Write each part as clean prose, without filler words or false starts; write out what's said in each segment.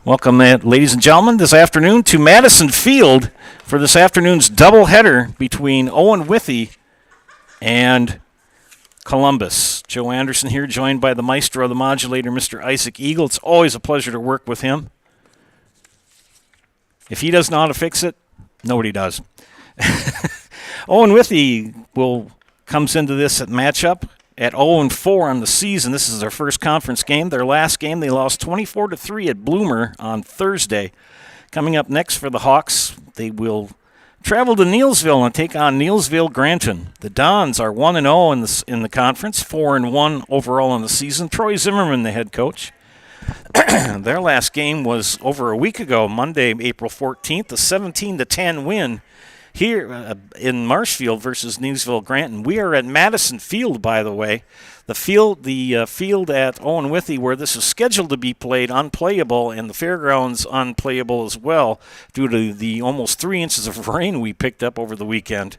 Welcome, ladies and gentlemen, this afternoon to Madison Field for this afternoon's doubleheader between Owen-Withee and Columbus. Joe Anderson here, joined by the maestro of the modulator, Mr. Isaac Eagle. It's always a pleasure to work with him. If he doesn't know how to fix it, nobody does. Owen-Withee comes into this matchup at 0-4 on the season. This is their first conference game. Their last game, they lost 24-3 at Bloomer on Thursday. Coming up next for the Hawks, they will travel to Neillsville and take on Neillsville-Granton. The Dons are 1-0 in the conference, 4-1 overall in the season. Troy Zimmerman, the head coach. Their last game was over a week ago, Monday, April 14th, a 17-10 win here in Marshfield versus Neillsville-Granton. We are at Madison Field, by the way. The field at Owen-Withee, where this is scheduled to be played, unplayable, and the fairgrounds unplayable as well due to the almost 3 inches of rain we picked up over the weekend.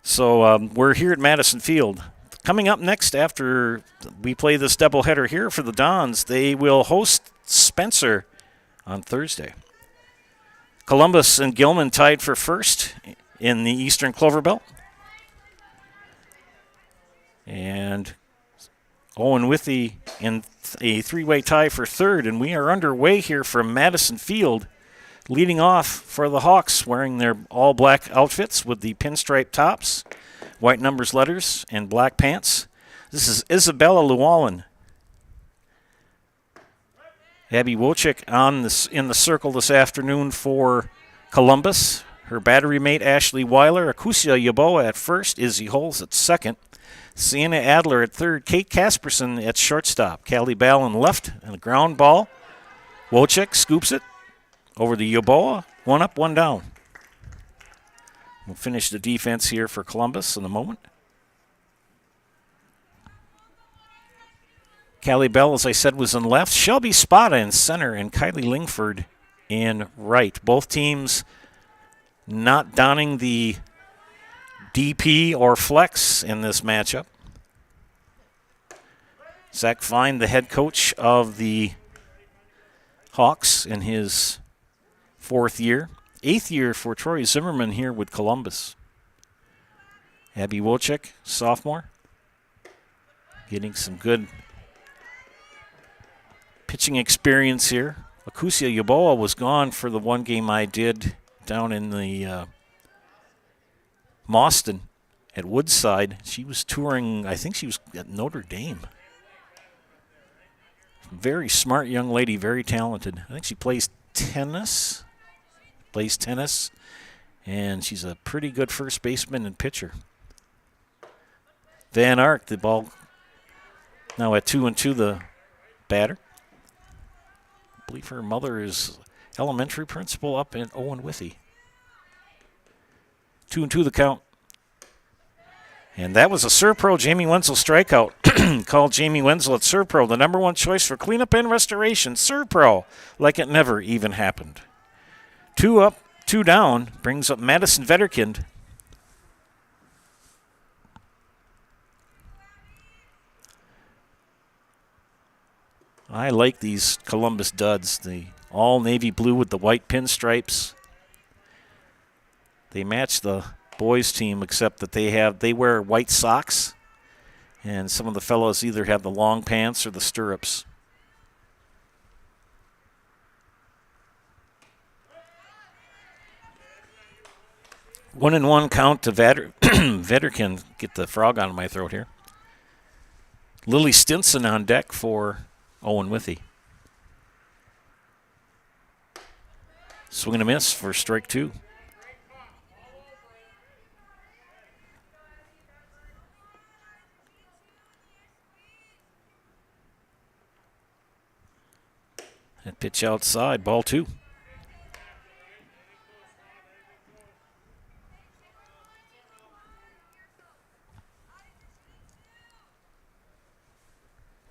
So we're here at Madison Field. Coming up next after we play this doubleheader here for the Dons, they will host Spencer on Thursday. Columbus and Gilman tied for first in the Eastern Clover Belt. And Owen-Withee in a three-way tie for third. And we are underway here from Madison Field, leading off for the Hawks, wearing their all-black outfits with the pinstripe tops, white numbers letters, and black pants. This is Isabella Llewellyn. Abby Wojcik in the circle this afternoon for Columbus. Her battery mate, Ashley Weiler. Akusia Yaboa at first. Izzy Holes at second. Sienna Adler at third. Kate Casperson at shortstop. Callie Ballin left and a ground ball. Wojcik scoops it over the Yaboa. One up, one down. We'll finish the defense here for Columbus in a moment. Callie Bell, as I said, was in left. Shelby Spada in center and Kylie Lingford in right. Both teams not donning the DP or flex in this matchup. Zach Fine, the head coach of the Hawks in his 4th year. 8th year for Troy Zimmerman here with Columbus. Abby Wojcik, sophomore, getting some good pitching experience here. Akusia Yaboa was gone for the one game I did down in the Mauston at Woodside. She was touring, I think she was at Notre Dame. Very smart young lady, very talented. I think she plays tennis, and she's a pretty good first baseman and pitcher. Van Ark, the ball now at 2-2, the batter. I believe her mother is elementary principal up in Owen-Withee. 2-2 the count. And that was a Serpro Jamie Wenzel strikeout. Called Jamie Wenzel at Serpro, the #1 choice for cleanup and restoration. Serpro, like it never even happened. 2 up, 2 down, brings up Madison Vetterkind. I like these Columbus duds, the all navy blue with the white pinstripes. They match the boys team except that they wear white socks, and some of the fellows either have the long pants or the stirrups. One and one count to Vetterkind. Get the frog out of my throat here. Lily Stinson on deck for Owen-Withee. Swing and a miss for strike 2. That pitch outside, ball 2.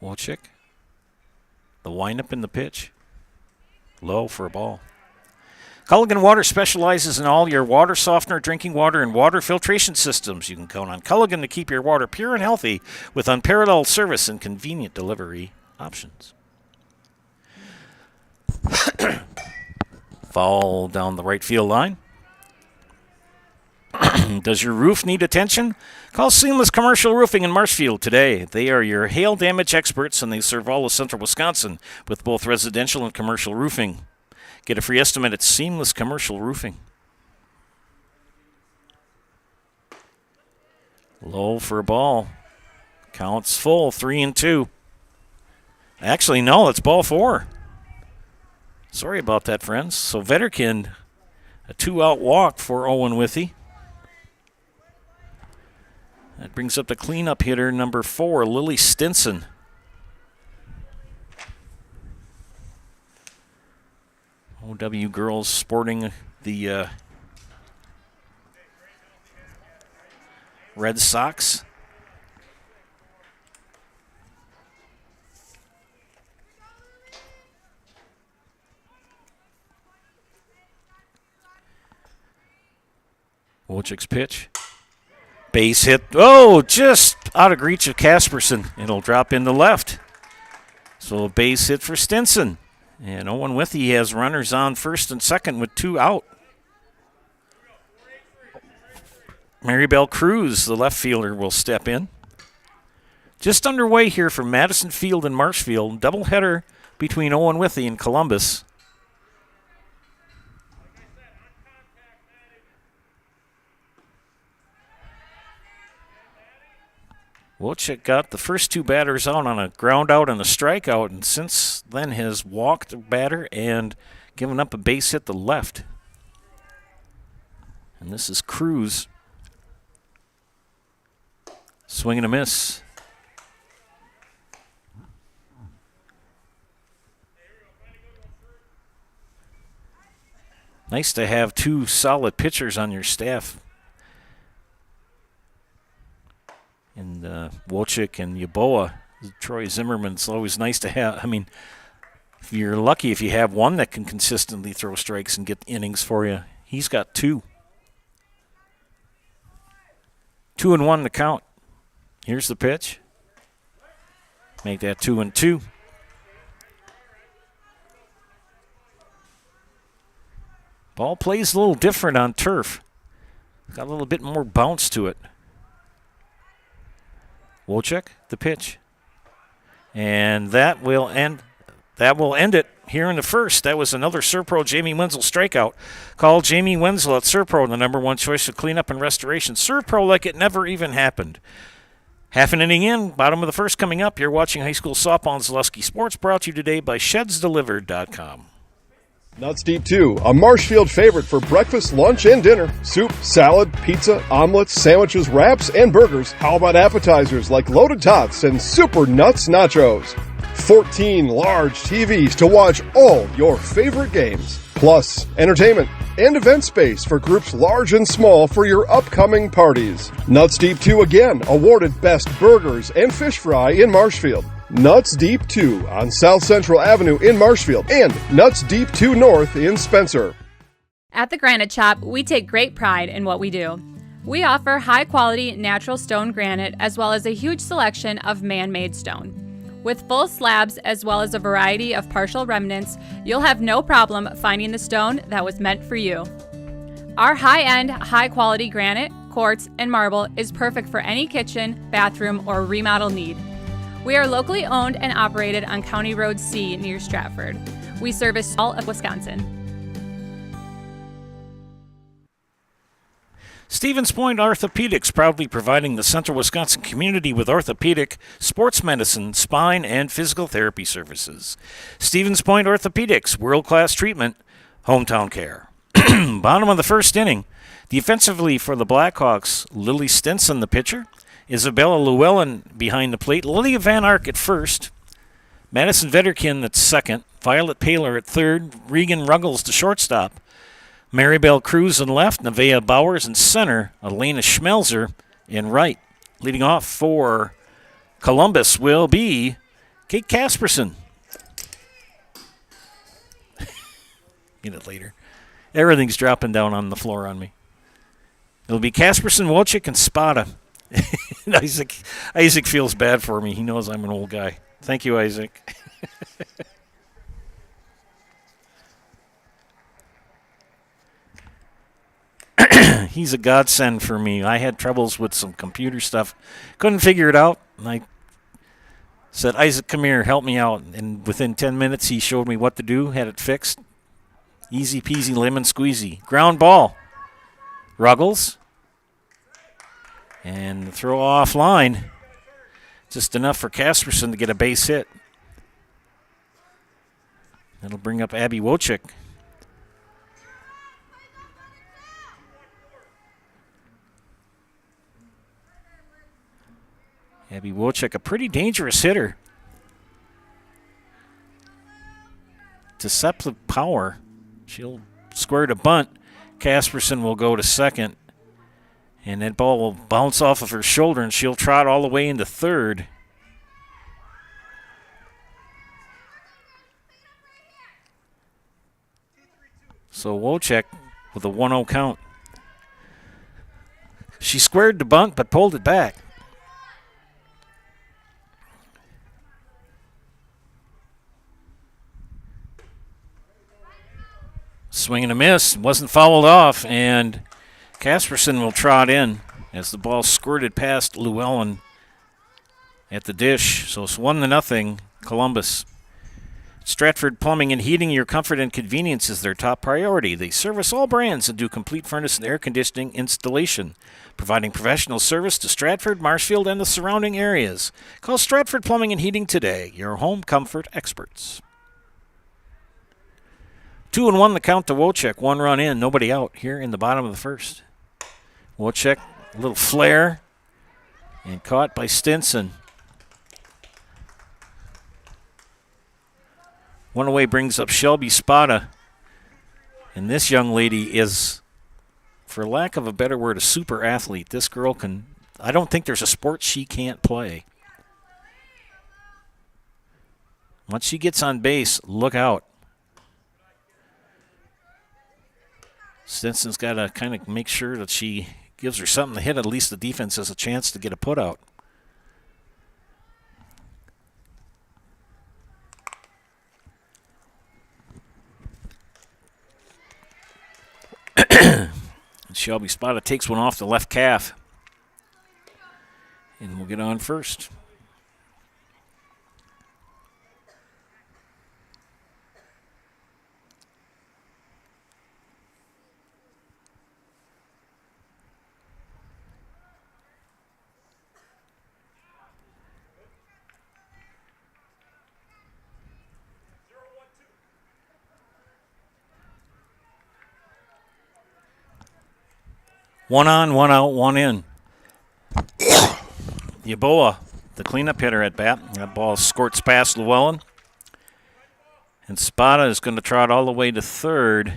Wojcik. The windup in the pitch. Low for a ball. Culligan Water specializes in all your water softener, drinking water, and water filtration systems. You can count on Culligan to keep your water pure and healthy with unparalleled service and convenient delivery options. Foul down the right field line. Does your roof need attention? Call Seamless Commercial Roofing in Marshfield today. They are your hail damage experts, and they serve all of central Wisconsin with both residential and commercial roofing. Get a free estimate at Seamless Commercial Roofing. Low for a ball. Counts full, 3-2. Actually, no, it's ball 4. Sorry about that, friends. So Vetterkind, a 2-out walk for Owen-Withee. That brings up the cleanup hitter, number 4, Lily Stinson. OW girls sporting the Red Sox. Wojcik's pitch. Base hit. Oh, just out of reach of Casperson. It'll drop into left. So a base hit for Stinson. And Owen-Withee has runners on first and second with 2 out. Maribel Cruz, the left fielder, will step in. Just underway here from Madison Field and Marshfield. Doubleheader between Owen-Withee and Columbus. Wojcik got the first 2 batters out on a ground out and a strikeout, and since then has walked a batter and given up a base hit to left. And this is Cruz. Swing and a miss. Nice to have 2 solid pitchers on your staff. And Wojcik and Yaboa, Troy Zimmerman's always nice to have. I mean, if you're lucky if you have one that can consistently throw strikes and get innings for you. He's got 2. 2-1 to count. Here's the pitch. Make that 2-2. Ball plays a little different on turf. Got a little bit more bounce to it. Wojcik, the pitch. And that will end it here in the first. That was another Serpro Jamie Wenzel strikeout. Call Jamie Wenzel at Serpro, the number 1 choice of cleanup and restoration. Serpro like it never even happened. Half an inning in, bottom of the first coming up. You're watching high school softball on Zaleski Sports, brought to you today by ShedsDelivered.com. Nuts Deep 2, a Marshfield favorite for breakfast, lunch, and dinner. Soup, salad, pizza, omelets, sandwiches, wraps, and burgers. How about appetizers like loaded tots and super nuts nachos? 14 large TVs to watch all your favorite games. Plus, entertainment and event space for groups large and small for your upcoming parties. Nuts Deep 2 again, awarded Best Burgers and Fish Fry in Marshfield. Nuts Deep 2 on South Central Avenue in Marshfield and Nuts Deep 2 North in Spencer. At the Granite Shop, we take great pride in what we do. We offer high-quality natural stone granite as well as a huge selection of man-made stone. With full slabs as well as a variety of partial remnants, you'll have no problem finding the stone that was meant for you. Our high-end, high-quality granite, quartz, and marble is perfect for any kitchen, bathroom, or remodel need. We are locally owned and operated on County Road C near Stratford. We service all of Wisconsin. Stevens Point Orthopedics, proudly providing the Central Wisconsin community with orthopedic, sports medicine, spine, and physical therapy services. Stevens Point Orthopedics, world-class treatment, hometown care. Bottom of the first inning. Defensively for the Blackhawks, Lily Stinson, the pitcher. Isabella Llewellyn behind the plate. Lydia Van Ark at first. Madison Vetterkind at second. Violet Paler at third. Regan Ruggles to shortstop. Maribel Cruz in left. Nevaeh Bowers in center. Elena Schmelzer in right. Leading off for Columbus will be Kate Casperson. Get it later. Everything's dropping down on the floor on me. It'll be Casperson, Wojcik, and Spada. Isaac feels bad for me. He knows I'm an old guy. Thank you, Isaac. he's a godsend for me. I had troubles with some computer stuff. Couldn't figure it out. And I said, Isaac, come here, help me out. And within 10 minutes, he showed me what to do, had it fixed. Easy peasy lemon squeezy. Ground ball. Ruggles. And the throw offline. Just enough for Casperson to get a base hit. That'll bring up Abby Wojcik. Abby Wojcik, a pretty dangerous hitter. Deceptive power. She'll square to bunt. Casperson will go to second. And that ball will bounce off of her shoulder, and she'll trot all the way into third. So Wojcik with a 1-0 count. She squared the bunt, but pulled it back. Swing and a miss. Wasn't fouled off, and Casperson will trot in as the ball squirted past Llewellyn at the dish. So it's 1-0 Columbus. Stratford Plumbing and Heating, your comfort and convenience is their top priority. They service all brands and do complete furnace and air conditioning installation, providing professional service to Stratford, Marshfield, and the surrounding areas. Call Stratford Plumbing and Heating today, your home comfort experts. 2-1 the count to Wojcik. 1 run in, nobody out here in the bottom of the first. Wojcik, a little flare, and caught by Stinson. One away brings up Shelby Spada. And this young lady is, for lack of a better word, a super athlete. This girl can, I don't think there's a sport she can't play. Once she gets on base, look out. Stinson's got to kind of make sure that she gives her something to hit. At least the defense has a chance to get a put out. Shelby Spada takes one off the left calf. And we'll get on first. One on, one out, one in. Yeboah, the cleanup hitter at bat. That ball squirts past Llewellyn. And Spada is going to trot all the way to third.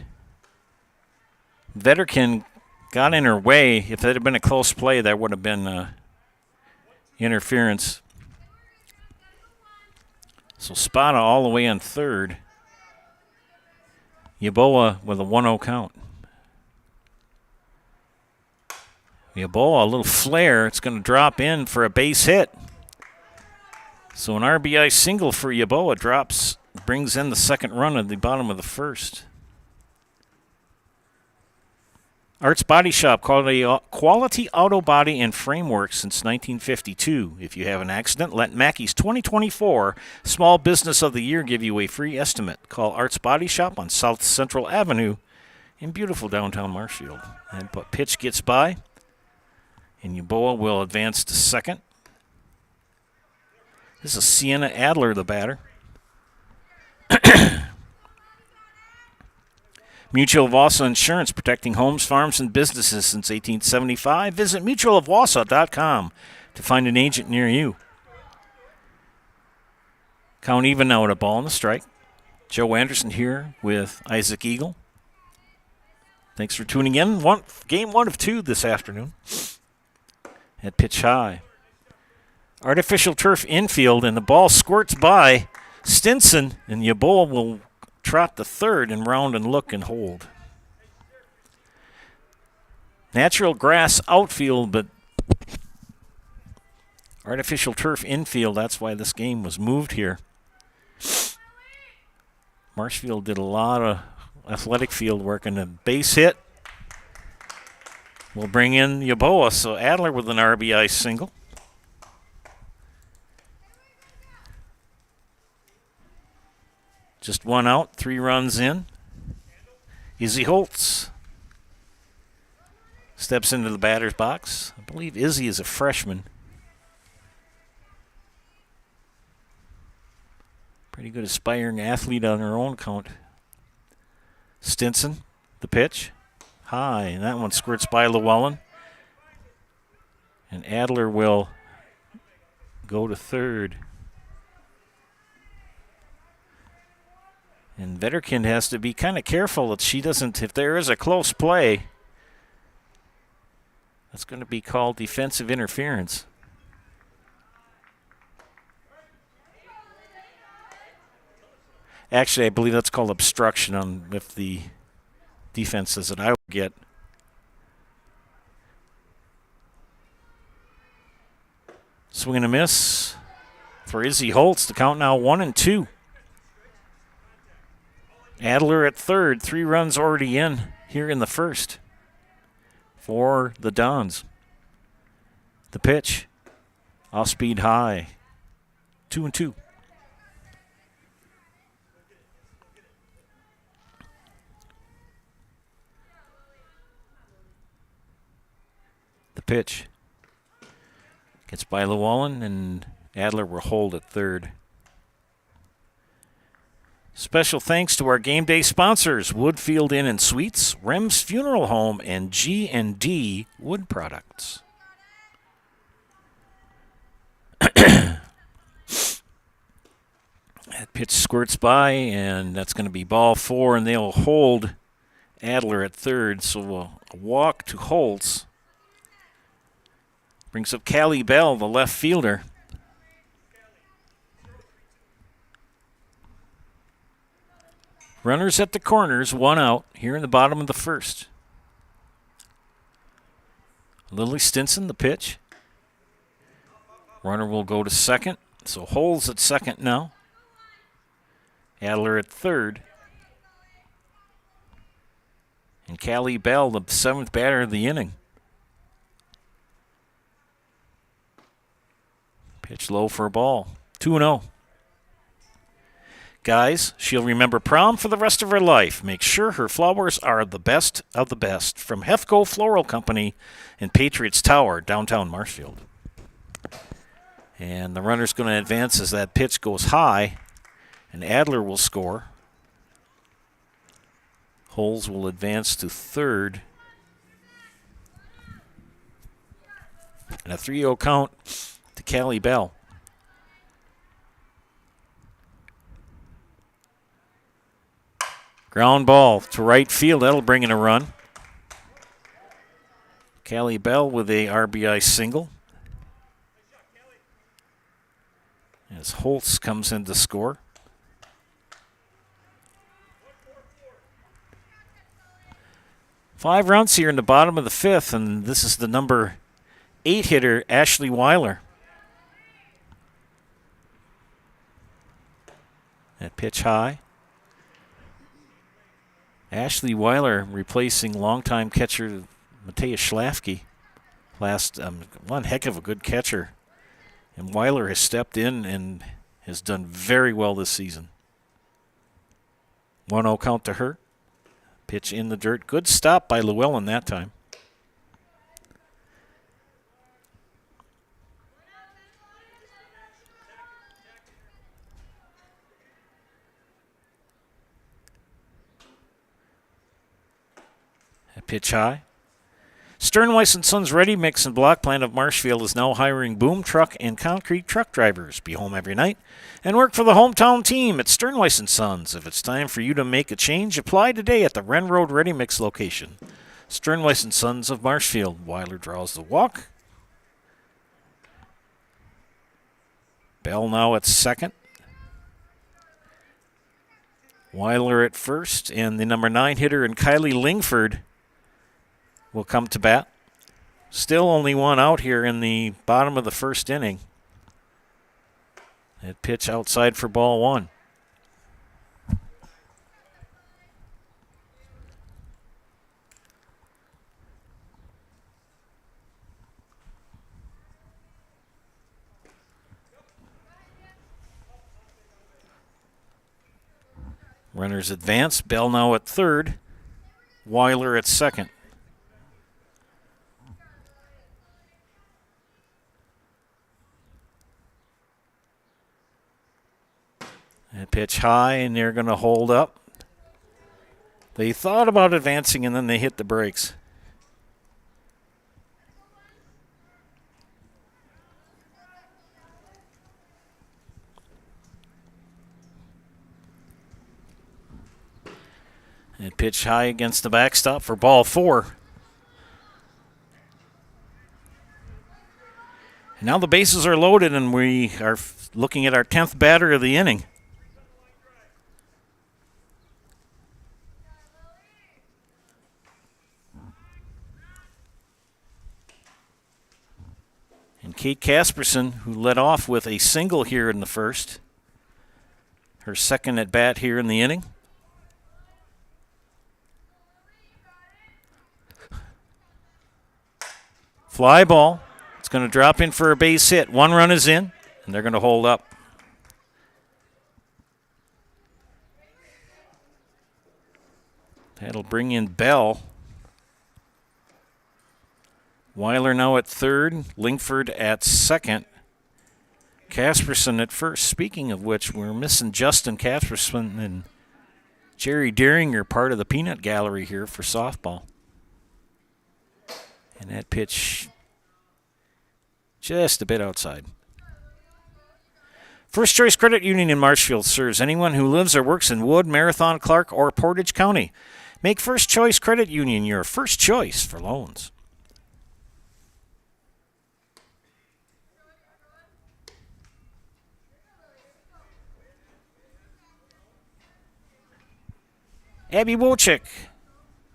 Vetterkin got in her way. If it had been a close play, that would have been interference. So Spada all the way on third. Yeboah with a 1-0 count. Yeboah, a little flare. It's going to drop in for a base hit. So an RBI single for Yeboah brings in the second run at the bottom of the first. Arts Body Shop, quality auto body and framework since 1952. If you have an accident, let Mackey's 2024 Small Business of the Year give you a free estimate. Call Arts Body Shop on South Central Avenue in beautiful downtown Marshfield. And pitch gets by. And Yeboah will advance to second. This is Sienna Adler, the batter. Mutual of Wausau Insurance, protecting homes, farms, and businesses since 1875. Visit mutualofwausau.com to find an agent near you. Count even now at a ball and a strike. Joe Anderson here with Isaac Eagle. Thanks for tuning in. Game 1 of 2 this afternoon. At pitch high. Artificial turf infield, and the ball squirts by Stinson, and Yeboah will trot the third and round and look and hold. Natural grass outfield, but artificial turf infield. That's why this game was moved here. Marshfield did a lot of athletic field work, and a base hit. will bring in Yeboah. So Adler with an RBI single. Just one out, 3 runs in. Izzy Holtz steps into the batter's box. I believe Izzy is a freshman. Pretty good aspiring athlete on her own count. Stinson, the pitch. High, and that one squirts by Llewellyn. And Adler will go to third. And Vetterkind has to be kind of careful that she doesn't, if there is a close play, that's going to be called defensive interference. Actually, I believe that's called obstruction on if the defense says that I would get. Swing and a miss for Izzy Holtz. The count now 1-2. Adler at third. 3 runs already in here in the first for the Dons. The pitch. Off speed high. 2-2. The pitch. Gets by Llewellyn, and Adler will hold at third. Special thanks to our game day sponsors, Woodfield Inn and Suites, Rem's Funeral Home, and G&D Wood Products. That pitch squirts by, and that's going to be ball 4, and they'll hold Adler at third. So a walk to Holtz. Brings up Callie Bell, the left fielder. Runners at the corners, 1 out here in the bottom of the first. Lily Stinson, the pitch. Runner will go to second, so Holtz at second now. Adler at third. And Callie Bell, the 7th batter of the inning. Pitch low for a ball. 2-0. Guys, she'll remember prom for the rest of her life. Make sure her flowers are the best of the best. From Hefco Floral Company in Patriots Tower, downtown Marshfield. And the runner's going to advance as that pitch goes high, and Adler will score. Holtz will advance to third. And a 3-0 count to Callie Bell. Ground ball to right field. That'll bring in a run. Callie Bell with a RBI single. As Holtz comes in to score. Five runs here in the bottom of the 5th, and this is the number 8 hitter, Ashley Weiler. That pitch high. Ashley Weiler replacing longtime catcher Matthias Schlafke. One heck of a good catcher. And Weiler has stepped in and has done very well this season. 1-0 count to her. Pitch in the dirt. Good stop by Llewellyn that time. A pitch high. Sternweiss & Sons Ready Mix and Block Plant of Marshfield is now hiring boom truck and concrete truck drivers. Be home every night and work for the hometown team at Sternweiss & Sons. If it's time for you to make a change, apply today at the Wren Road Ready Mix location. Sternweiss & Sons of Marshfield. Weiler draws the walk. Bell now at second. Weiler at first, and the number 9 hitter and Kylie Lingford will come to bat. Still only 1 out here in the bottom of the 1st inning. That pitch outside for ball 1. Runners advance. Bell now at third. Weiler at second. And pitch high, and they're going to hold up. They thought about advancing, and then they hit the brakes. And pitch high against the backstop for ball 4. And now the bases are loaded, and we are looking at our 10th batter of the inning. And Kate Casperson, who led off with a single here in the first, her second at bat here in the inning. Fly ball. It's going to drop in for a base hit. 1 run is in, and they're going to hold up. That'll bring in Bell. Weiler now at third. Lingford at second. Casperson at first. Speaking of which, we're missing Justin Casperson and Jerry Deeringer, part of the peanut gallery here for softball. And that pitch just a bit outside. First Choice Credit Union in Marshfield serves anyone who lives or works in Wood, Marathon, Clark, or Portage County. Make First Choice Credit Union your first choice for loans. Abby Wojcik,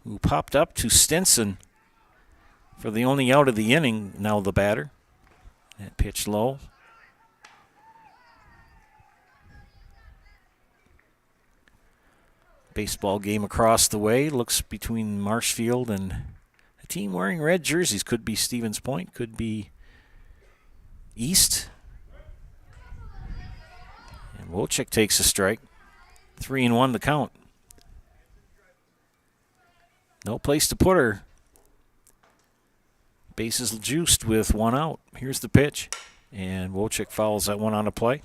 who popped up to Stinson for the only out of the inning, now the batter. That pitch low. Baseball game across the way. Looks between Marshfield and a team wearing red jerseys. Could be Stevens Point, could be East. And Wojcik takes a strike. 3-1 the count. No place to put her. Bases juiced with 1 out. Here's the pitch. And Wojcik fouls that one on a play.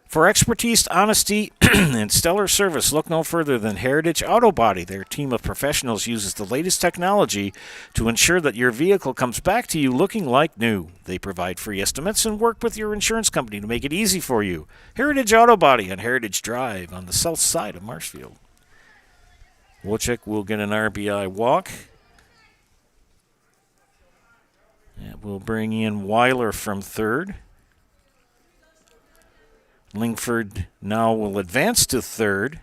For expertise, honesty, and stellar service, look no further than Heritage Auto Body. Their team of professionals uses the latest technology to ensure that your vehicle comes back to you looking like new. They provide free estimates and work with your insurance company to make it easy for you. Heritage Auto Body on Heritage Drive on the south side of Marshfield. Wojcik will get an RBI walk. That will bring in Weiler from third. Lingford now will advance to third.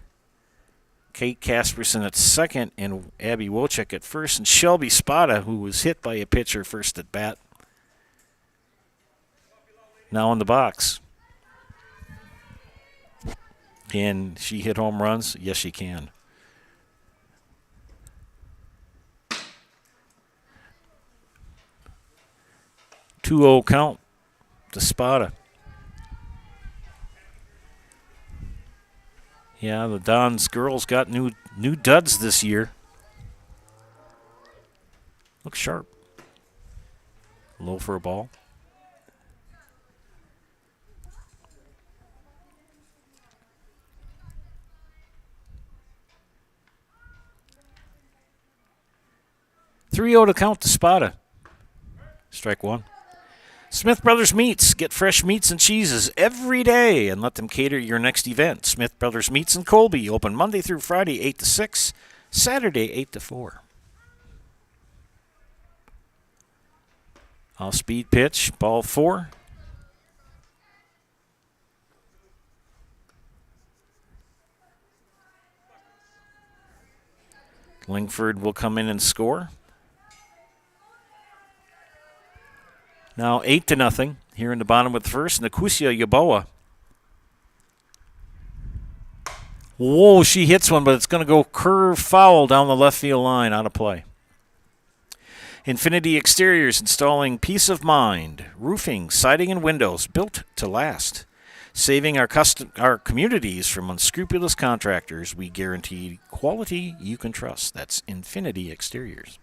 Kate Casperson at second and Abby Wojcik at first. And Shelby Spada, who was hit by a pitcher first at bat, now in the box. Can she hit home runs? Yes, she can. 2-0 count to Spada. Yeah, the Don's girls got new duds this year. Looks sharp. Low for a ball. .3-0 to count to Spada. Strike 1. Smith Brothers Meats. Get fresh meats and cheeses every day and let them cater your next event. Smith Brothers Meats in Colby. Open Monday through Friday, 8 to 6. Saturday, 8 to 4. Off-speed pitch. Ball 4. Lingford will come in and score. Now 8-0 here in the bottom of the first. Nakusia Yaboa. Whoa, she hits one, but it's going to go curve foul down the left field line, out of play. Infinity Exteriors, installing peace of mind. Roofing, siding, and windows built to last. Saving our communities from unscrupulous contractors, we guarantee quality you can trust. That's Infinity Exteriors.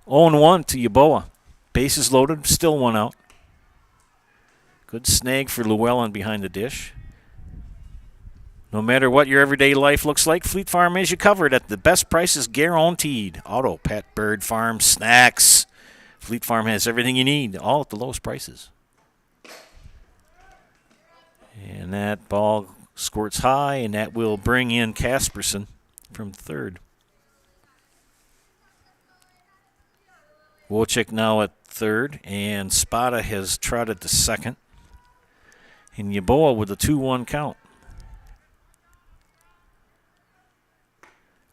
0-1 to Yeboah. Bases loaded, still one out. Good snag for Llewellyn behind the dish. No matter what your everyday life looks like, Fleet Farm has you covered at the best prices guaranteed. Auto, pet, bird, farm, snacks. Fleet Farm has everything you need, all at the lowest prices. And that ball squirts high, and that will bring in Casperson from third. Wojcik now at third, and Spada has trotted to second. And Yeboah with a 2-1 count.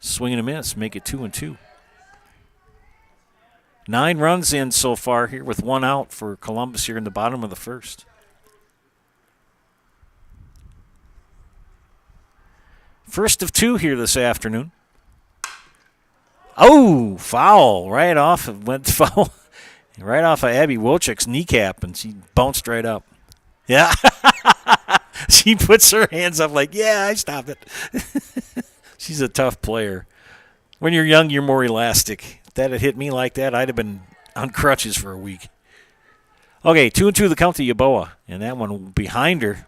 Swing and a miss, make it 2-2. 9 runs in so far here with 1 out for Columbus here in the bottom of the first. First of 2 here this afternoon. Oh, foul. Right off of Abby Wojcik's kneecap, and she bounced right up. Yeah. She puts her hands up like, yeah, I stopped it. She's a tough player. When you're young, you're more elastic. If that had hit me like that, I'd have been on crutches for a week. Okay, 2-2 the count to Yeboah, and that one behind her.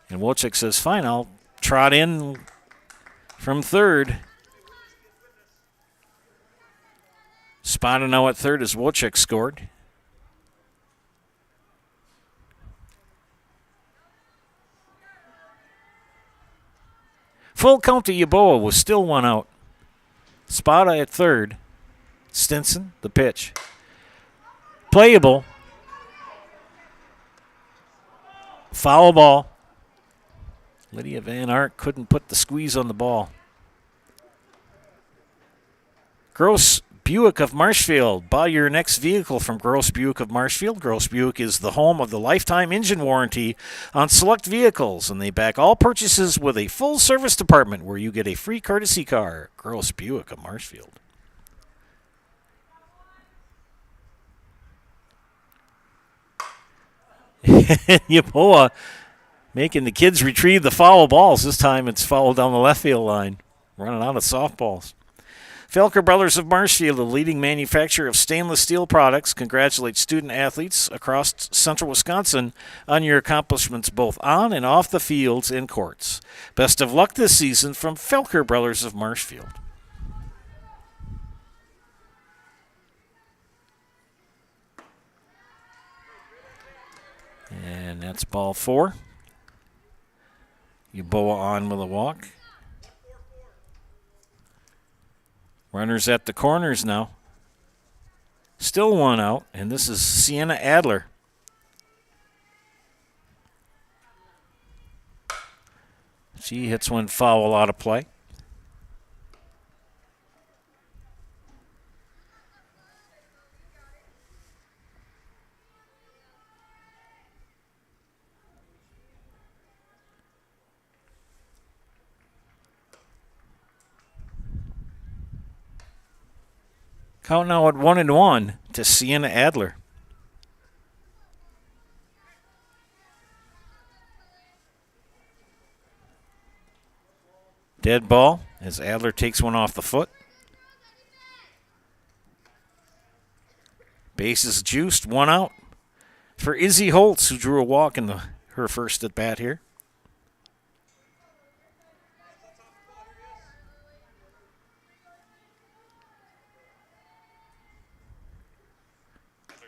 And Wojcik says, fine, I'll trot in from third. Spada now at third as Wojcik scored. Full count to Yeboah was still 1 out. Spada at third. Stinson, the pitch. Playable. Foul ball. Lydia Van Aert couldn't put the squeeze on the ball. Gross Buick of Marshfield. Buy your next vehicle from Gross Buick of Marshfield. Gross Buick is the home of the lifetime engine warranty on select vehicles, and they back all purchases with a full service department where you get a free courtesy car. Gross Buick of Marshfield. Yeboah making the kids retrieve the foul balls. This time it's fouled down the left field line. Running out of softballs. Felker Brothers of Marshfield, the leading manufacturer of stainless steel products, congratulates student-athletes across central Wisconsin on your accomplishments both on and off the fields and courts. Best of luck this season from Felker Brothers of Marshfield. And that's ball 4. Yeboah on with a walk. Runners at the corners now. Still 1 out, and this is Sienna Adler. She hits one foul out of play. Count now at 1-1 to Sienna Adler. Dead ball as Adler takes one off the foot. Bases juiced, 1 out for Izzy Holtz, who drew a walk in her first at bat here.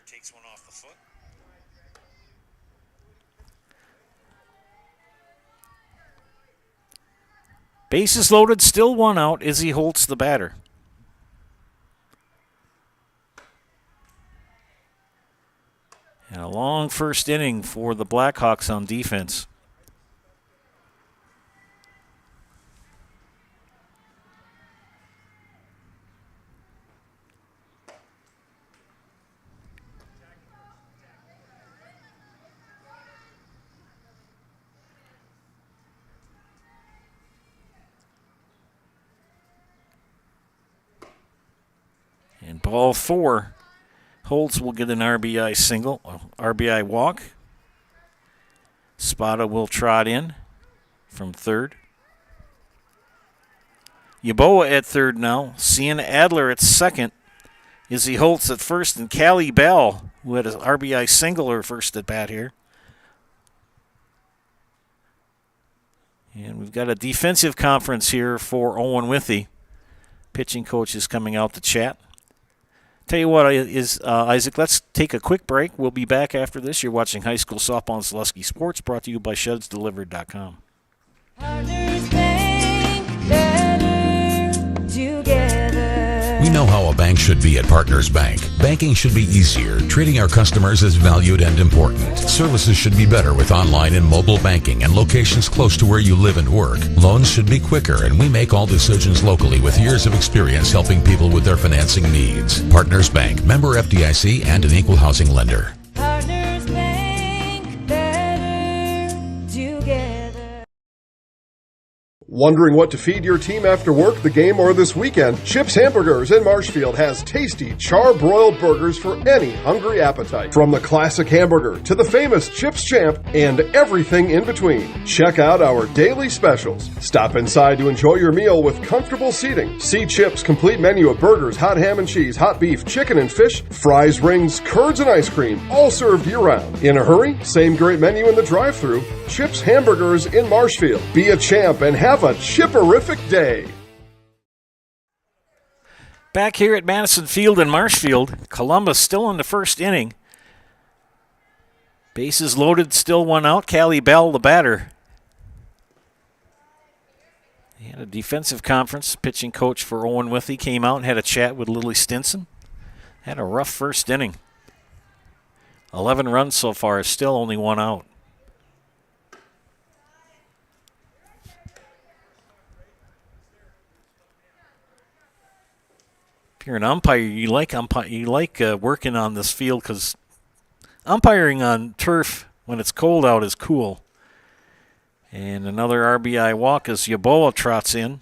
Takes one off the foot. Bases loaded, still 1 out. Izzy Holtz, the batter. And a long first inning for the Blackhawks on defense. And ball 4, Holtz will get an RBI single, RBI walk. Spada will trot in from third. Yeboah at third now. Sienna Adler at second. Izzy Holtz at first, and Callie Bell, who had an RBI single her first at bat here. And we've got a defensive conference here for Owen-Withee. Pitching coach is coming out to chat. Tell you what, Isaac, let's take a quick break. We'll be back after this. You're watching High School Softball and Slusky Sports, brought to you by ShudsDelivered.com. Partners Bank, better together. We know how a bank should be at Partners Bank. Banking should be easier. Treating our customers as valued and important. Services should be better with online and mobile banking and locations close to where you live and work. Loans should be quicker, and we make all decisions locally with years of experience helping people with their financing needs. Partners Bank, member FDIC, and an equal housing lender. Partners Bank, better together. Wondering what to feed your team after work, the game, or this weekend? Chips Hamburgers in Marshfield has tasty, char-broiled burgers for any hungry appetite. From the classic hamburger to the famous Chips Champ and everything in between. Check out our daily specials. Stop inside to enjoy your meal with comfortable seating. See Chips' complete menu of burgers, hot ham and cheese, hot beef, chicken and fish, fries, rings, curds, and ice cream, all served year-round. In a hurry? Same great menu in the drive-thru. Chips Hamburgers in Marshfield. Be a champ and have a chipperific day. Back here at Madison Field in Marshfield, Columbus still in the first inning. Bases loaded, still one out. Callie Bell, the batter. They had a defensive conference. Pitching coach for Owen-Withee came out and had a chat with Lily Stinson. Had a rough first inning. 11 runs so far, still only one out. If you're an umpire, you like working on this field because umpiring on turf when it's cold out is cool. And another RBI walk as Yeboah trots in.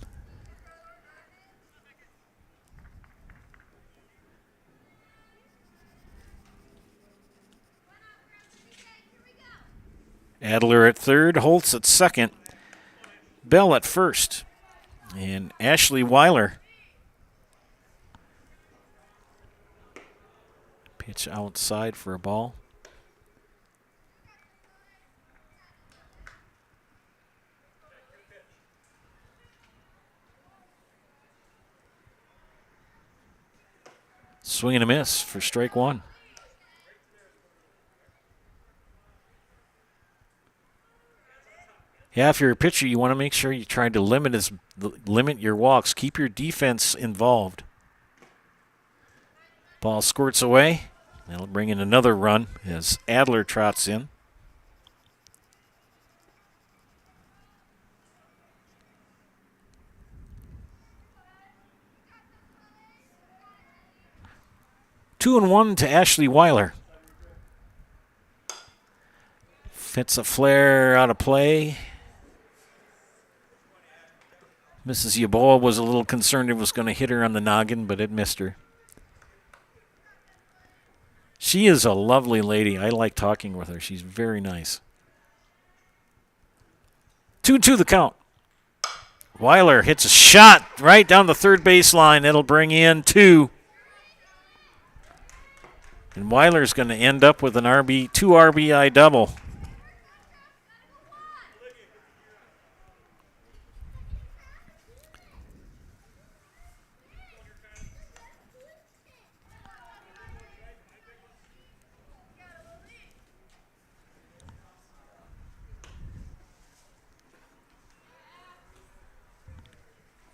Adler at third, Holtz at second, Bell at first, and Ashley Weiler. Pitch outside for a ball. Swing and a miss for strike one. Yeah, if you're a pitcher, you want to make sure you try to limit your walks. Keep your defense involved. Ball squirts away. That'll bring in another run as Adler trots in. Two and one to Ashley Weiler. Fits a flare out of play. Mrs. Yeboah was a little concerned it was going to hit her on the noggin, but it missed her. She is a lovely lady. I like talking with her. She's very nice. 2-2 the count. Weiler hits a shot right down the third baseline. That'll bring in two. And Weiler's going to end up with an two RBI double.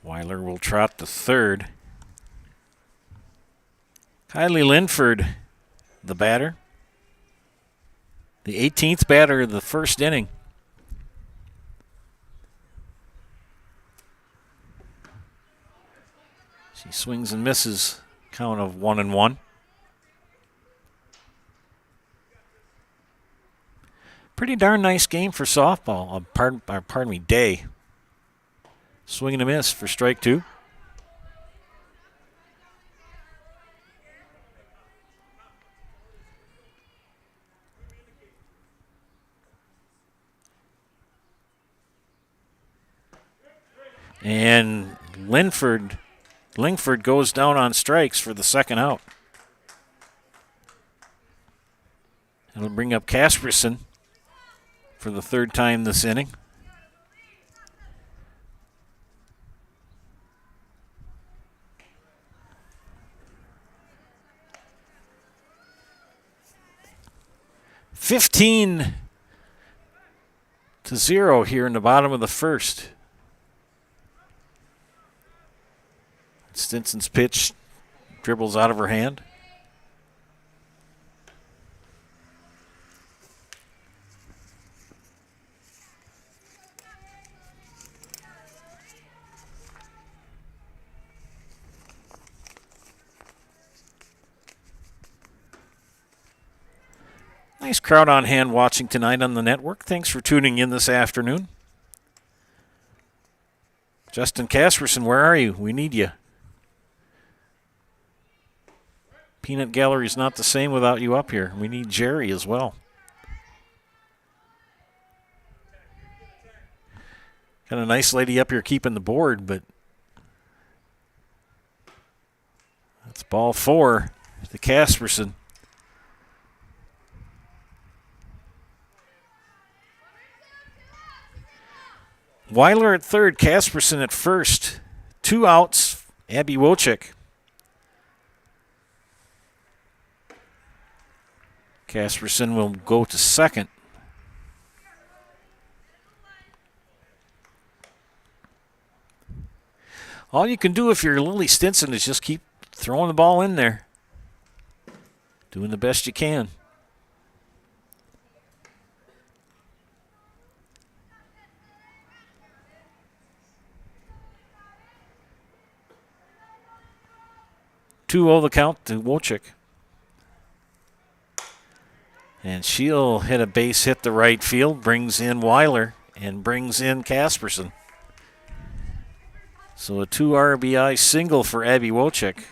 Weiler will trot the third. Kylie Linford, the batter. The 18th batter of the first inning. She swings and misses. Count of 1-1. Pretty darn nice game for softball. Pardon me, day. Swing and a miss for strike two. Lingford goes down on strikes for the second out. It'll bring up Casperson for the third time this inning. (15-0) here in the bottom of the first. Stinson's pitch dribbles out of her hand. Nice crowd on hand watching tonight on the network. Thanks for tuning in this afternoon. Justin Casperson, where are you? We need you. Peanut Gallery is not the same without you up here. We need Jerry as well. Got a nice lady up here keeping the board, but that's ball 4 to Casperson. Weiler at third, Casperson at first. 2 outs, Abby Wojcik. Casperson will go to second. All you can do if you're Lily Stinson is just keep throwing the ball in there. Doing the best you can. (2-0) the count to Wojcik. And she'll hit a base hit to right field, brings in Weiler, and brings in Casperson. So a 2 RBI single for Abby Wojcik.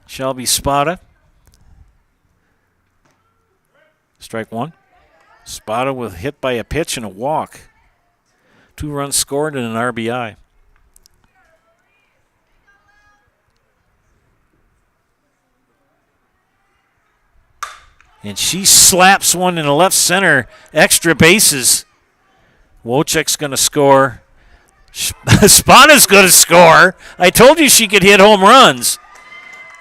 Shelby Spada. Strike 1. Spada was hit by a pitch and a walk. 2 runs scored and an RBI. And she slaps one in the left center. Extra bases. Wojcik's going to score. Spada's going to score. I told you she could hit home runs.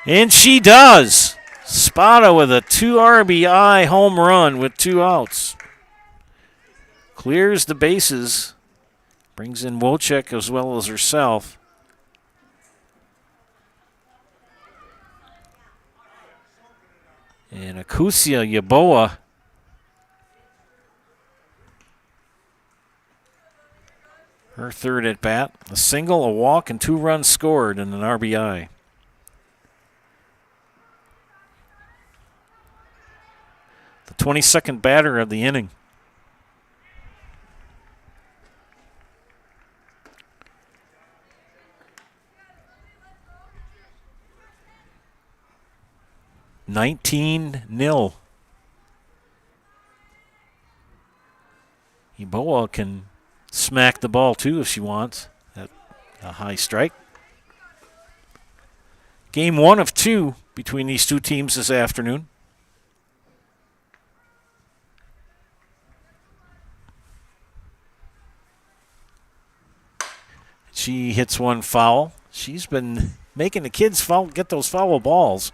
And she does. Spada with a 2 RBI home run with 2 outs. Clears the bases. Brings in Wojcik as well as herself. And Akusia Yaboa. Her third at bat. A single, a walk, and 2 runs scored and an RBI. The 22nd batter of the inning. (19-0). Yaboa can smack the ball too if she wants. At a high strike. Game 1 of 2 between these two teams this afternoon. She hits one foul. She's been making the kids get those foul balls.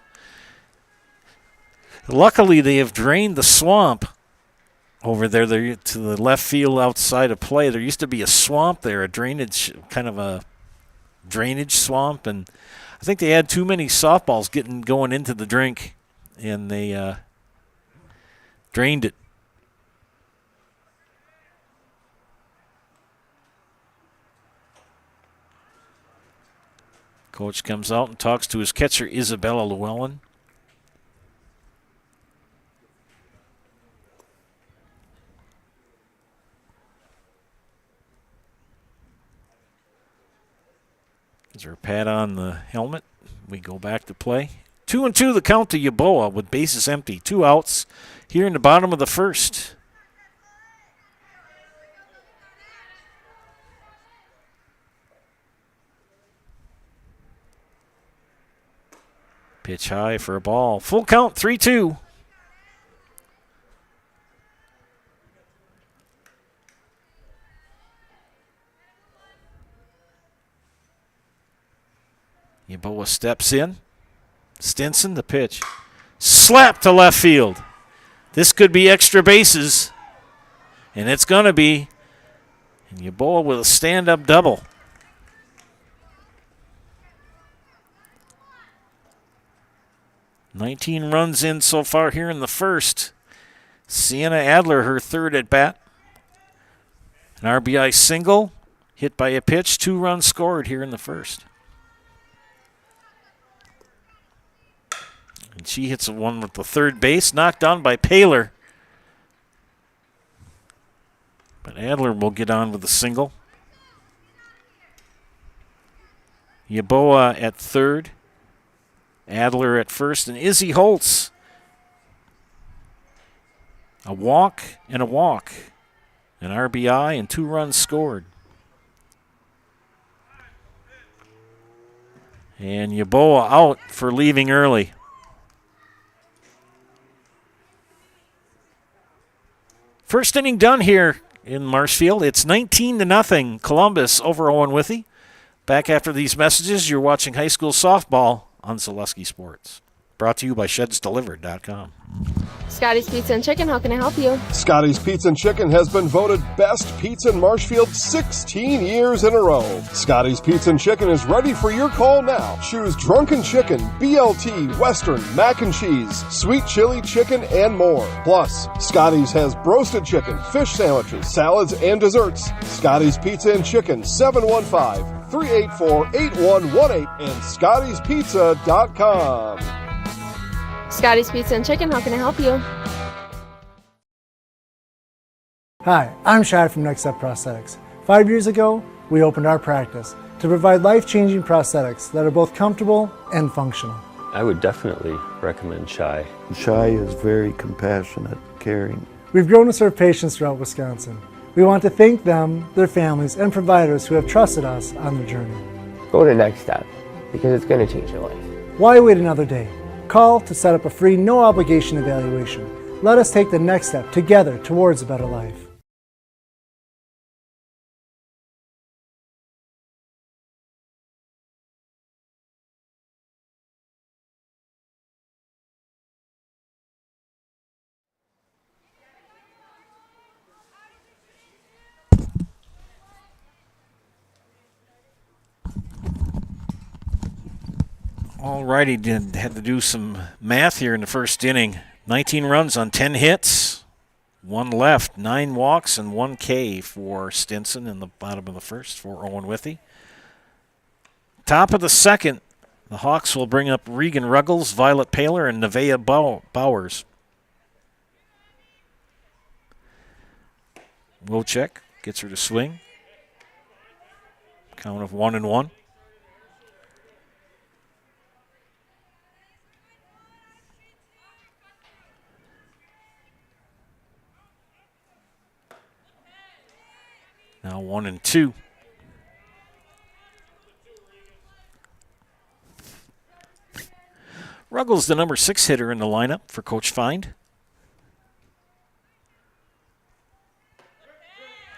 Luckily, they have drained the swamp over there to the left field outside of play. There used to be a swamp there, kind of a drainage swamp, and I think they had too many softballs going into the drink, and they drained it. Coach comes out and talks to his catcher, Isabella Llewellyn. Gives her a pat on the helmet. We go back to play. 2-2 the count to Yeboah with bases empty. 2 outs here in the bottom of the first. Pitch high for a ball. Full count, 3-2. Yeboah steps in. Stinson, the pitch. Slap to left field. This could be extra bases. And it's going to be. And Yeboah with a stand-up double. 19 runs in so far here in the first. Sienna Adler, her third at bat. An RBI single, hit by a pitch, 2 runs scored here in the first. And she hits one with the third base, knocked down by Paler. But Adler will get on with a single. Yeboah at third. Adler at first, and Izzy Holtz. A walk and a walk. An RBI and 2 runs scored. And Yeboah out for leaving early. First inning done here in Marshfield. It's 19-0 Columbus over Owen-Withee. Back after these messages, you're watching high school softball on Zaleski Sports. Brought to you by ShedsDelivered.com. Scotty's Pizza and Chicken, how can I help you? Scotty's Pizza and Chicken has been voted best pizza in Marshfield 16 years in a row. Scotty's Pizza and Chicken is ready for your call now. Choose drunken chicken, BLT, Western, mac and cheese, sweet chili chicken, and more. Plus, Scotty's has broasted chicken, fish sandwiches, salads, and desserts. Scotty's Pizza and Chicken, 715-384-8118 and Scotty'sPizza.com. Scotty's Pizza and Chicken, how can I help you? Hi, I'm Shad from Next Step Prosthetics. 5 years ago, we opened our practice to provide life-changing prosthetics that are both comfortable and functional. I would definitely recommend Shy. Shy is very compassionate, caring. We've grown to serve patients throughout Wisconsin. We want to thank them, their families, and providers who have trusted us on their journey. Go to Next Step because it's going to change your life. Why wait another day? Call to set up a free, no-obligation evaluation. Let us take the next step together towards a better life. All righty, had to do some math here in the first inning. 19 runs on 10 hits, 1 left, 9 walks, and 1 K for Stinson in the bottom of the first for Owen-Withee. Top of the second, the Hawks will bring up Regan Ruggles, Violet Paler, and Nevaeh Bowers. Wojcik gets her to swing. Count of 1-1. Now 1-2. Ruggles, the number 6 hitter in the lineup for Coach Find.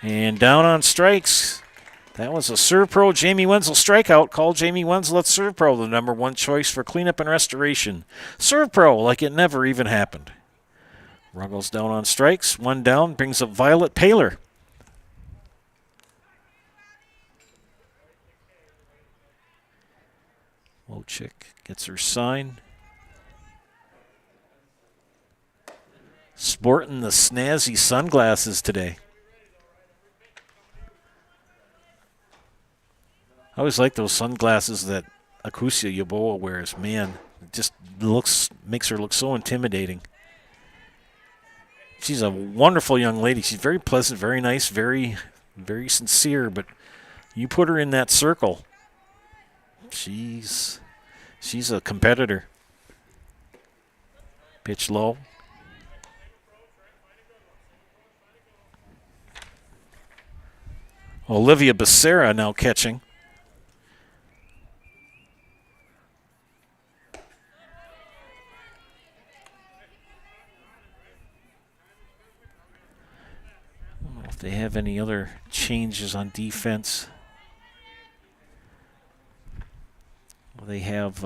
And down on strikes. That was a Serve Pro Jamie Wenzel strikeout. Call Jamie Wenzel at Serve Pro, the number 1 choice for cleanup and restoration. Serve Pro like it never even happened. Ruggles down on strikes. 1 down brings up Violet Paler. Wojcik gets her sign. Sporting the snazzy sunglasses today. I always like those sunglasses that Akusia Yeboah wears. Man, it just makes her look so intimidating. She's a wonderful young lady. She's very pleasant, very nice, very, very sincere. But you put her in that circle, she's a competitor. Pitch low. Olivia Becerra now catching. I don't know if they have any other changes on defense. They have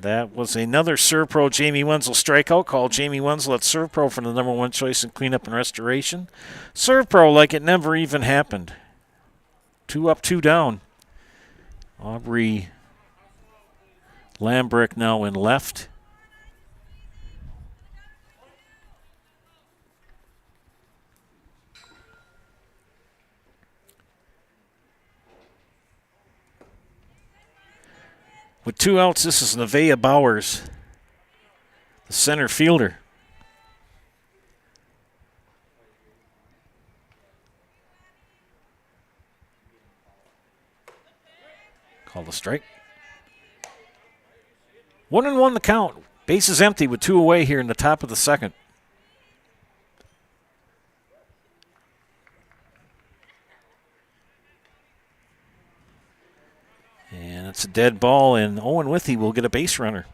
that was another Serve Pro Jamie Wenzel strikeout. Called Jamie Wenzel at Serve Pro for the number one choice in cleanup and restoration. Serve Pro like it never even happened. 2 up, 2 down. Aubrey Lambrick now in left. With 2 outs, this is Nevaeh Bowers, the center fielder. Called a strike. 1-1 the count. Bases empty with 2 away here in the top of the second. And it's a dead ball, and Owen-Withee will get a base runner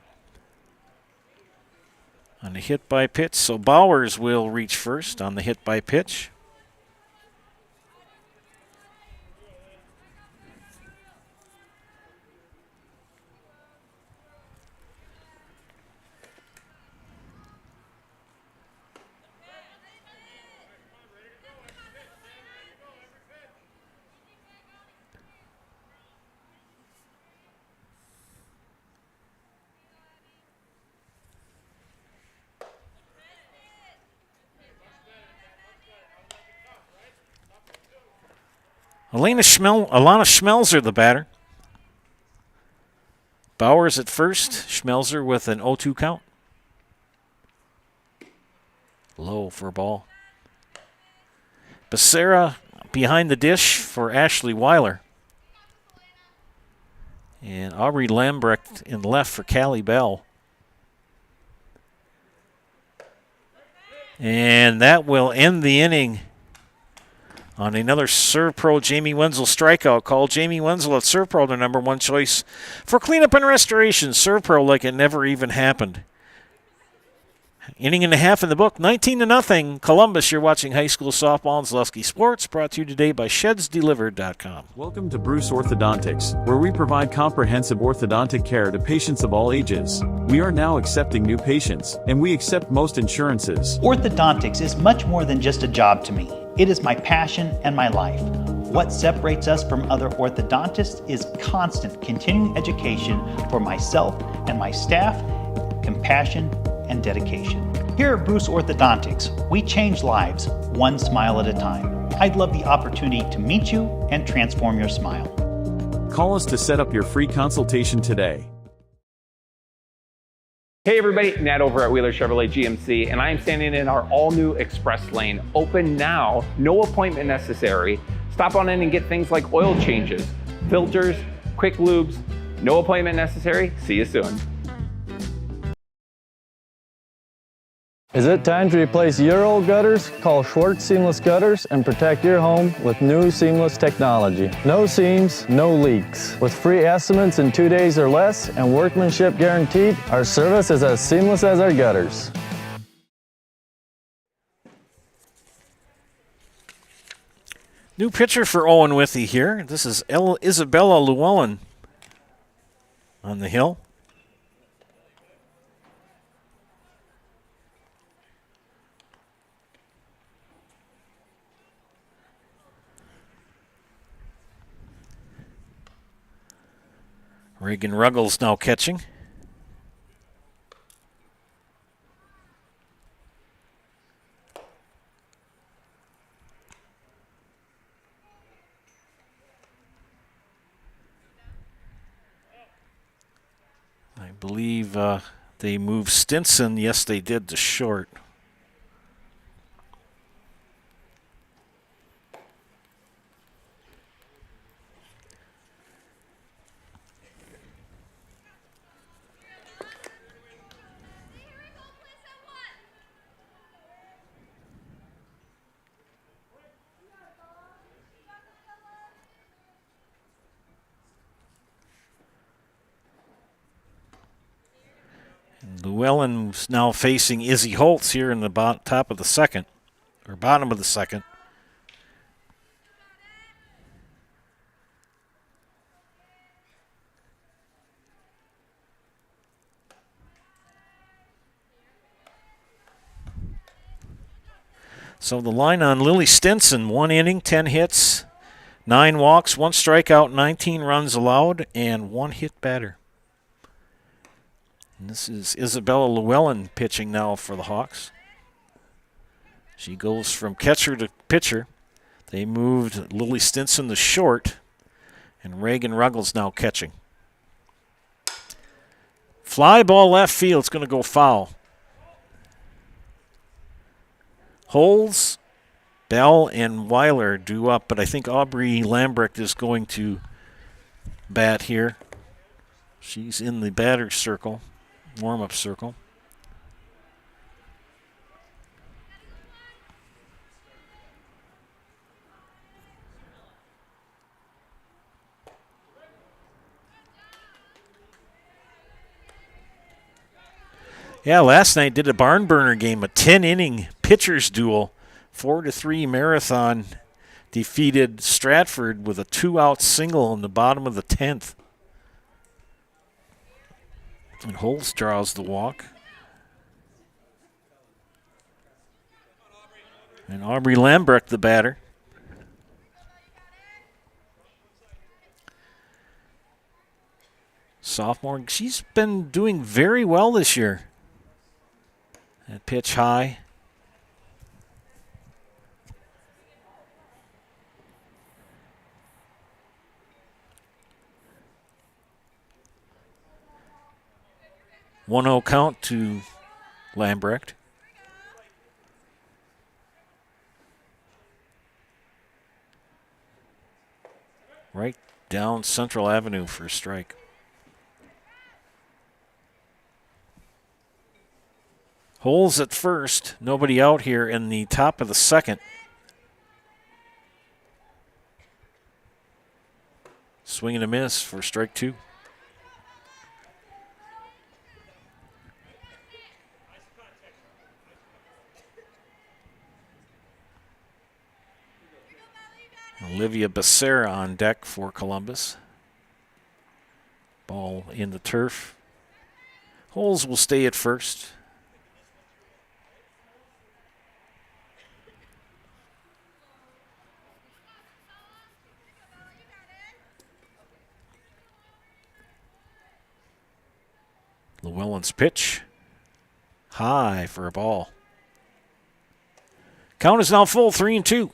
on the hit by pitch. So Bowers will reach first on the hit by pitch. Alana Schmelzer, the batter. Bowers at first. Schmelzer with an 0-2 count. Low for a ball. Becerra behind the dish for Ashley Weiler. And Aubrey Lambrecht in left for Callie Bell. And that will end the inning on another Serve Pro Jamie Wenzel strikeout. Call Jamie Wenzel at Serve Pro, their number one choice for cleanup and restoration. Serve Pro like it never even happened. Inning and a half in the book, 19-0. Columbus, you're watching high school softball and Zaleski Sports, brought to you today by ShedsDelivered.com. Welcome to Bruce Orthodontics, where we provide comprehensive orthodontic care to patients of all ages. We are now accepting new patients, and we accept most insurances. Orthodontics is much more than just a job to me. It is my passion and my life. What separates us from other orthodontists is constant continuing education for myself and my staff, compassion, and dedication. Here at Bruce Orthodontics, we change lives one smile at a time. I'd love the opportunity to meet you and transform your smile. Call us to set up your free consultation today. Hey everybody, Nat over at Wheeler Chevrolet GMC, and I am standing in our all-new express lane. Open now, no appointment necessary. Stop on in and get things like oil changes, filters, quick lubes, no appointment necessary. See you soon. Is it time to replace your old gutters? Call Schwartz Seamless Gutters and protect your home with new seamless technology. No seams, no leaks. With free estimates in 2 days or less and workmanship guaranteed, our service is as seamless as our gutters. New pitcher for Owen-Withee here. This is Isabella Llewellyn on the hill. Reagan Ruggles now catching. I believe they moved Stinson. Yes, they did, to short. Llewellyn's now facing Izzy Holtz here in the top of the second, or bottom of the second. So the line on Lily Stinson, 1 inning, 10 hits, 9 walks, 1 strikeout, 19 runs allowed, and 1 hit batter. And this is Isabella Llewellyn pitching now for the Hawks. She goes from catcher to pitcher. They moved Lily Stinson to short, and Reagan Ruggles now catching. Fly ball left field. It's going to go foul. Holes, Bell, and Weiler due up, but I think Aubrey Lambrecht is going to bat here. She's in the batter's circle, warm-up circle. Yeah, last night did a barn burner game, a 10-inning pitcher's duel. 4-3 Marathon defeated Stratford with a 2-out single in the bottom of the 10th. And Holtz draws the walk. And Aubrey Lambrecht, the batter. Sophomore, she's been doing very well this year. That pitch high. One-0 count to Lambrecht. Right down Central Avenue for a strike. Holes at first. Nobody out here in the top of the second. Swing and a miss for strike 2. Olivia Becerra on deck for Columbus. Ball in the turf. Holes will stay at first. Llewellyn's pitch. High for a ball. Count is now full, 3-2.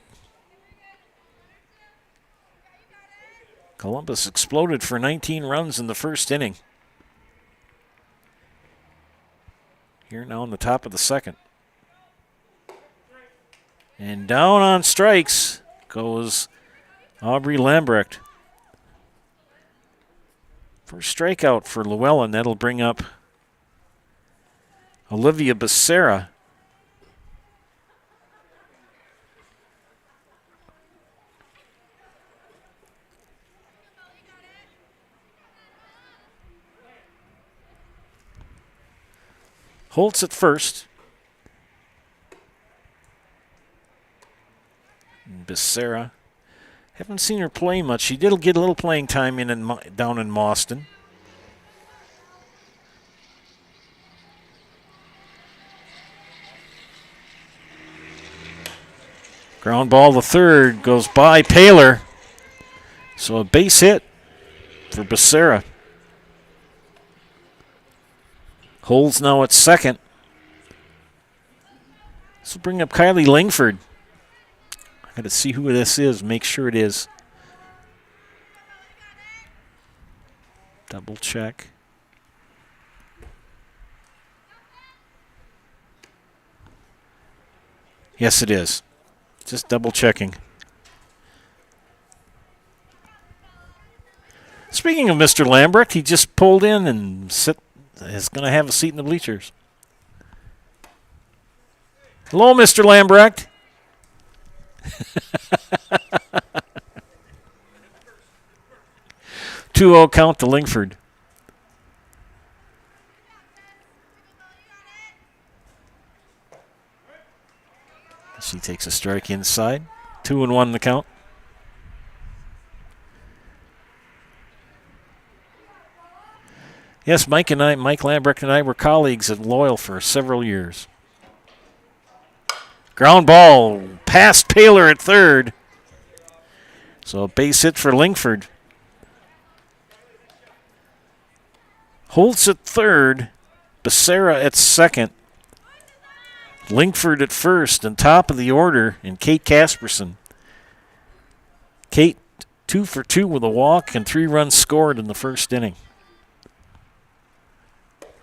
Columbus exploded for 19 runs in the first inning. Here now in the top of the second. And down on strikes goes Aubrey Lambrecht. First strikeout for Llewellyn. That'll bring up Olivia Becerra. Holtz at first. Becerra. Haven't seen her play much. She did get a little playing time down in Mauston. Ground ball to third goes by Paler. So a base hit for Becerra. Holds now at second. This will bring up Kylie Langford. I got to see who this is, make sure it is. Double check. Yes, it is. Just double checking. Speaking of Mr. Lambrecht, he just pulled in and is going to have a seat in the bleachers. Hello, Mr. Lambrecht. 2-0 count to Lingford. She takes a strike inside. 2-1 the count. Yes, Mike Lambrecht and I were colleagues at Loyal for several years. Ground ball past Paler at third. So a base hit for Lingford. Holtz at third. Becerra at second. Lingford at first, and top of the order, and Kate Casperson. Kate 2 for 2 with a walk and 3 runs scored in the first inning.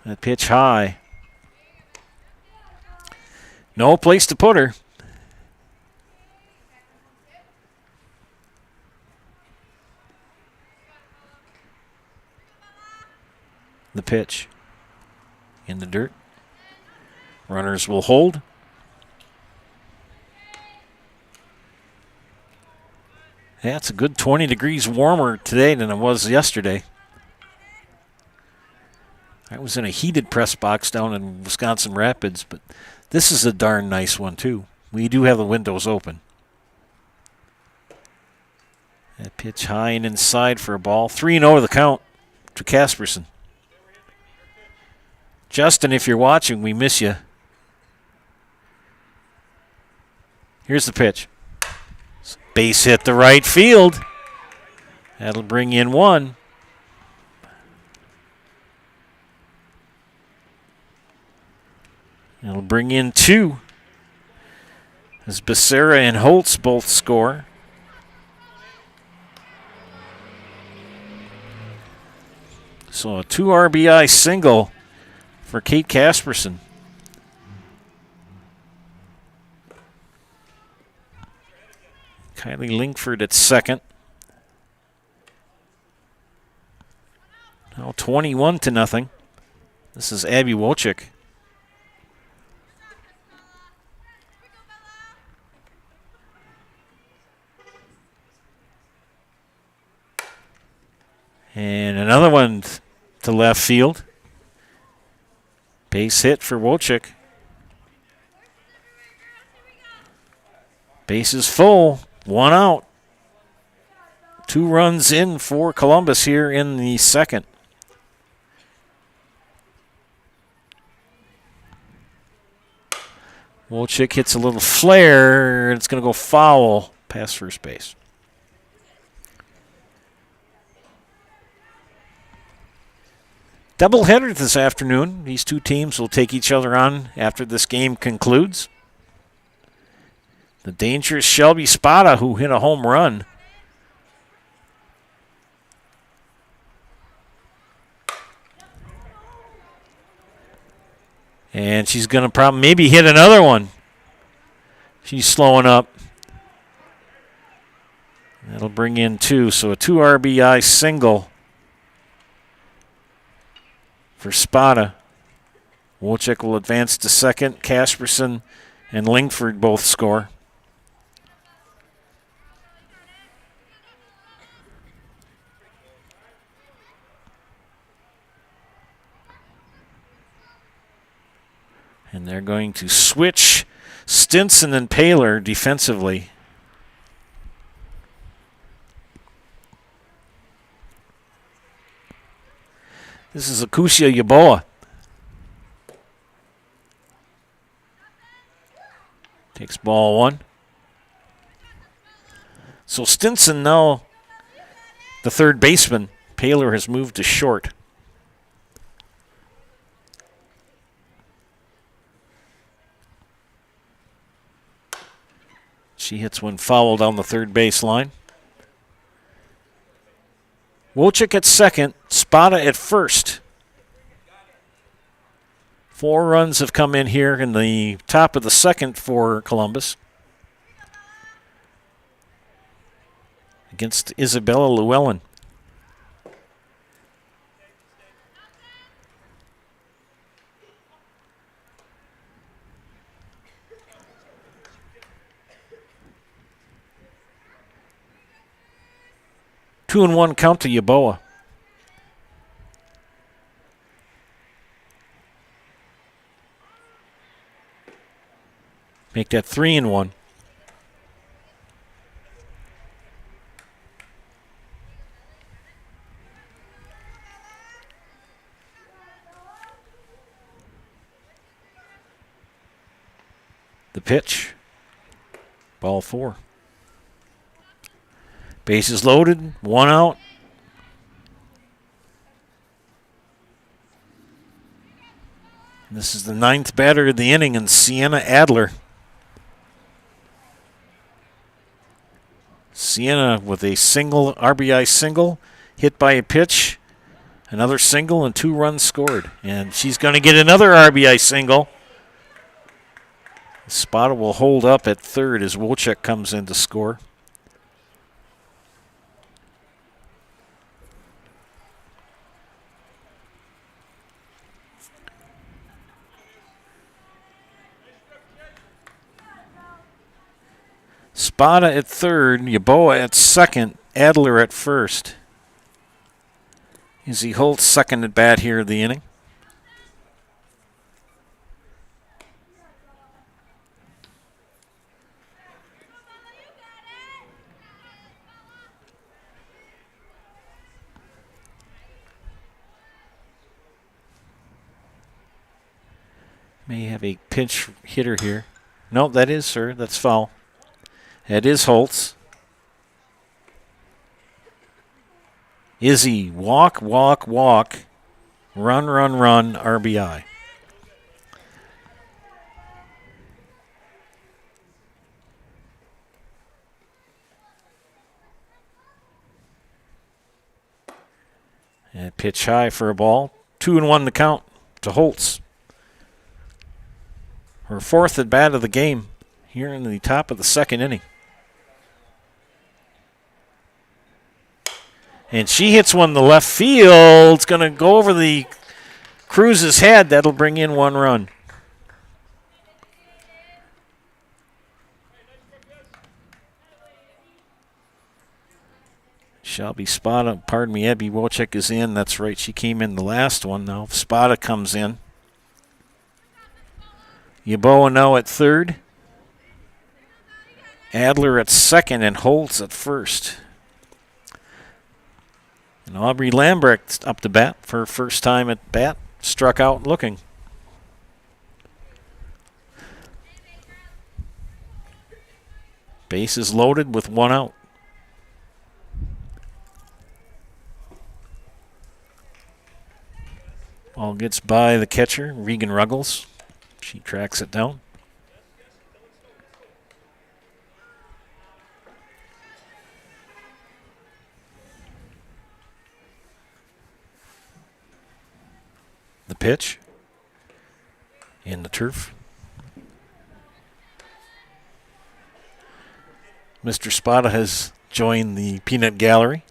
That pitch high. No place to put her. The pitch in the dirt. Runners will hold. Yeah, it's a good 20 degrees warmer today than it was yesterday. I was in a heated press box down in Wisconsin Rapids, but this is a darn nice one, too. We do have the windows open. That pitch high and inside for a ball. 3-0 the count to Casperson. Justin, if you're watching, we miss you. Here's the pitch. Base hit to right field. That'll bring in 1. It'll bring in 2. As Becerra and Holtz both score. So a 2 RBI single for Kate Casperson. Kylie Lingford at second. Now 21-0. This is Abby Wojcik. And another one to left field. Base hit for Wojcik. Base is full. 1 out. 2 runs in for Columbus here in the second. Wojcik hits a little flare. It's going to go foul past first base. Doubleheader this afternoon. These two teams will take each other on after this game concludes. The dangerous Shelby Spada, who hit a home run. And she's going to probably maybe hit another one. She's slowing up. That'll bring in 2. So a 2 RBI single for Spada. Wojcik will advance to second. Casperson and Lingford both score. And they're going to switch Stinson and Paler defensively. This is Akusia Yaboa. Takes ball 1. So Stinson now the third baseman. Paler has moved to short. She hits one foul down the third base line. Wojcik at second, Spada at first. 4 runs have come in here in the top of the second for Columbus against Isabella Llewellyn. Two and 1 count to Yaboa. Make that 3-1. The pitch. Ball 4. Bases loaded. 1 out. This is the 9th batter of the inning, and Sienna Adler. Sienna with a single, RBI single, hit by a pitch, another single, and 2 runs scored. And she's going to get another RBI single. Spada will hold up at third as Wojcik comes in to score. Spada at third, Yaboa at second, Adler at first. Izzy Holtz second at bat here of the inning. May have a pinch hitter here. No, that is, sir. That's foul. That is Holtz. Izzy, walk, walk, walk. Run, run, run, RBI. And pitch high for a ball. 2-1 to count to Holtz. Her 4th at bat of the game here in the top of the 2nd inning. And she hits one to left field. It's going to go over the Cruz's head. That'll bring in 1 run. Shelby Spada, pardon me, Abby Wojcik is in. That's right, she came in the last one. Now Spada comes in. Yaboa now at third. Adler at second and Holtz at first. And Aubrey Lambrecht up to bat for her first time at bat. Struck out looking. Bases loaded with 1 out. Ball gets by the catcher, Regan Ruggles. She tracks it down. The pitch in the turf. Mr. Spada has joined the peanut gallery.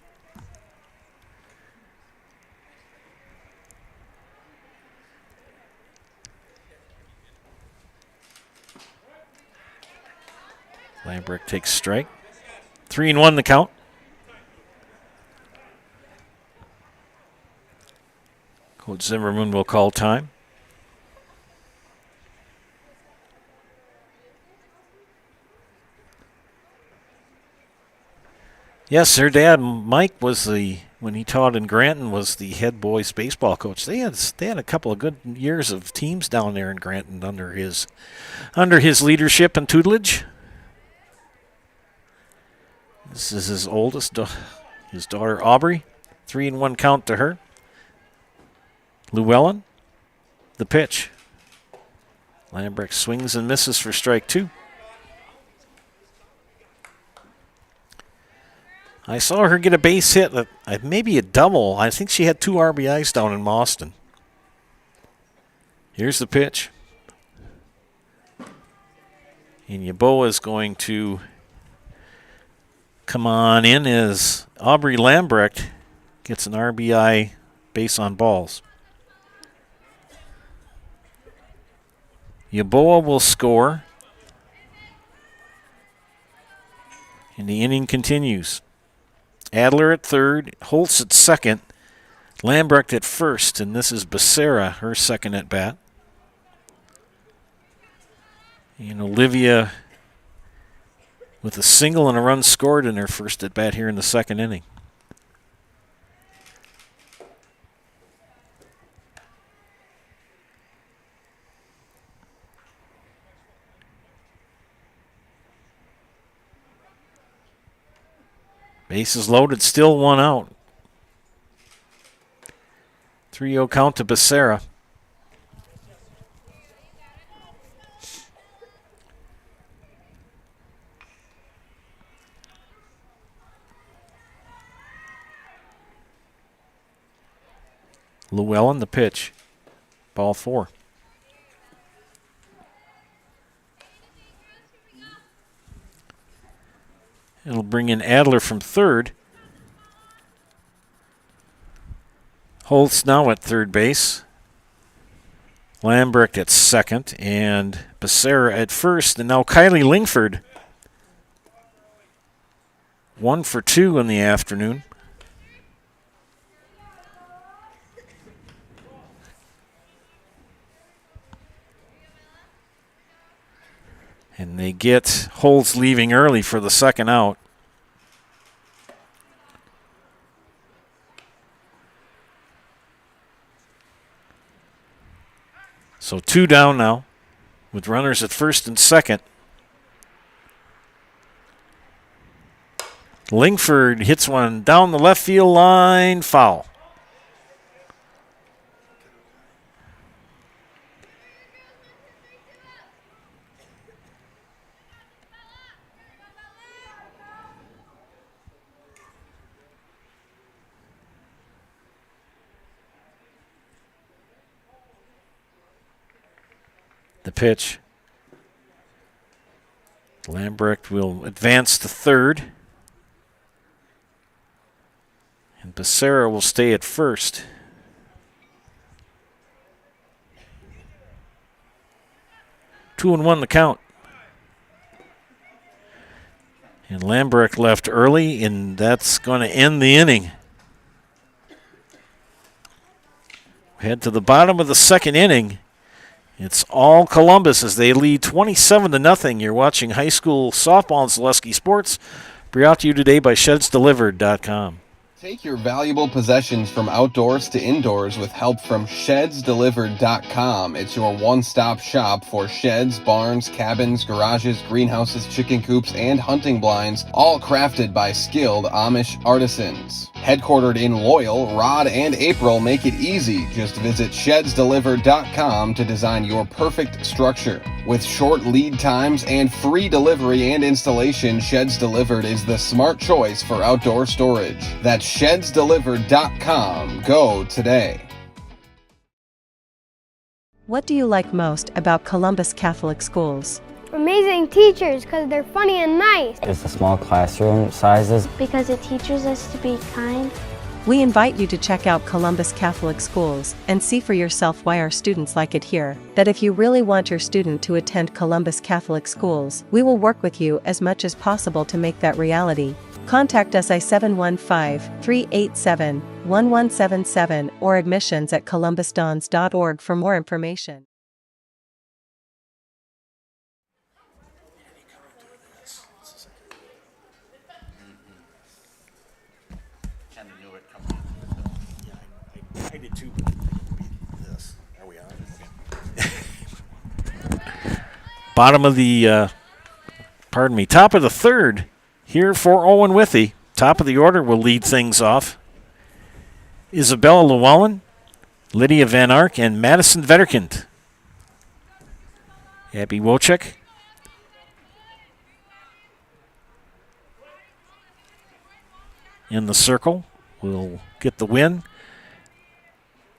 Lambrecht takes strike. 3-1 the count. Coach Zimmerman will call time. Yes, her dad, Mike, was when he taught in Granton, was the head boys baseball coach. They had a couple of good years of teams down there in Granton under his leadership and tutelage. This is his oldest, his daughter Aubrey. 3-1 count to her. Llewellyn, the pitch. Lambrecht swings and misses for strike 2. I saw her get a base hit, maybe a double. I think she had 2 RBIs down in Mauston. Here's the pitch. And Yaboa is going to come on in as Aubrey Lambrecht gets an RBI base on balls. Yaboa will score. And the inning continues. Adler at third, Holtz at second, Lambrecht at first, and this is Becerra, her second at bat. And Olivia with a single and a run scored in her first at bat here in the second inning. Bases loaded, still one out. 3-0 count to Becerra. Llewellyn the pitch. Ball 4. It'll bring in Adler from third. Holtz now at third base. Lambrecht at second. And Becerra at first. And now Kylie Lingford. 1 for 2 in the afternoon. And they get Holtz leaving early for the second out. So 2 down now with runners at first and second. Lingford hits one down the left field line, foul. The pitch. Lambrecht will advance to third. And Becerra will stay at first. Two and one the count. And Lambrecht left early, and that's going to end the inning. Head to the bottom of the second inning. It's all Columbus as they lead 27-0. You're watching high school softball and Zaleski Sports. Brought to you today by ShedsDelivered.com. Take your valuable possessions from outdoors to indoors with help from ShedsDelivered.com. It's your one-stop shop for sheds, barns, cabins, garages, greenhouses, chicken coops, and hunting blinds, all crafted by skilled Amish artisans. Headquartered in Loyal, Rod and April make it easy. Just visit ShedsDelivered.com to design your perfect structure. With short lead times and free delivery and installation, Sheds Delivered is the smart choice for outdoor storage. That's ShedsDelivered.com. Go today. What do you like most about Columbus Catholic Schools? Amazing teachers, because they're funny and nice. It's the small classroom sizes. Because it teaches us to be kind. We invite you to check out Columbus Catholic Schools and see for yourself why our students like it here. That if you really want your student to attend Columbus Catholic Schools, we will work with you as much as possible to make that reality. Contact us at 715-387-1177 or admissions@columbusdons.org for more information. I did too. This. Are we on? Okay. Bottom of the, top of the third here for Owen-Withee. Top of the order will lead things off. Isabella Llewellyn, Lydia Van Ark, and Madison Vetterkind. Abby Wojcik. In the circle will get the win.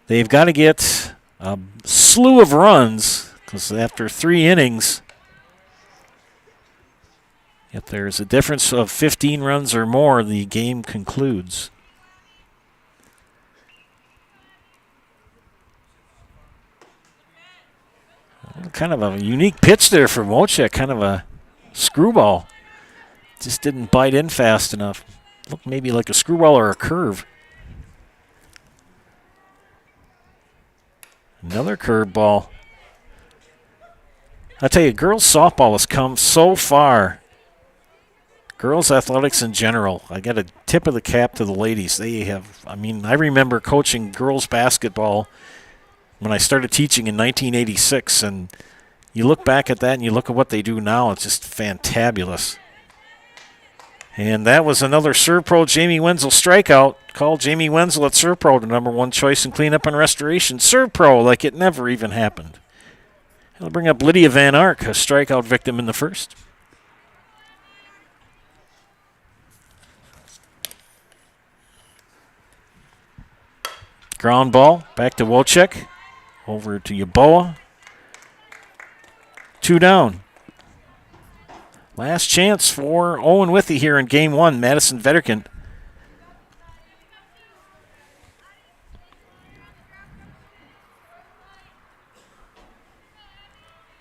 They've got to get a slew of runs because after 3 innings, if there's a difference of 15 runs or more, the game concludes. Kind of a unique pitch there from Wojcik, kind of a screwball. Just didn't bite in fast enough. Looked maybe like a screwball or a curve. Another curveball. I tell you, girls softball has come so far. Girls athletics in general. I got a tip of the cap to the ladies. They have, I remember coaching girls basketball when I started teaching in 1986, and you look back at that and you look at what they do now, it's just fantabulous. And that was another Serve Pro Jamie Wenzel strikeout. Call Jamie Wenzel at Serve Pro, the #1 choice in cleanup and restoration. Serve Pro like it never even happened. I'll bring up Lydia Van Ark, a strikeout victim in the first. Ground ball, back to Wojcik. Over to Yeboah. 2 down. Last chance for Owen-Withee here in Game 1, Madison Vetterkind.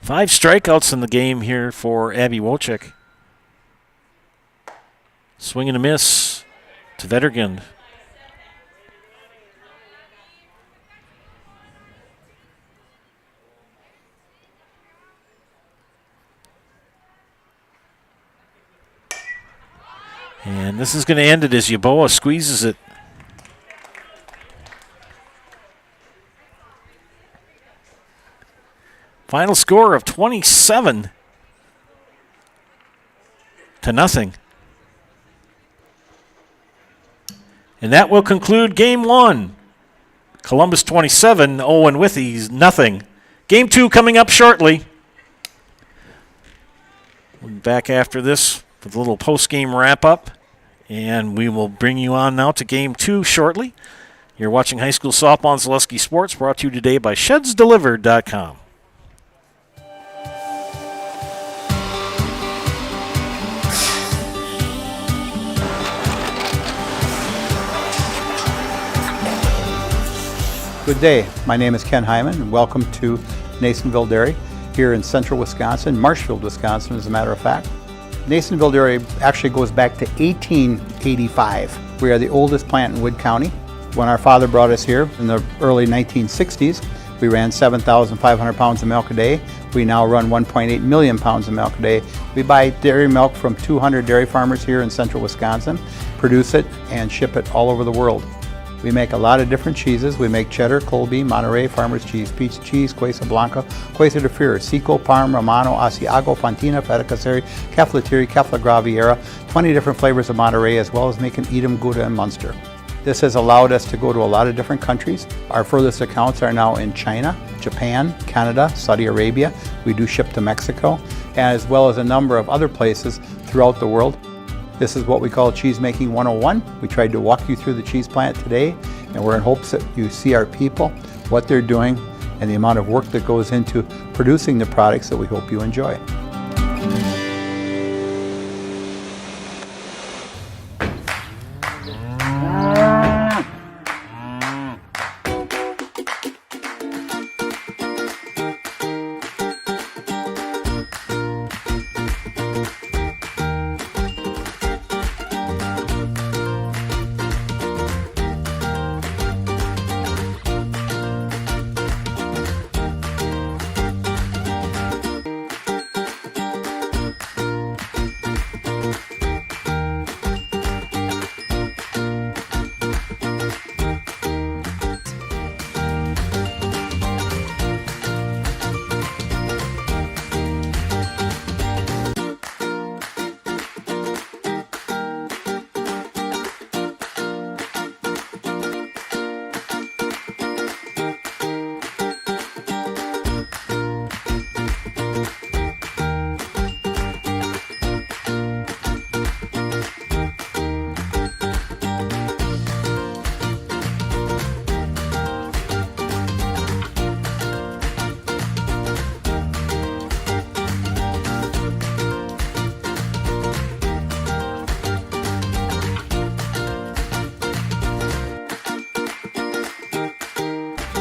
Five strikeouts in the game here for Abby Wojcik. Swing and a miss to Vetterkind. And this is going to end it as Yeboah squeezes it. Final score of 27-0. And that will conclude Game 1. Columbus 27, Owen-Withee 0. Game 2 coming up shortly. We'll be back after this with a little post-game wrap-up. And we will bring you on now to Game 2 shortly. You're watching High School Softball on Zaleski Sports, brought to you today by ShedsDelivered.com. Good day. My name is Ken Hyman, and welcome to Nasonville Dairy here in central Wisconsin, Marshfield, Wisconsin, as a matter of fact. Nasonville Dairy actually goes back to 1885. We are the oldest plant in Wood County. When our father brought us here in the early 1960s, we ran 7,500 pounds of milk a day. We now run 1.8 million pounds of milk a day. We buy dairy milk from 200 dairy farmers here in central Wisconsin, produce it, and ship it all over the world. We make a lot of different cheeses. We make cheddar, Colby, Monterey, Farmer's Cheese, Pizza Cheese, Quesa Blanca, Quesa de Fury, Seco, Parm, Romano, Asiago, Fontina, Feta Caseri, Caflatiri, Cafla Graviera, 20 different flavors of Monterey, as well as making Edam, Gouda, and Munster. This has allowed us to go to a lot of different countries. Our furthest accounts are now in China, Japan, Canada, Saudi Arabia. We do ship to Mexico, as well as a number of other places throughout the world. This is what we call Cheese Making 101. We tried to walk you through the cheese plant today, and we're in hopes that you see our people, what they're doing, and the amount of work that goes into producing the products that we hope you enjoy.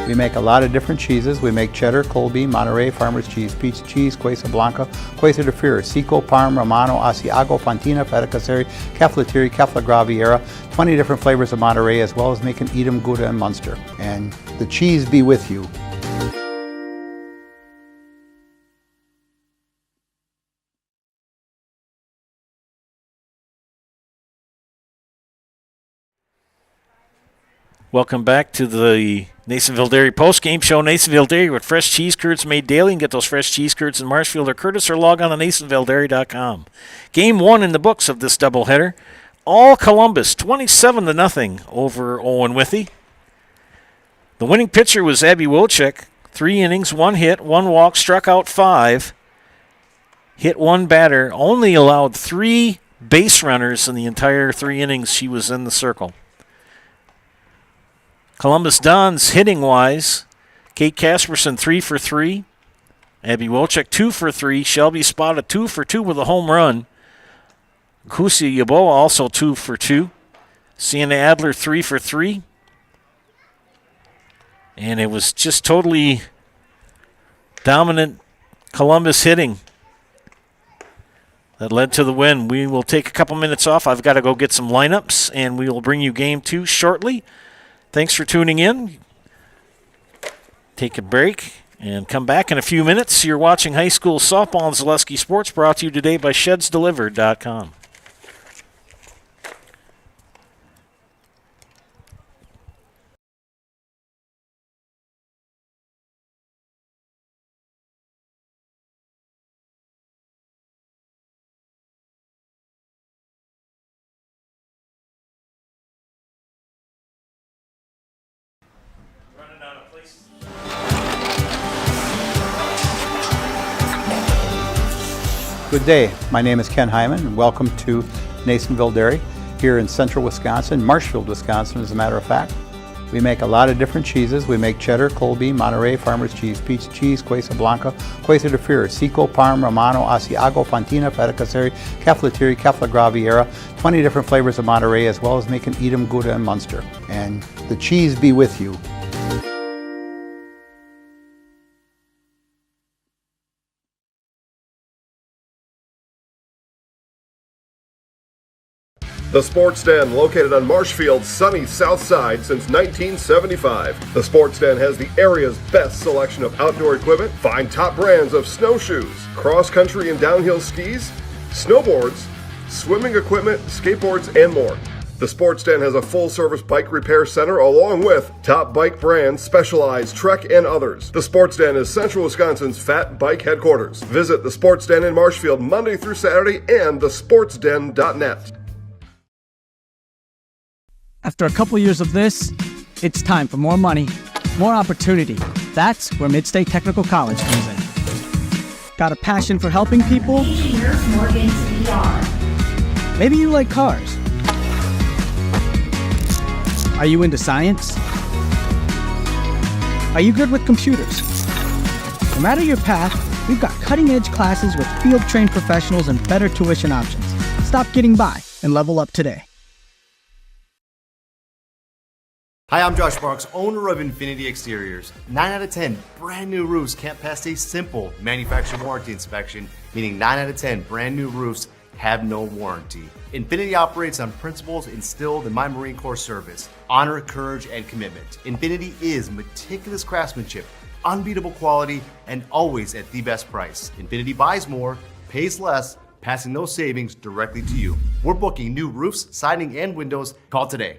We make a lot of different cheeses. We make cheddar, Colby, Monterey, Farmer's Cheese, Pizza Cheese, Quesa Blanca, Quesa de Fury, Seco, Parm, Romano, Asiago, Fontina, Feta Caseri, Caflatiri, Cafla Graviera, 20 different flavors of Monterey, as well as making Edam, Gouda, and Munster. And the cheese be with you. Welcome back to the Nasonville Dairy post-game show. Nasonville Dairy with fresh cheese curds made daily. You can get those fresh cheese curds in Marshfield or Curtis, or log on to NasonvilleDairy.com. Game 1 in the books of this doubleheader. All Columbus, 27-0 over Owen-Withee. The winning pitcher was Abby Wilczek. 3 innings, 1 hit, 1 walk, struck out 5, hit 1 batter, only allowed 3 base runners in the entire 3 innings she was in the circle. Columbus Dons hitting-wise, Kate Casperson 3 for 3, Abby Wilczek 2 for 3, Shelby Spada 2 for 2 with a home run, Kusi Yaboa also 2 for 2, Sienna Adler 3 for 3, and it was just totally dominant Columbus hitting that led to the win. We will take a couple minutes off. I've got to go get some lineups, and we will bring you Game 2 shortly. Thanks for tuning in. Take a break and come back in a few minutes. You're watching high school softball on Zaleski Sports, brought to you today by ShedsDelivered.com. Good day. My name is Ken Hyman, and welcome to Nasonville Dairy here in central Wisconsin, Marshfield, Wisconsin, as a matter of fact. We make a lot of different cheeses. We make cheddar, Colby, Monterey, Farmer's Cheese, Pizza Cheese, Quesa Blanca, Quesa de Freer, Seco, Parm, Romano, Asiago, Fontina, Feta Caseri, Caflateri, Cafla Graviera, 20 different flavors of Monterey, as well as making Edam, Gouda, and Munster. And the cheese be with you. The Sports Den, located on Marshfield's sunny south side since 1975. The Sports Den has the area's best selection of outdoor equipment. Find top brands of snowshoes, cross-country and downhill skis, snowboards, swimming equipment, skateboards, and more. The Sports Den has a full-service bike repair center along with top bike brands, Specialized, Trek, and others. The Sports Den is Central Wisconsin's fat bike headquarters. Visit the Sports Den in Marshfield Monday through Saturday and thesportsden.net. After a couple years of this, it's time for more money, more opportunity. That's where Midstate Technical College comes in. Got a passion for helping people? Maybe you like cars. Are you into science? Are you good with computers? No matter your path, we've got cutting-edge classes with field-trained professionals and better tuition options. Stop getting by and level up today. Hi, I'm Josh Marks, owner of Infinity Exteriors. 9 out of 10 brand new roofs can't pass a simple manufacturer warranty inspection, meaning 9 out of 10 brand new roofs have no warranty. Infinity operates on principles instilled in my Marine Corps service: honor, courage, and commitment. Infinity is meticulous craftsmanship, unbeatable quality, and always at the best price. Infinity buys more, pays less, passing those savings directly to you. We're booking new roofs, siding, and windows. Call today.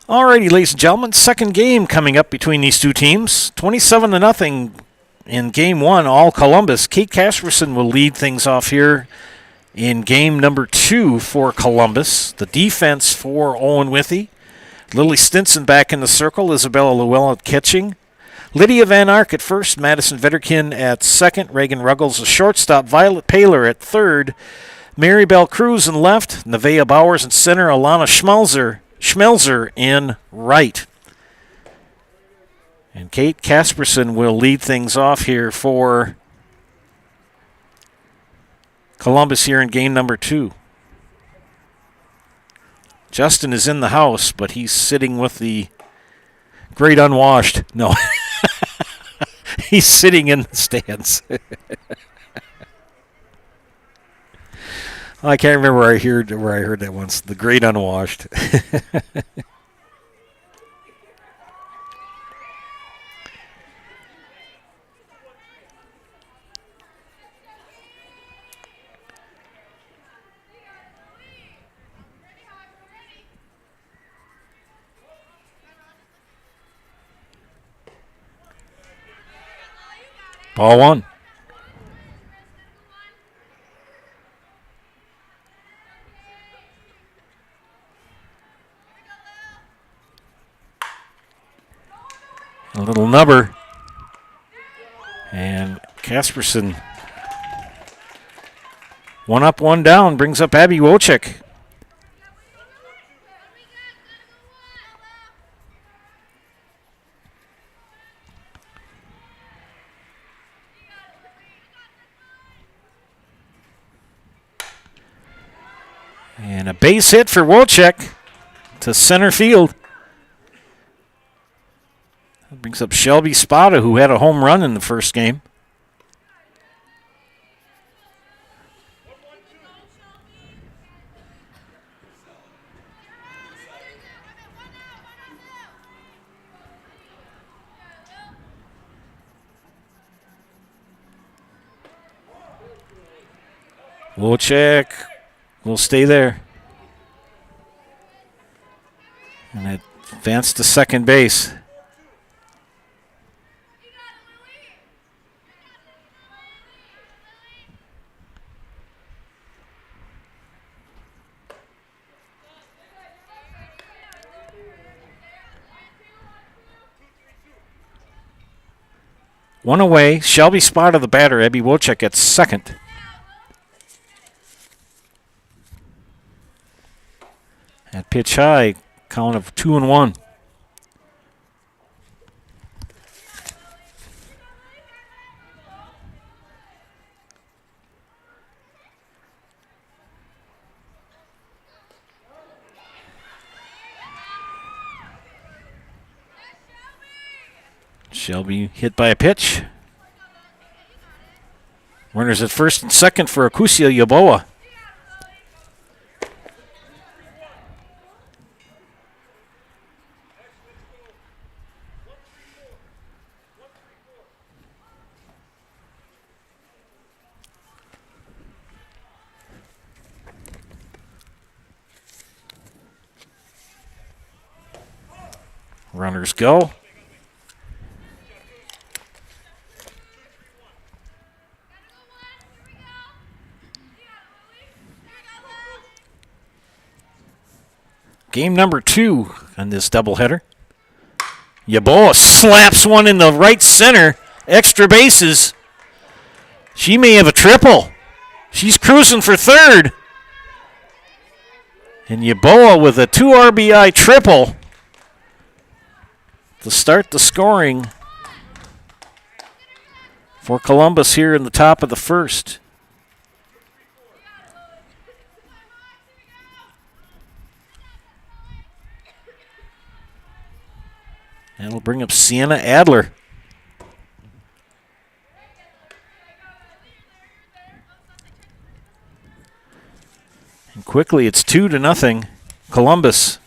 Alrighty, ladies and gentlemen, second game coming up between these two teams. 27-0 in game one, all Columbus. Kate Casperson will lead things off here in game number 2 for Columbus. The defense for Owen-Withee. Lily Stinson back in the circle, Isabella Llewellyn catching. Lydia Van Ark at first, Madison Vetterkin at second, Reagan Ruggles a shortstop, Violet Paler at third, Mary Bell Cruz in left, Nevaeh Bowers in center, Alana Schmelzer in right. And Kate Casperson will lead things off here for Columbus here in game number 2. Justin is in the house, but he's sitting with the great unwashed. No. He's sitting in the stands. I can't remember where I heard that once. The great unwashed. Ball one. A little nubber. And Casperson, one up, one down, brings up Abby Wojcik. And a base hit for Wojcik to center field. That brings up Shelby Spada, who had a home run in the first game. Wojcik will stay there. And advance to second base. One away. Shelby Spada the batter. Abby Wojcik at second. At pitch high, count of 2-1. Shelby hit by a pitch. Runners at first and second for Akusia Yaboa. Runners go. Game number 2 on this doubleheader. Yaboa slaps one in the right center. Extra bases. She may have a triple. She's cruising for third. And Yaboa with a 2 RBI triple to start the scoring for Columbus here in the top of the first. That'll bring up Sienna Adler. And quickly it's 2-0 Columbus.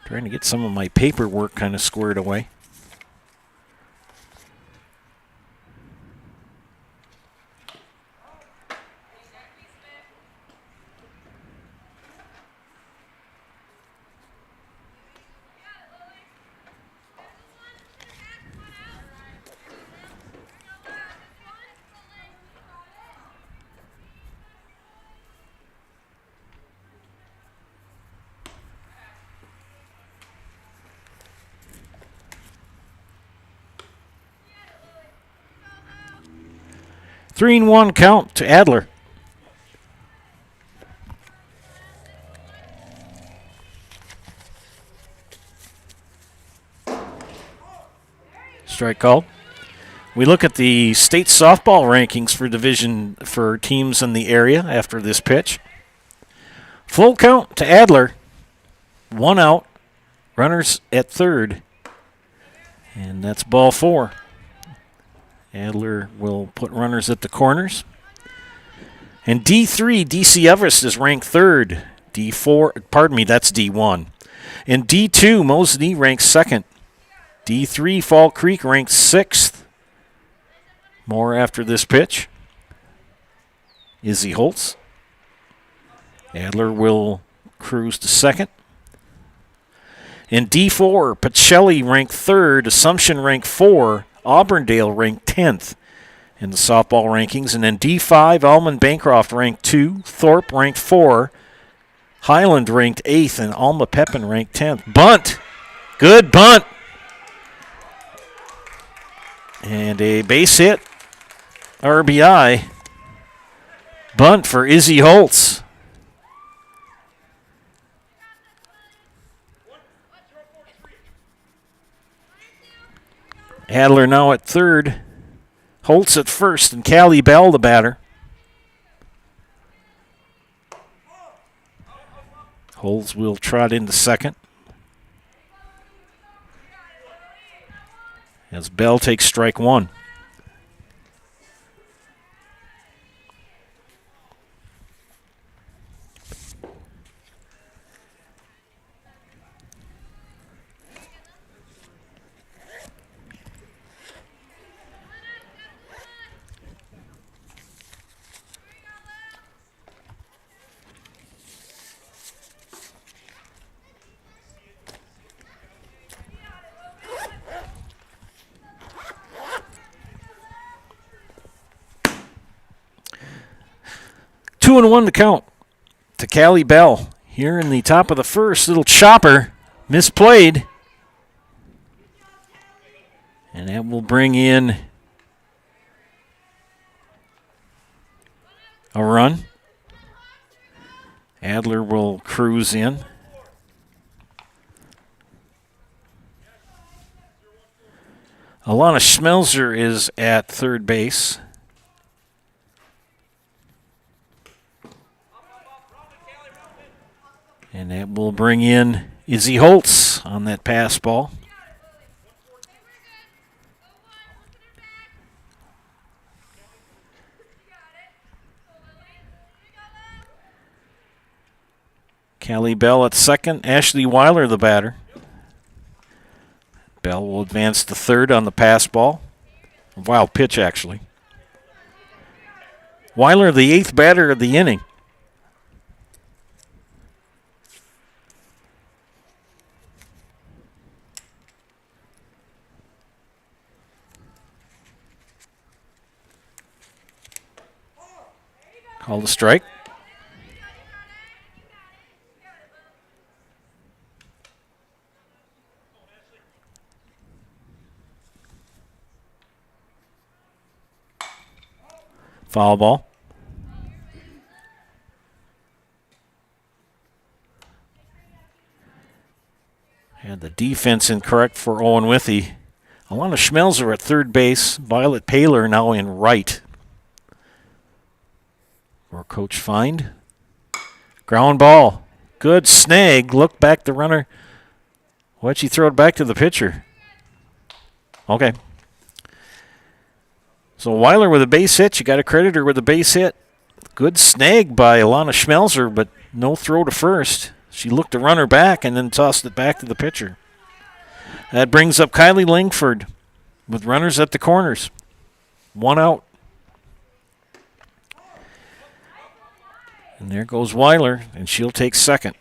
Trying to get some of my paperwork kind of squared away. 3-1 count to Adler. Strike called. We look at the state softball rankings for teams in the area after this pitch. Full count to Adler. 1 out. Runners at third. And that's ball 4. Adler will put runners at the corners. And D3, DC Everest is ranked third. D4, that's D1. In D2, Mosinee ranks second. D3, Fall Creek ranks 6th. More after this pitch. Izzy Holtz. Adler will cruise to second. In D4, Pacelli ranked 3rd. Assumption ranked 4. Auburndale ranked 10th in the softball rankings. And in D5, Almond Bancroft ranked 2. Thorpe ranked 4. Highland ranked 8th. And Alma Pepin ranked 10th. Bunt. Good bunt. And a base hit. RBI. Bunt for Izzy Holtz. Adler now at third. Holtz at first, and Callie Bell the batter. Holtz will trot into second. As Bell takes strike 1. Two and 1 to count to Callie Bell. Here in the top of the first, little chopper misplayed. And that will bring in a run. Adler will cruise in. Alana Schmelzer is at third base. And that will bring in Izzy Holtz on that pass ball. Callie Bell at second. Ashley Weiler the batter. Bell will advance to third on the pass ball. A wild pitch, actually. Weiler, the 8th batter of the inning. Called a strike. Foul ball. And the defense incorrect for Owen-Withee. Alana Schmelzer at third base. Violet Paler now in right. For Coach Find. Ground ball. Good snag. Look back the runner. Why'd she throw it back to the pitcher? Okay. So Weiler with a base hit. You got to credit her with a base hit. Good snag by Alana Schmelzer, but no throw to first. She looked the runner back and then tossed it back to the pitcher. That brings up Kylie Langford with runners at the corners. 1 out. And there goes Weiler, and she'll take second.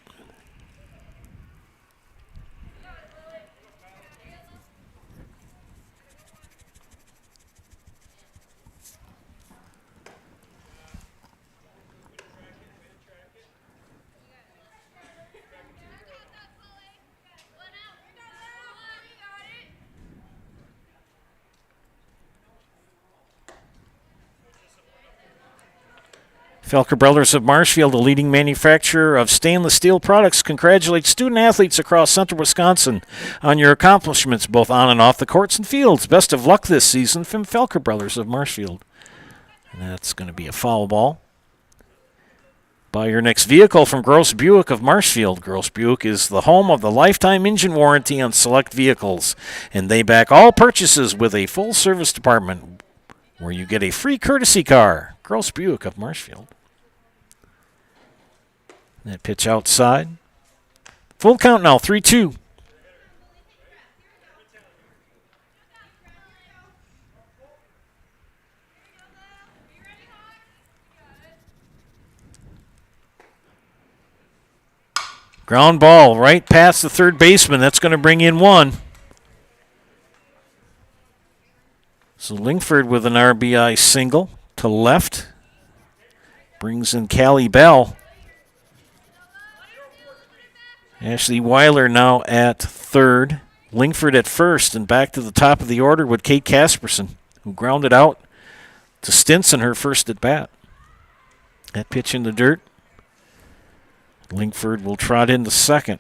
Felker Brothers of Marshfield, a leading manufacturer of stainless steel products, congratulates student-athletes across central Wisconsin on your accomplishments both on and off the courts and fields. Best of luck this season from Felker Brothers of Marshfield. And that's going to be a foul ball. Buy your next vehicle from Gross Buick of Marshfield. Gross Buick is the home of the lifetime engine warranty on select vehicles, and they back all purchases with a full service department where you get a free courtesy car. Gross Buick of Marshfield. That pitch outside. Full count now, 3-2. Ground ball right past the third baseman. That's going to bring in one. So Lingford with an RBI single to left. Brings in Callie Bell. Ashley Weiler now at third. Lingford at first, and back to the top of the order with Kate Casperson, who grounded out to Stinson her first at bat. That pitch in the dirt. Lingford will trot into second.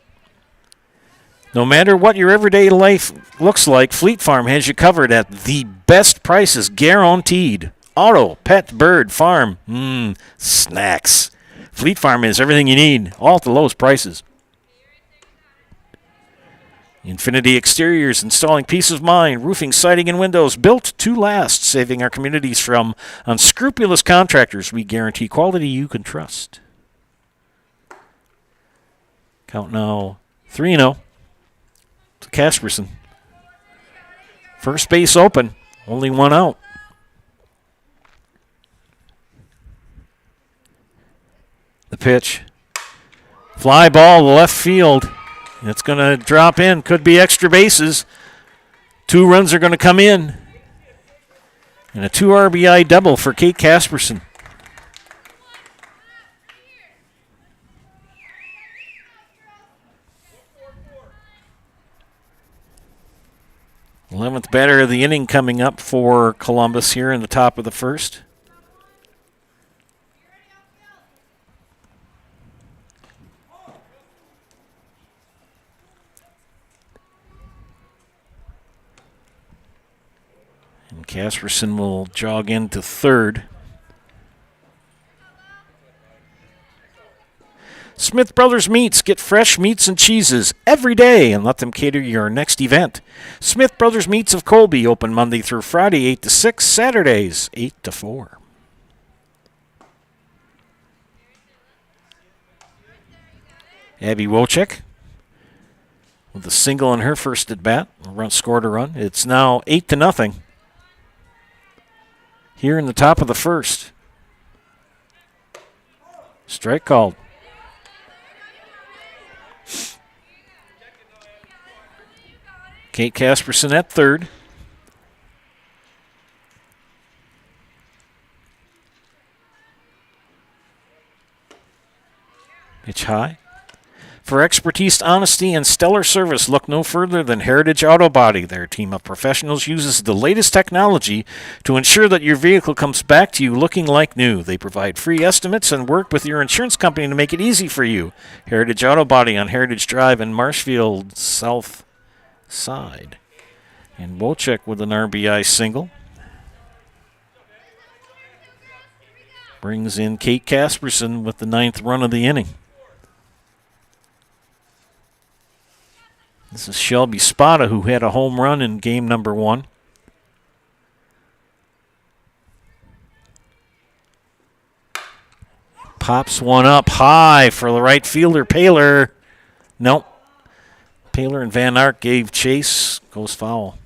No matter what your everyday life looks like, Fleet Farm has you covered at the best prices guaranteed. Auto, pet, bird, farm, snacks. Fleet Farm is everything you need, all at the lowest prices. Infinity Exteriors, installing peace of mind, roofing, siding, and windows built to last, saving our communities from unscrupulous contractors. We guarantee quality you can trust. Count now 3-0 to Casperson. First base open, only one out. The pitch. Fly ball to left field. It's going to drop in. Could be extra bases. 2 runs are going to come in. And a 2 RBI double for Kate Casperson. Eleventh batter of the inning coming up for Columbus here in the top of the first. And Casperson will jog into third. Smith Brothers Meats. Get fresh meats and cheeses every day and let them cater your next event. Smith Brothers Meats of Colby, open Monday through Friday, 8 to 6, Saturdays, 8 to 4. Abby Wojcik with a single in her first at bat. Scored a run. It's now 8 to 0. Here in the top of the first. Strike called. Kate Casperson at third. Pitch high. For expertise, honesty, and stellar service, look no further than Heritage Auto Body. Their team of professionals uses the latest technology to ensure that your vehicle comes back to you looking like new. They provide free estimates and work with your insurance company to make it easy for you. Heritage Auto Body on Heritage Drive in Marshfield South Side. And Wojcik with an RBI single. Brings in Kate Casperson with the 9th run of the inning. This is Shelby Spada, who had a home run in game number 1. Pops one up high for the right fielder, Paler. Nope. Paler and Van Ark gave chase. Goes foul.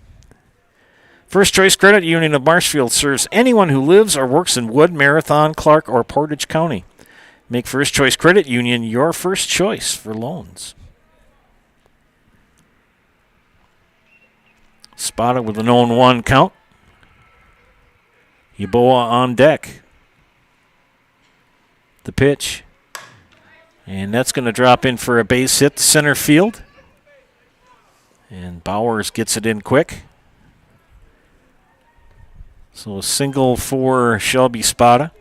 First Choice Credit Union of Marshfield serves anyone who lives or works in Wood, Marathon, Clark, or Portage County. Make First Choice Credit Union your first choice for loans. Spada with an 0-1 count. Yeboah on deck. The pitch. And that's going to drop in for a base hit to center field. And Bowers gets it in quick. So a single for Shelby Spada.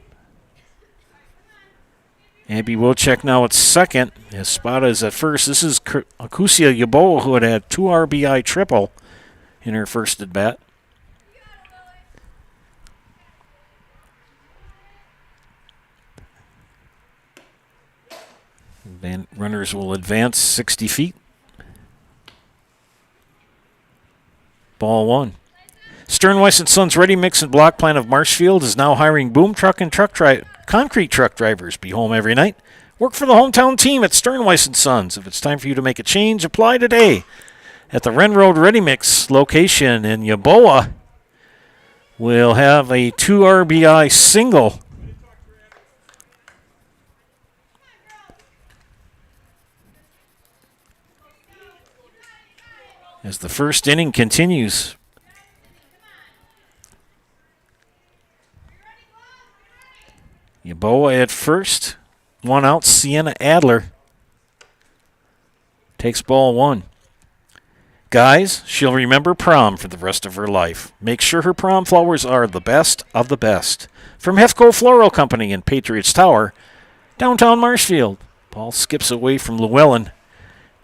Abby Wojcik now at second. Espada is at first. This is Akusia Yaboa, who had 2 RBI triple in her first at bat. Runners will advance 60 feet. Ball 1. Sternweiss & Sons Ready Mix and Block Plant of Marshfield is now hiring boom truck and concrete truck drivers. Be home every night. Work for the hometown team at Sternweiss & Sons. If it's time for you to make a change, apply today at the Wren Road Ready Mix location. And Yaboa will have a 2 RBI single. As the first inning continues. Yaboa at first. 1 out. Sienna Adler takes ball 1. Guys, she'll remember prom for the rest of her life. Make sure her prom flowers are the best of the best. From Hefco Floral Company in Patriots Tower, downtown Marshfield. Ball skips away from Llewellyn.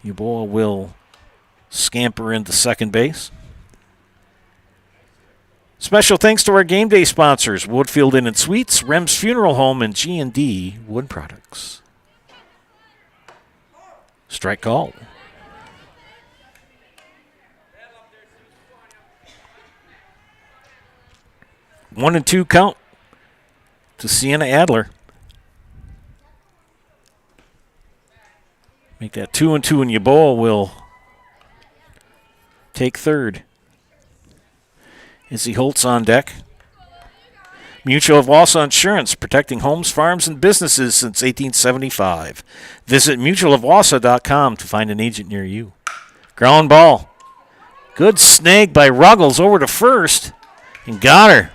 Yaboa will scamper into second base. Special thanks to our game day sponsors, Woodfield Inn and Suites, Rem's Funeral Home, and G&D Wood Products. Strike called. One and 2 count to Sienna Adler. Make that 2 and 2, and Yaboa will take third. Izzy Holtz on deck. Mutual of Wausau Insurance, protecting homes, farms, and businesses since 1875. Visit mutualofwausau.com to find an agent near you. Ground ball. Good snag by Ruggles over to first, and got her.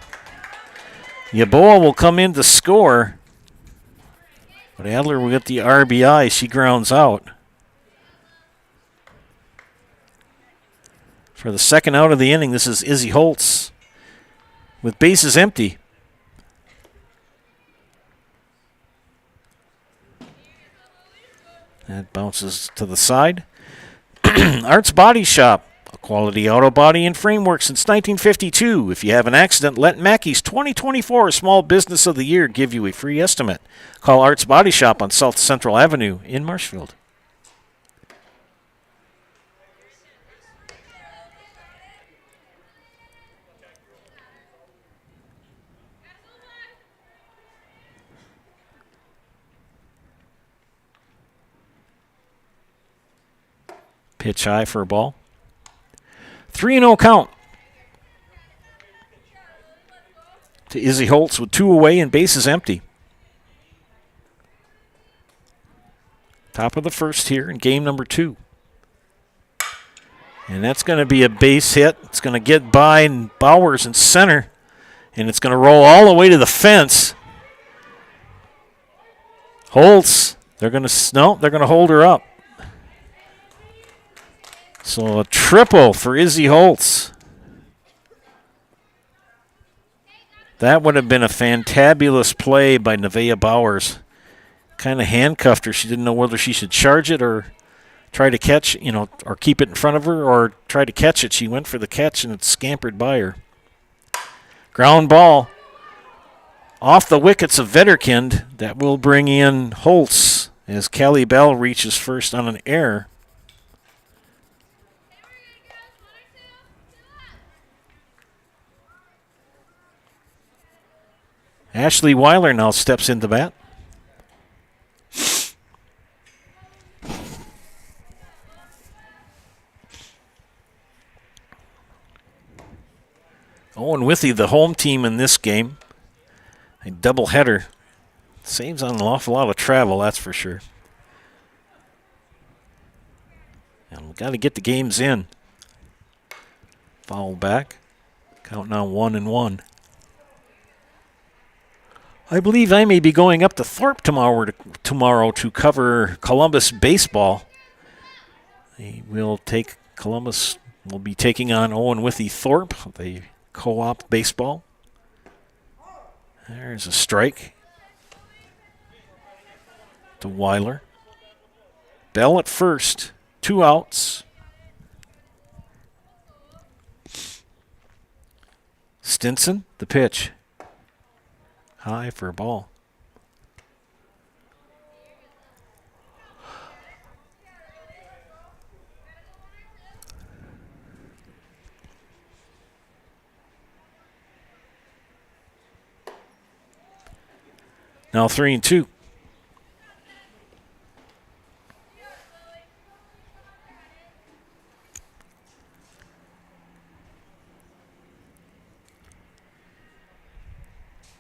Yaboa will come in to score, but Adler will get the RBI. She grounds out. For the second out of the inning, this is Izzy Holtz with bases empty. That bounces to the side. Arts Body Shop, a quality auto body and framework since 1952. If you have an accident, let Mackey's 2024 Small Business of the Year give you a free estimate. Call Arts Body Shop on South Central Avenue in Marshfield. Pitch high for a ball. 3-0 count to Izzy Holtz with 2 away and bases empty. Top of the first here in game number 2. And that's going to be a base hit. It's going to get by Bowers in center, and it's going to roll all the way to the fence. Holtz, they're going to hold her up. So a triple for Izzy Holtz. That would have been a fantabulous play by Nevaeh Bowers. Kind of handcuffed her. She didn't know whether she should charge it or try to catch, or keep it in front of her or try to catch it. She went for the catch and it scampered by her. Ground ball off the wickets of Vetterkind. That will bring in Holtz as Callie Bell reaches first on an error. Ashley Weiler now steps into bat. Owen-Withee, the home team in this game. A doubleheader. Saves on an awful lot of travel, that's for sure. And we've got to get the games in. Foul back. Count now 1-1. I believe I may be going up to Thorpe tomorrow to cover Columbus baseball. Columbus will be taking on Owen-Withee Thorpe, the co-op baseball. There's a strike. to Weiler. Bell at first. 2 outs. Stinson, the pitch. High for a ball. Now 3-2.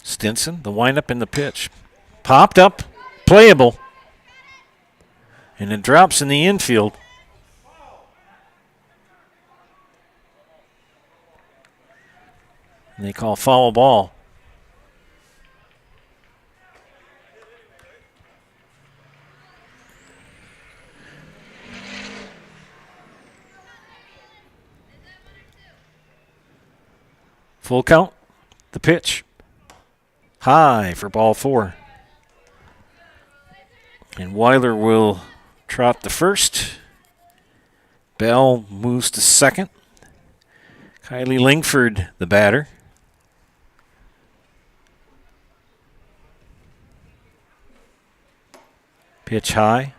Stinson, the windup and the pitch. Popped up, playable. And it drops in the infield. And they call foul ball. Full count, the pitch. High for ball 4. And Weiler will trot to first. Bell moves to second. Kylie Lingford, the batter. Pitch high.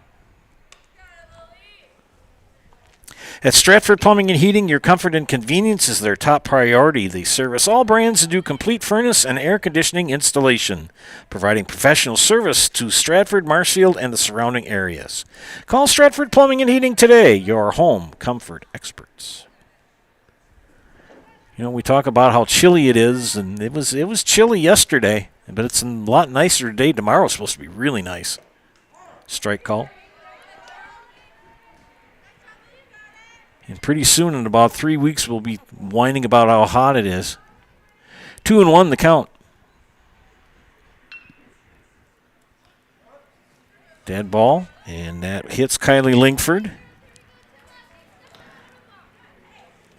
At Stratford Plumbing and Heating, your comfort and convenience is their top priority. They service all brands and do complete furnace and air conditioning installation, providing professional service to Stratford, Marshfield, and the surrounding areas. Call Stratford Plumbing and Heating today, your home comfort experts. You know, we talk about how chilly it is, and it was chilly yesterday, but it's a lot nicer today. Tomorrow's supposed to be really nice. Strike call. And pretty soon, in about 3 weeks, we'll be whining about how hot it is. 2-1 the count. Dead ball, and that hits Kylie Lingford.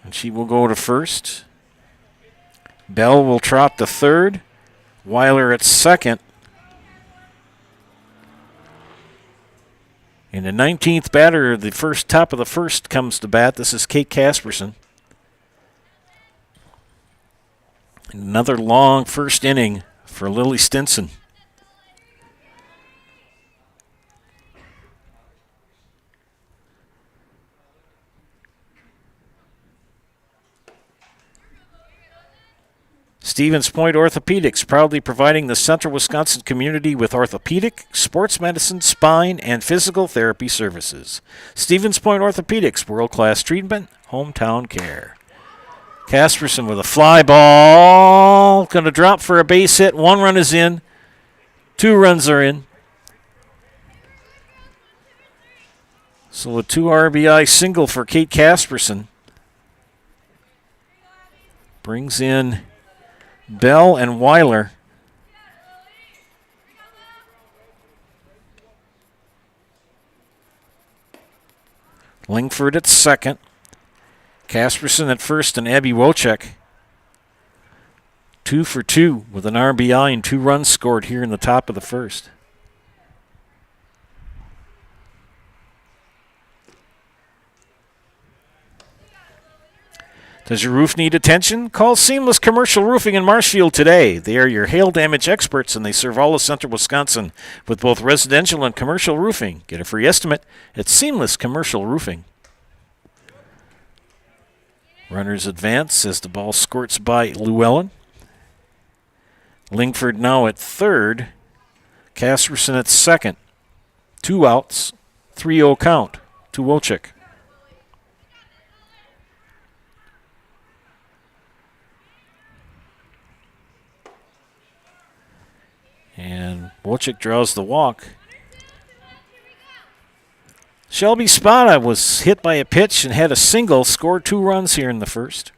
And she will go to first. Bell will trot to third. Weiler at second. And the 19th batter, the top of the first, comes to bat. This is Kate Casperson. Another long first inning for Lily Stinson. Stevens Point Orthopedics, proudly providing the Central Wisconsin community with orthopedic, sports medicine, spine, and physical therapy services. Stevens Point Orthopedics, world-class treatment, hometown care. Casperson with a fly ball. Going to drop for a base hit. 1 run is in. 2 runs are in. So a 2 RBI single for Kate Casperson. Brings in Bell and Weiler. Lingford at second. Casperson at first and Abby Wojcik. 2 for 2 with an RBI and 2 runs scored here in the top of the first. Does your roof need attention? Call Seamless Commercial Roofing in Marshfield today. They are your hail damage experts, and they serve all of central Wisconsin with both residential and commercial roofing. Get a free estimate at Seamless Commercial Roofing. Runners advance as the ball squirts by Llewellyn. Lingford now at third. Casperson at second. 2 outs, 3-0 count to Wojcik. And Wojcik draws the walk. Shelby Spada was hit by a pitch and had a single, scored 2 runs here in the first.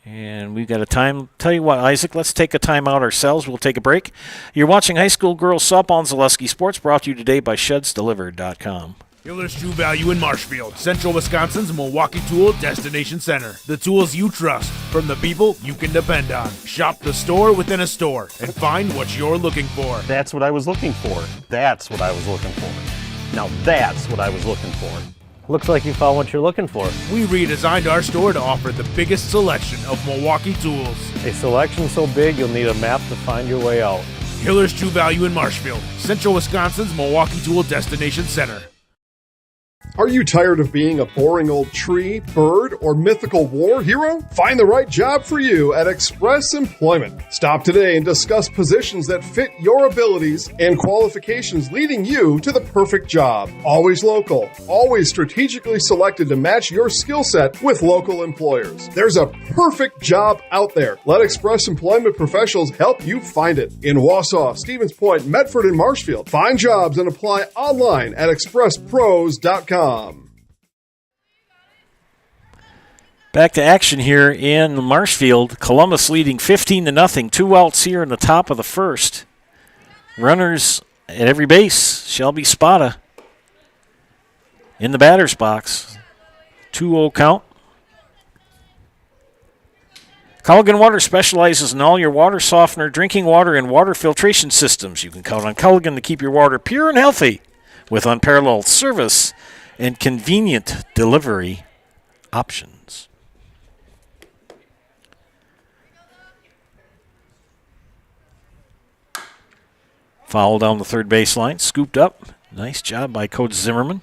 And we've got a time. Tell you what, Isaac, let's take a timeout ourselves. We'll take a break. You're watching High School Girls Softball and Zaleski Sports, brought to you today by ShedsDelivered.com. Hiller's True Value in Marshfield, Central Wisconsin's Milwaukee Tool Destination Center. The tools you trust from the people you can depend on. Shop the store within a store and find what you're looking for. That's what I was looking for. That's what I was looking for. Now that's what I was looking for. Looks like you found what you're looking for. We redesigned our store to offer the biggest selection of Milwaukee tools. A selection so big you'll need a map to find your way out. Hiller's True Value in Marshfield, Central Wisconsin's Milwaukee Tool Destination Center. Are you tired of being a boring old tree, bird, or mythical war hero? Find the right job for you at Express Employment. Stop today and discuss positions that fit your abilities and qualifications, leading you to the perfect job. Always local, always strategically selected to match your skill set with local employers. There's a perfect job out there. Let Express Employment professionals help you find it. In Wausau, Stevens Point, Medford, and Marshfield. Find jobs and apply online at expresspros.com. Back to action here in Marshfield. Columbus leading 15-0. 2 outs here in the top of the first. Runners at every base. Shelby Spada in the batter's box. 2-0 count. Culligan Water specializes in all your water softener, drinking water, and water filtration systems. You can count on Culligan to keep your water pure and healthy with unparalleled service and convenient delivery options. Foul down the third baseline, scooped up. Nice job by Coach Zimmerman.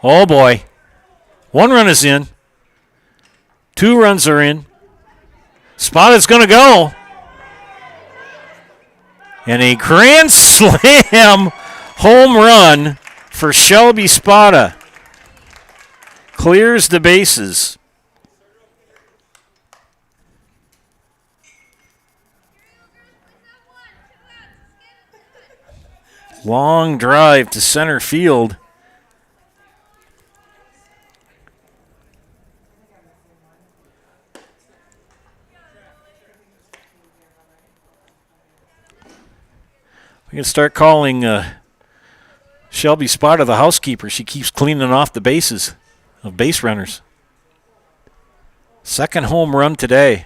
Oh boy. 1 run is in. 2 runs are in. Spada's going to go. And a grand slam home run for Shelby Spada. Clears the bases. Long drive to center field. We can start calling Shelby Spada the housekeeper. She keeps cleaning off the bases of base runners. Second home run today.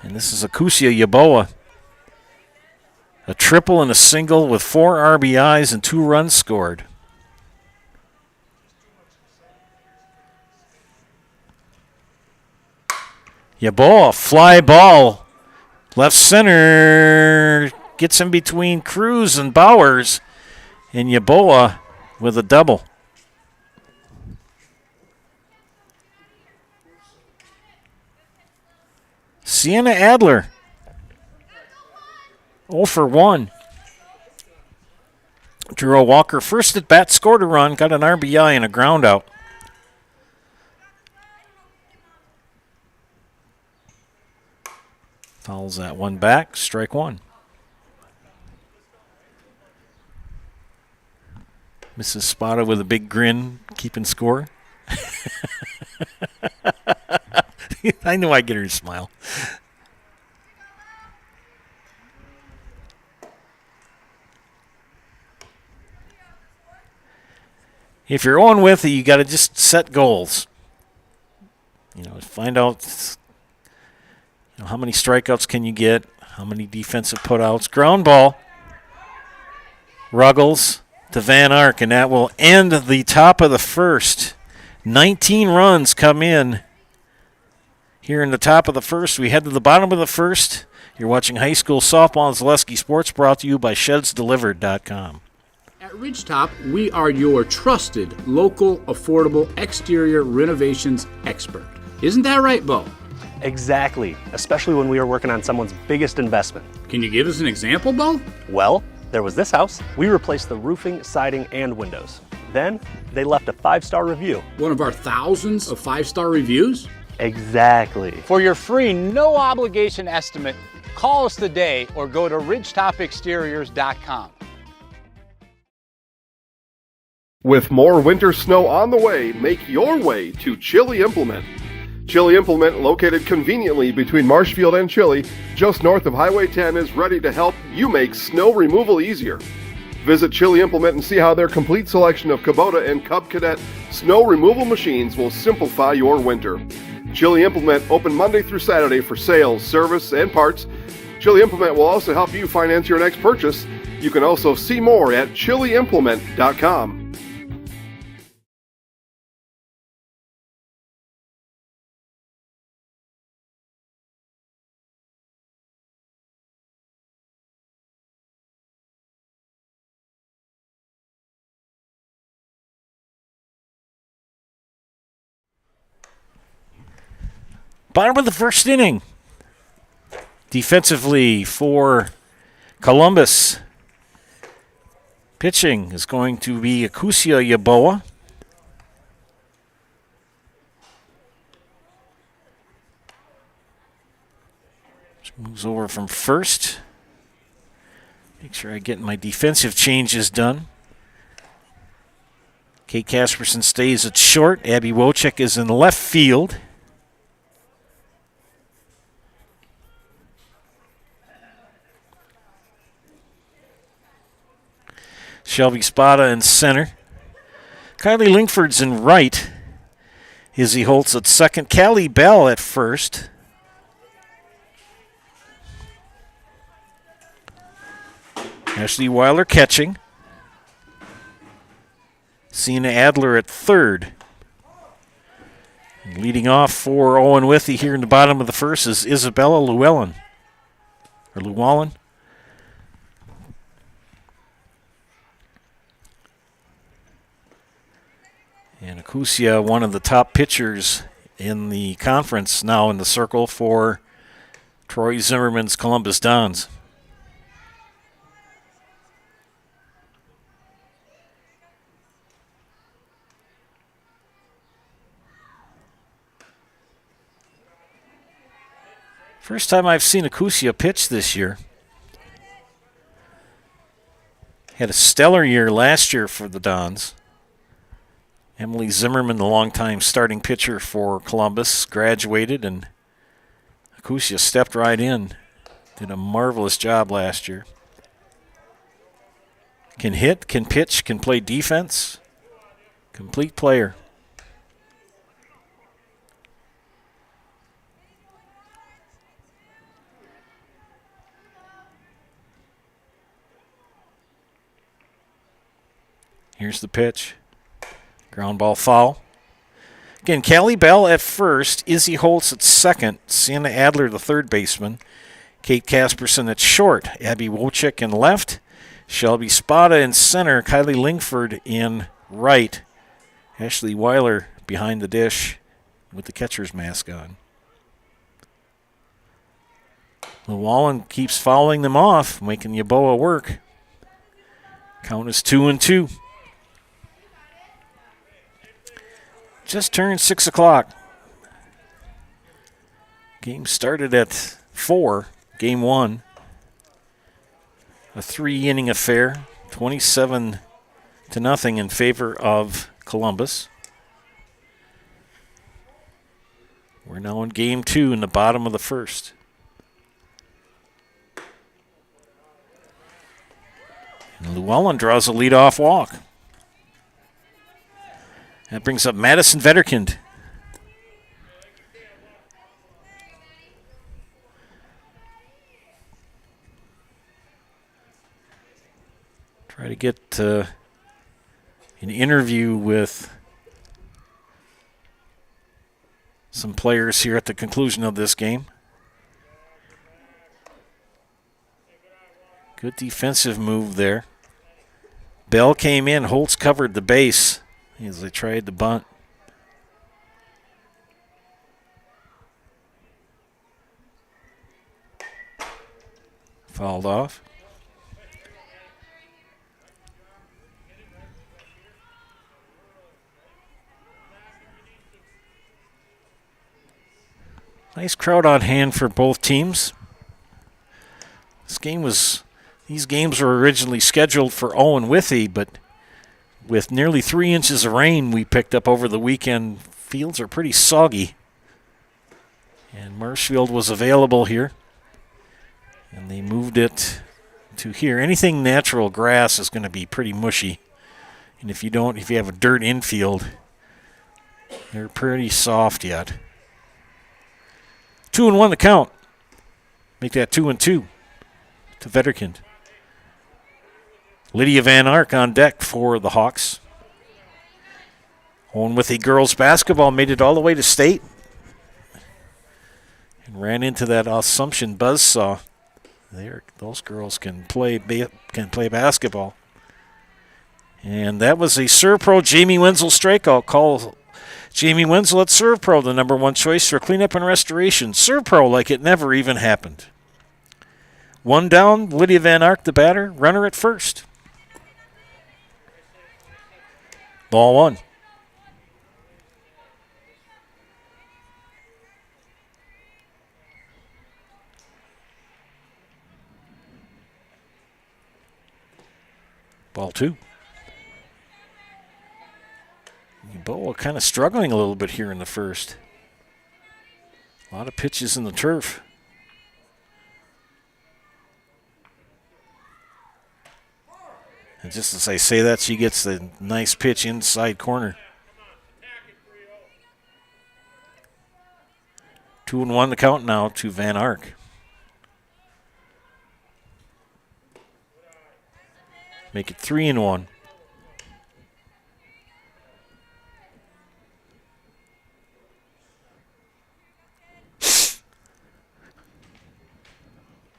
And this is Akusia Yaboa. A triple and a single with 4 RBIs and 2 runs scored. Yaboa, fly ball. Left center. Gets in between Cruz and Bowers, and Yaboa with a double. Sienna Adler, 0 for 1. Drew Walker, first at bat, scored a run, got an RBI and a ground out. Fouls that one back, strike 1. Mrs. Spada with a big grin, keeping score. I knew I'd get her to smile. If you're Owen-Withee, you got to just set goals. You know, find out how many strikeouts can you get, how many defensive putouts. Ground ball. Ruggles to Van Ark, and that will end the top of the first. 19 runs come in here in the top of the first. We head to the bottom of the first. You're watching high school softball and Zaleski Sports, brought to you by ShedsDelivered.com. At Ridgetop, we are your trusted, local, affordable exterior renovations expert. Isn't that right, Bo? Exactly, especially when we are working on someone's biggest investment. Can you give us an example, Bo? Well, there was this house. We replaced the roofing, siding, and windows. Then they left a 5-star review. One of our thousands of 5-star reviews? Exactly. For your free, no-obligation estimate, call us today or go to ridgetopexteriors.com. With more winter snow on the way, make your way to Chili Implement. Chili Implement, located conveniently between Marshfield and Chili, just north of Highway 10, is ready to help you make snow removal easier. Visit Chili Implement and see how their complete selection of Kubota and Cub Cadet snow removal machines will simplify your winter. Chili Implement open Monday through Saturday for sales, service, and parts. Chili Implement will also help you finance your next purchase. You can also see more at chiliimplement.com. Bottom of the first inning. Defensively for Columbus, pitching is going to be Akusia Yaboa. Moves over from first. Make sure I get my defensive changes done. Kate Casperson stays at short. Abby Wojcik is in left field. Shelby Spada in center. Kylie Linkford's in right. Izzy Holtz at second. Callie Bell at first. Ashley Weiler catching. Sienna Adler at third. And leading off for Owen-Withee here in the bottom of the first is Isabella Llewellyn. And Akusia, one of the top pitchers in the conference, now in the circle for Troy Zimmerman's Columbus Dons. First time I've seen Akusia pitch this year. Had a stellar year last year for the Dons. Emily Zimmerman, the longtime starting pitcher for Columbus, graduated, and Akusia stepped right in. Did a marvelous job last year. Can hit, can pitch, can play defense. Complete player. Here's the pitch. Ground ball foul. Again, Callie Bell at first, Izzy Holtz at second, Sienna Adler, the third baseman, Kate Casperson at short, Abby Wojcik in left, Shelby Spada in center, Kylie Linkford in right, Ashley Weiler behind the dish with the catcher's mask on. Llewellyn keeps fouling them off, making Yaboa work. Count is 2-2. Just turned 6 o'clock. Game started at 4, game 1. A 3-inning affair, 27-0 in favor of Columbus. We're now in game 2 in the bottom of the first. And Llewellyn draws a leadoff walk. That brings up Madison Vetterkind. Try to get an interview with some players here at the conclusion of this game. Good defensive move there. Bell came in, Holtz covered the base as they tried to bunt. Fouled off. Nice crowd on hand for both teams. These games were originally scheduled for Owen-Withee, but With nearly 3 inches of rain we picked up over the weekend, fields are pretty soggy. And Marshfield was available here. And they moved it to here. Anything natural grass is going to be pretty mushy. And if you have a dirt infield, they're pretty soft yet. 2-1 the count. Make that 2-2 to Vetterkind. Lydia Van Ark on deck for the Hawks. Owen-Withee girls basketball made it all the way to state. And ran into that Assumption buzzsaw. Those girls can play basketball. And that was a Serve Pro Jamie Wenzel strikeout. Call Jamie Wenzel at Serve Pro, the number 1 choice for cleanup and restoration. Serve Pro like it never even happened. 1 down, Lydia Van Ark, the batter, runner at first. Ball 1. Ball 2. Boa kind of struggling a little bit here in the first. A lot of pitches in the turf. And just as I say that, she gets the nice pitch inside corner. 2-1 the count now to Van Ark. Make it 3-1.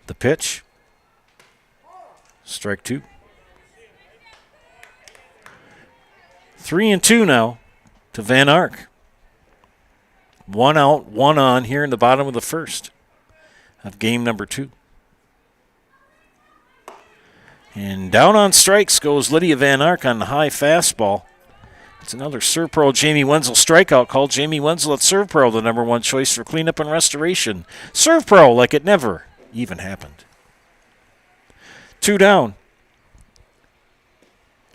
The pitch. Strike 2. 3-2 now to Van Ark. 1 out, 1 on here in the bottom of the first of game number 2. And down on strikes goes Lydia Van Ark on the high fastball. It's another Serve Pro Jamie Wenzel strikeout call. Jamie Wenzel at Serve Pro, the number 1 choice for cleanup and restoration. Serve Pro like it never even happened. 2 down.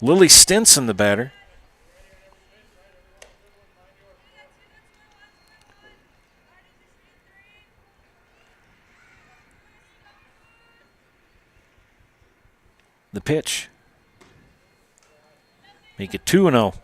Lily Stinson, the batter. The pitch. Make it 2-0.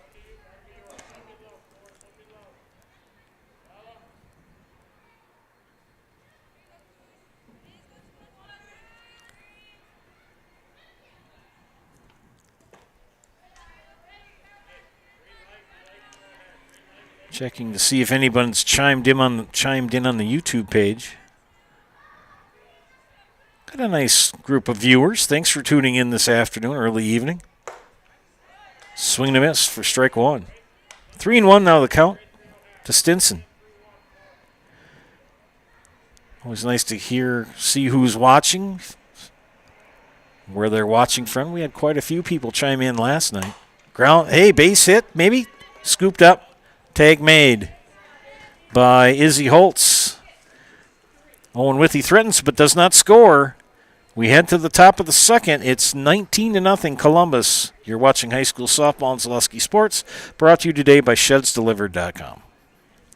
Checking to see if anyone's chimed in on the YouTube page. Got a nice group of viewers. Thanks for tuning in this afternoon, early evening. Swing and a miss for strike 1. 3-1 now the count to Stinson. Always nice to see who's watching, where they're watching from. We had quite a few people chime in last night. Base hit, maybe. Scooped up. Tag made by Izzy Holtz. Owen-Withee threatens but does not score. We head to the top of the second. It's 19-0 Columbus. You're watching high school softball and Zaleski Sports, brought to you today by ShedsDelivered.com.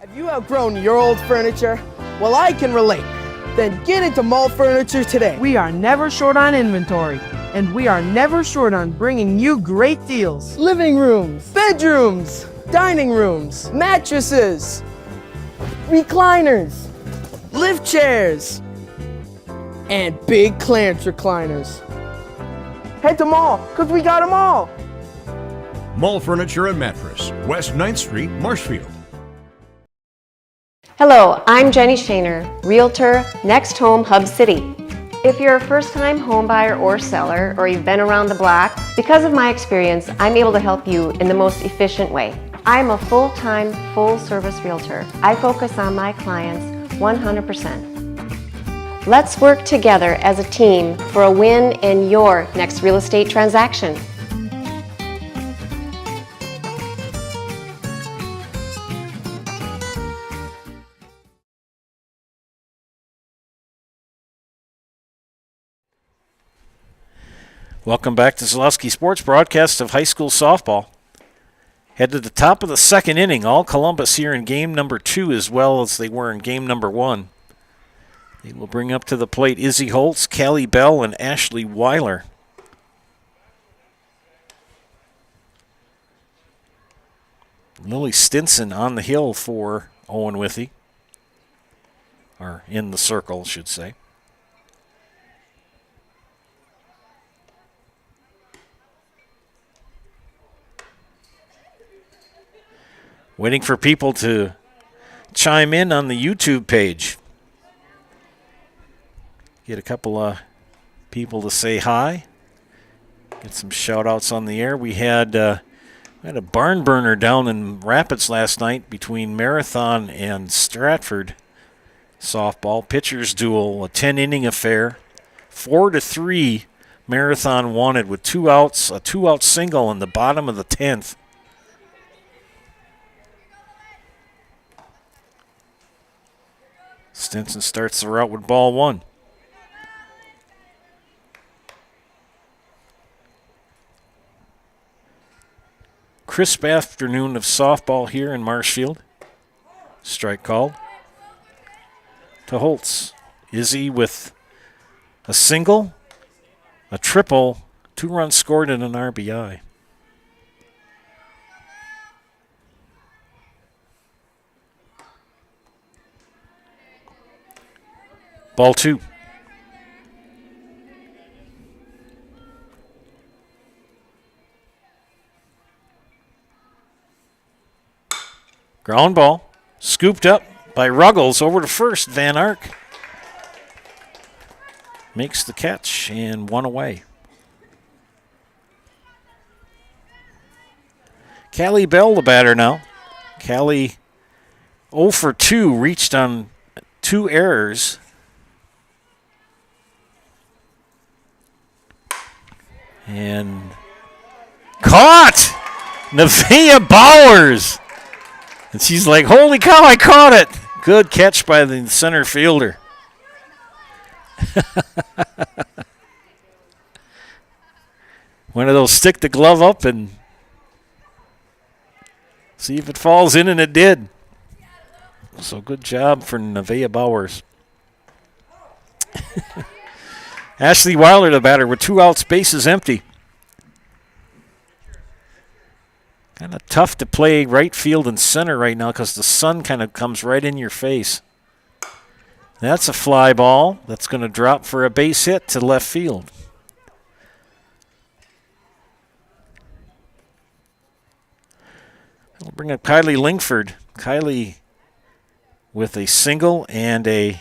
Have you outgrown your old furniture? Well, I can relate. Then get into Mall Furniture today. We are never short on inventory, and we are never short on bringing you great deals. Living rooms, bedrooms, dining rooms, mattresses, recliners, lift chairs, and big clearance recliners. Head to Mall, because we got them all. Mall Furniture and Mattress, West 9th Street, Marshfield. Hello, I'm Jenny Shaner, Realtor, Next Home Hub City. If you're a first-time home buyer or seller, or you've been around the block, because of my experience, I'm able to help you in the most efficient way. I'm a full-time, full-service realtor. I focus on my clients 100%. Let's work together as a team for a win in your next real estate transaction. Welcome back to Zaleski Sports, broadcast of high school softball. Head to the top of the second inning. All Columbus here in game number 2 as well as they were in game number 1. They will bring up to the plate Izzy Holtz, Callie Bell, and Ashley Weiler. Lily Stinson on the hill for Owen-Withee. Or in the circle, I should say. Waiting for people to chime in on the YouTube page. Get a couple of people to say hi. Get some shout-outs on the air. We had a barn burner down in Rapids last night between Marathon and Stratford softball. Pitchers duel, a 10-inning affair. 4-3 Marathon won it with 2 outs, a 2-out single in the bottom of the 10th. Stinson starts the route with ball 1. Crisp afternoon of softball here in Marshfield. Strike called to Holtz. Izzy with a single, a triple, 2 runs scored, and an RBI. Ball 2. Ground ball, scooped up by Ruggles over to first. Van Ark makes the catch and 1 away. Callie Bell, the batter now. Callie 0 for 2, reached on 2 errors. And caught! Nevaeh Bowers! And she's like, holy cow, I caught it! Good catch by the center fielder. One of those stick the glove up and see if it falls in, and it did. So good job for Nevaeh Bowers. Ashley Weiler, the batter, with 2 outs, bases empty. Kind of tough to play right field and center right now because the sun kind of comes right in your face. That's a fly ball that's going to drop for a base hit to left field. We'll bring up Kylie Lingford. Kylie with a single and a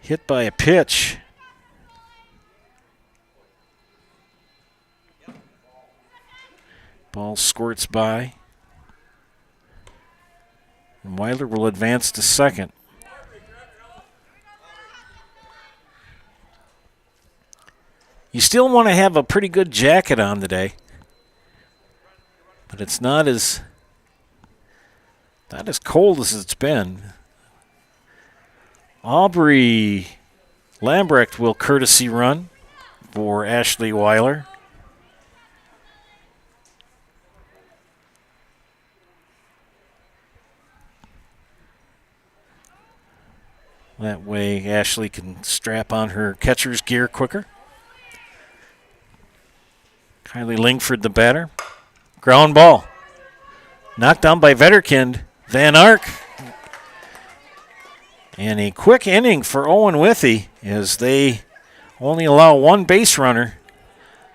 hit by a pitch. Ball squirts by. And Weiler will advance to second. You still want to have a pretty good jacket on today, but it's not as cold as it's been. Aubrey Lambrecht will courtesy run for Ashley Weiler. That way Ashley can strap on her catcher's gear quicker. Kylie Lingford, the batter. Ground ball. Knocked down by Vetterkind. Van Ark. And a quick inning for Owen-Withee as they only allow 1 base runner.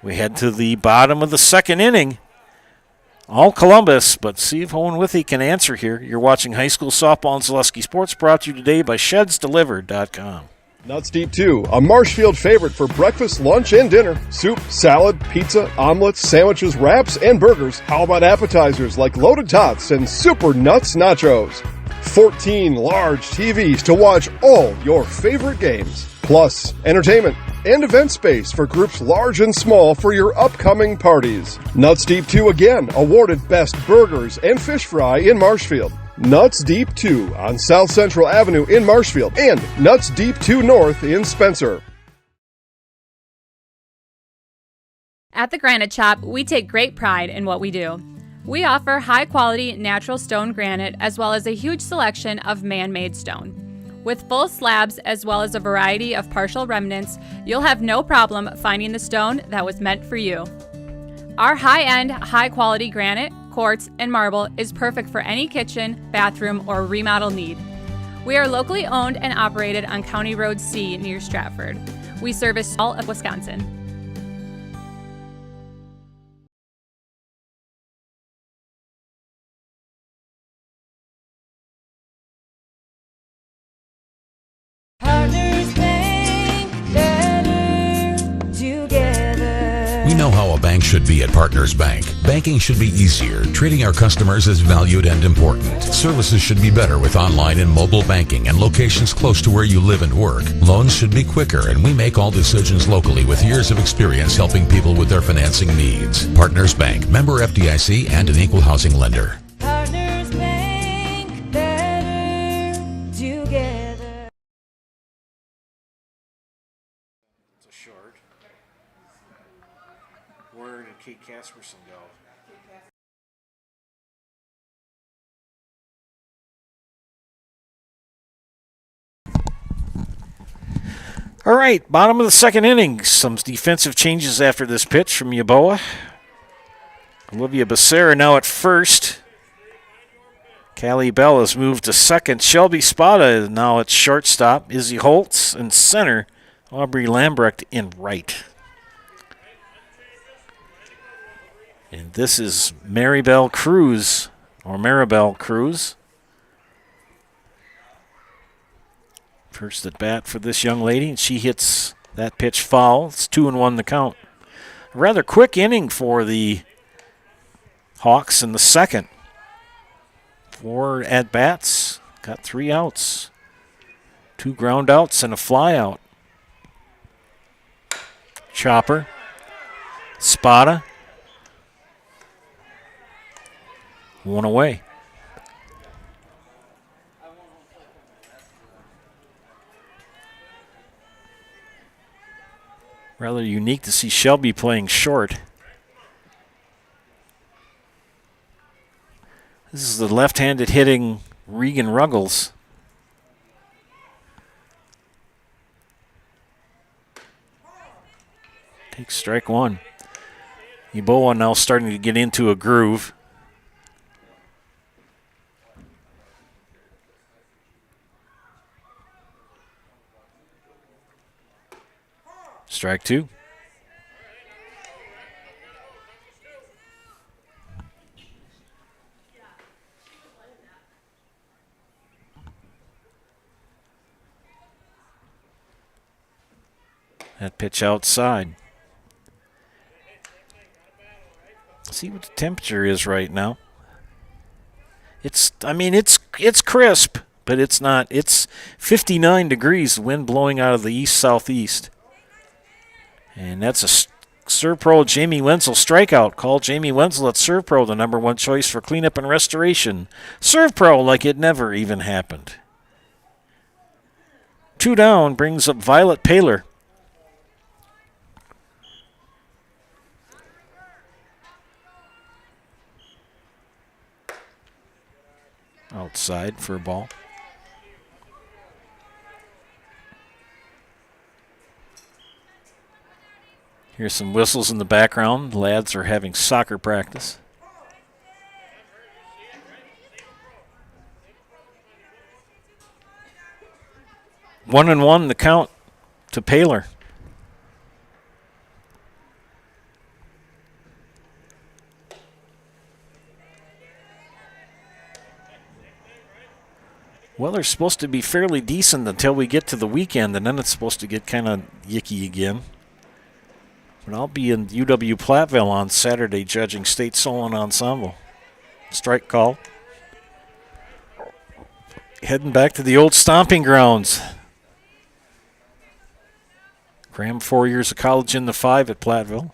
We head to the bottom of the second inning. All Columbus, but see if Owen-Withee can answer here. You're watching High School Softball and Zaleski Sports, brought to you today by ShedsDelivered.com. Nuts Deep 2, a Marshfield favorite for breakfast, lunch, and dinner. Soup, salad, pizza, omelets, sandwiches, wraps, and burgers. How about appetizers like loaded tots and super nuts nachos? 14 large TVs to watch all your favorite games. Plus, entertainment and event space for groups large and small for your upcoming parties. Nuts Deep 2 again, awarded Best Burgers and Fish Fry in Marshfield. Nuts Deep 2 on South Central Avenue in Marshfield and Nuts Deep 2 North in Spencer. At the Granite Shop, we take great pride in what we do. We offer high-quality natural stone granite as well as a huge selection of man-made stone. With full slabs as well as a variety of partial remnants, you'll have no problem finding the stone that was meant for you. Our high-end, high-quality granite, quartz, and marble is perfect for any kitchen, bathroom, or remodel need. We are locally owned and operated on County Road C near Stratford. We service all of Wisconsin. We know how a bank should be at Partners Bank. Banking should be easier, treating our customers as valued and important. Services should be better with online and mobile banking and locations close to where you live and work. Loans should be quicker, and we make all decisions locally with years of experience helping people with their financing needs. Partners Bank, member FDIC, and an equal housing lender. Partners Bank, better together. It's a short. Where did Kate Casperson go? All right, bottom of the second inning. Some defensive changes after this pitch from Yeboah. Olivia Becerra now at first. Callie Bell has moved to second. Shelby Spada is now at shortstop. Izzy Holtz in center. Aubrey Lambrecht in right. And this is Maribel Cruz, or Maribel Cruz. First at bat for this young lady, and she hits that pitch foul. It's 2-1 the count. A rather quick inning for the Hawks in the second. 4 at-bats, got 3 outs. 2 ground outs and a fly out. Chopper, Spada. 1 away. Rather unique to see Shelby playing short. This is the left-handed hitting Regan Ruggles. Takes strike 1. Yeboah now starting to get into a groove. Strike 2. That pitch outside. See what the temperature is right now. It's crisp, but it's not. It's 59 degrees, the wind blowing out of the east-southeast. And that's a ServPro Jamie Wenzel strikeout. Call Jamie Wenzel at ServPro, the #1 choice for cleanup and restoration. ServPro like it never even happened. 2 down brings up Violet Paler. Outside for a ball. Here's some whistles in the background. The lads are having soccer practice. One and one the count to Paler. Weather's supposed to be fairly decent until we get to the weekend, and then it's supposed to get kind of yicky again. But I'll be in UW Platteville on Saturday judging state solo and ensemble. Strike call. Heading back to the old stomping grounds. Crammed 4 years of college in the 5 at Platteville.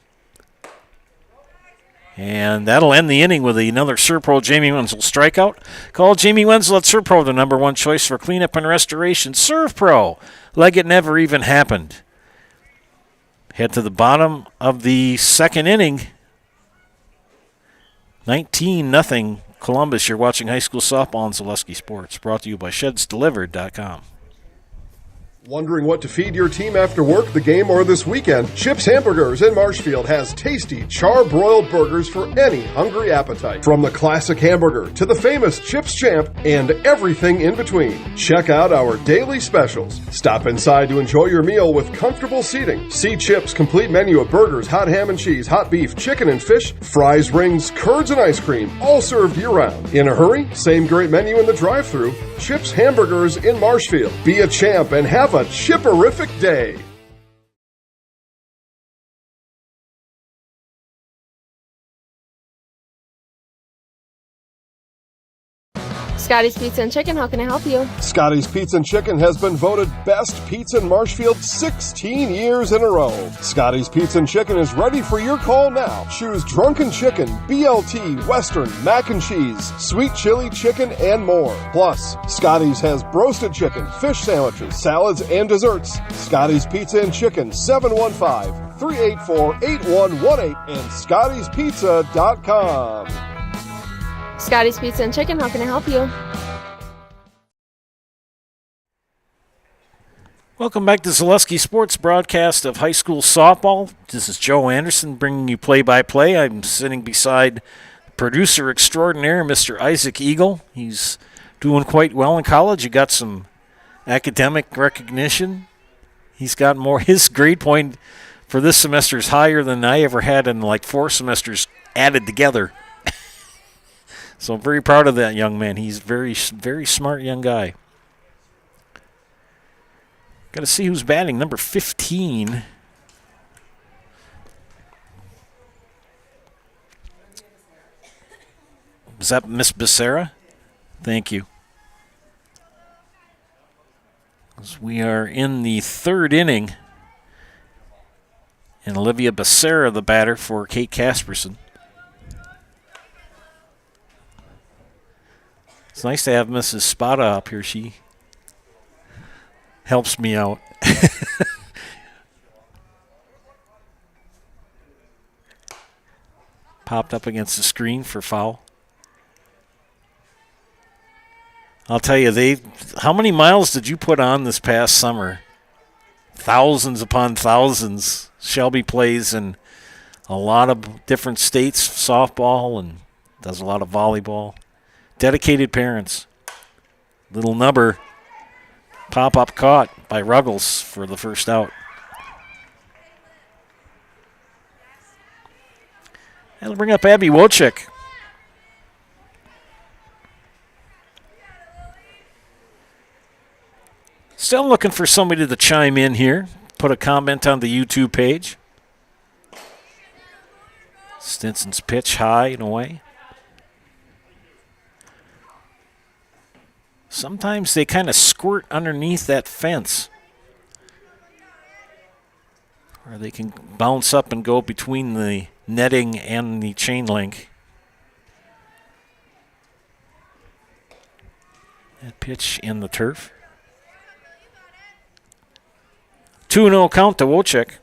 And that'll end the inning with another ServPro Jamie Wenzel strikeout. Call Jamie Wenzel at ServPro, the #1 choice for cleanup and restoration. ServPro, like it never even happened. Head to the bottom of the second inning. 19-0 Columbus. You're watching high school softball on Zaleski Sports. Brought to you by ShedsDelivered.com. Wondering what to feed your team after work, the game, or this weekend? Chips Hamburgers in Marshfield has tasty char-broiled burgers for any hungry appetite. From the classic hamburger to the famous Chips Champ and everything in between. Check out our daily specials. Stop inside to enjoy your meal with comfortable seating. See Chips' complete menu of burgers, hot ham and cheese, hot beef, chicken and fish, fries, rings, curds, and ice cream, all served year-round. In a hurry? Same great menu in the drive-thru. Chips Hamburgers in Marshfield. Be a champ and have a chipperific day. Scotty's Pizza and Chicken, how can I help you? Scotty's Pizza and Chicken has been voted best pizza in Marshfield 16 years in a row. Scotty's Pizza and Chicken is ready for your call now. Choose drunken chicken, BLT, Western, mac and cheese, sweet chili chicken, and more. Plus, Scotty's has broasted chicken, fish sandwiches, salads, and desserts. Scotty's Pizza and Chicken, 715-384-8118 and Scotty'sPizza.com. Scotty's Pizza and Chicken, how can I help you? Welcome back to Zaleski Sports broadcast of high school softball. This is Joe Anderson bringing you play-by-play. I'm sitting beside producer extraordinaire, Mr. Isaac Eagle. He's doing quite well in college. He got some academic recognition. He's got more. His grade point for this semester is higher than I ever had in like 4 semesters added together. So I'm very proud of that young man. He's very, very smart young guy. Got to see who's batting. Number 15. Was that Miss Becerra? Thank you. As we are in the 3rd inning. And Olivia Becerra, the batter for Kate Casperson. It's nice to have Mrs. Spada up here. She helps me out. Popped up against the screen for foul. I'll tell you, how many miles did you put on this past summer? Thousands upon thousands. Shelby plays in a lot of different states, softball, and does a lot of volleyball. Dedicated parents. Little nubber. Pop-up caught by Ruggles for the first out. That'll bring up Abby Wojcik. Still looking for somebody to chime in here. Put a comment on the YouTube page. Stinson's pitch high and away. Sometimes they kind of squirt underneath that fence. Or they can bounce up and go between the netting and the chain link. That pitch in the turf. 2-0 count to Wojcik.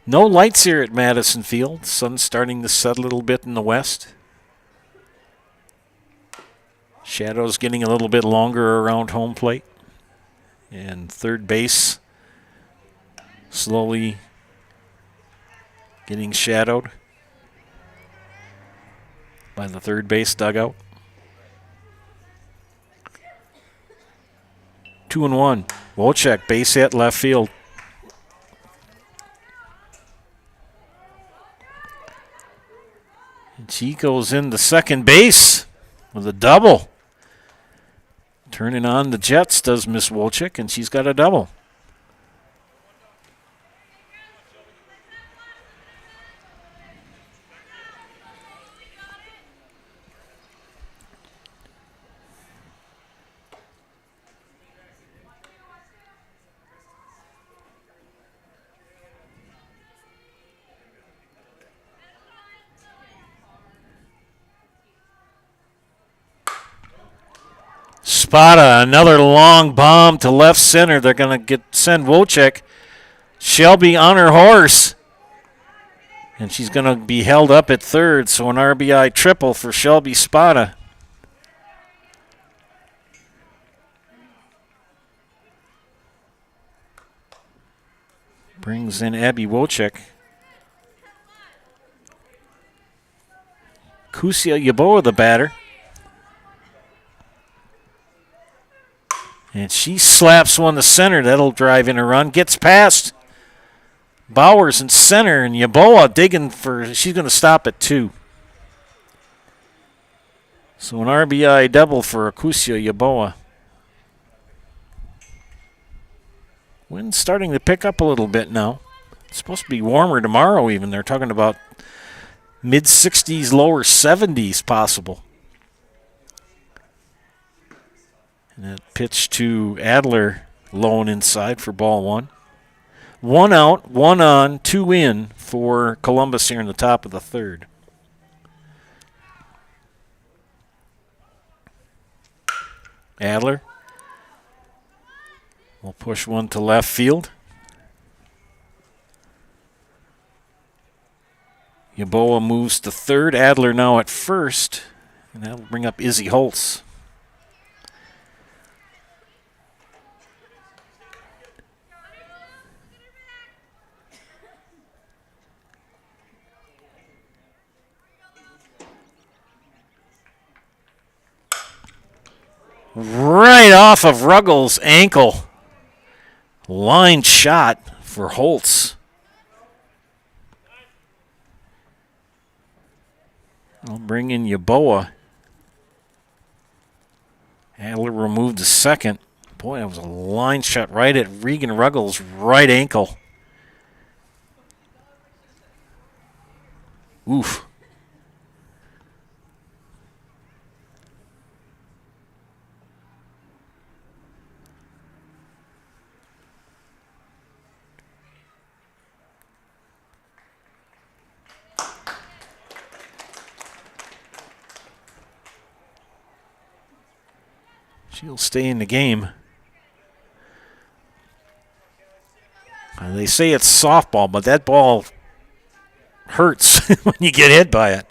No lights here at Madison Field. Sun's starting to set a little bit in the west. Shadows getting a little bit longer around home plate. And third base slowly getting shadowed by the third base dugout. 2-1. Wojcik, base hit, left field. And she goes into second base with a double. Turning on the Jets does Miss Wojcik, and she's got a double. Spada, another long bomb to left center. They're going to send Wojcik. Shelby on her horse. And she's going to be held up at third, so an RBI triple for Shelby Spada. Brings in Abby Wojcik. Kusia Yaboa, the batter. And she slaps one to center. That'll drive in a run. Gets past Bowers in center, and Yaboa digging for, she's going to stop at 2. So an RBI double for Kusia Yaboa. Wind's starting to pick up a little bit now. It's supposed to be warmer tomorrow even. They're talking about mid-60s, lower 70s possible. And that pitch to Adler, low and inside for ball 1. 1 out, 1 on, 2 in for Columbus here in the top of the third. Adler will push one to left field. Yaboa moves to third. Adler now at first. And that'll bring up Izzy Holtz. Right off of Ruggles' ankle. Line shot for Holtz. I'll bring in Yaboa. Adler removed to second. Boy, that was a line shot right at Regan Ruggles' right ankle. Oof. She'll stay in the game. They say it's softball, but that ball hurts when you get hit by it.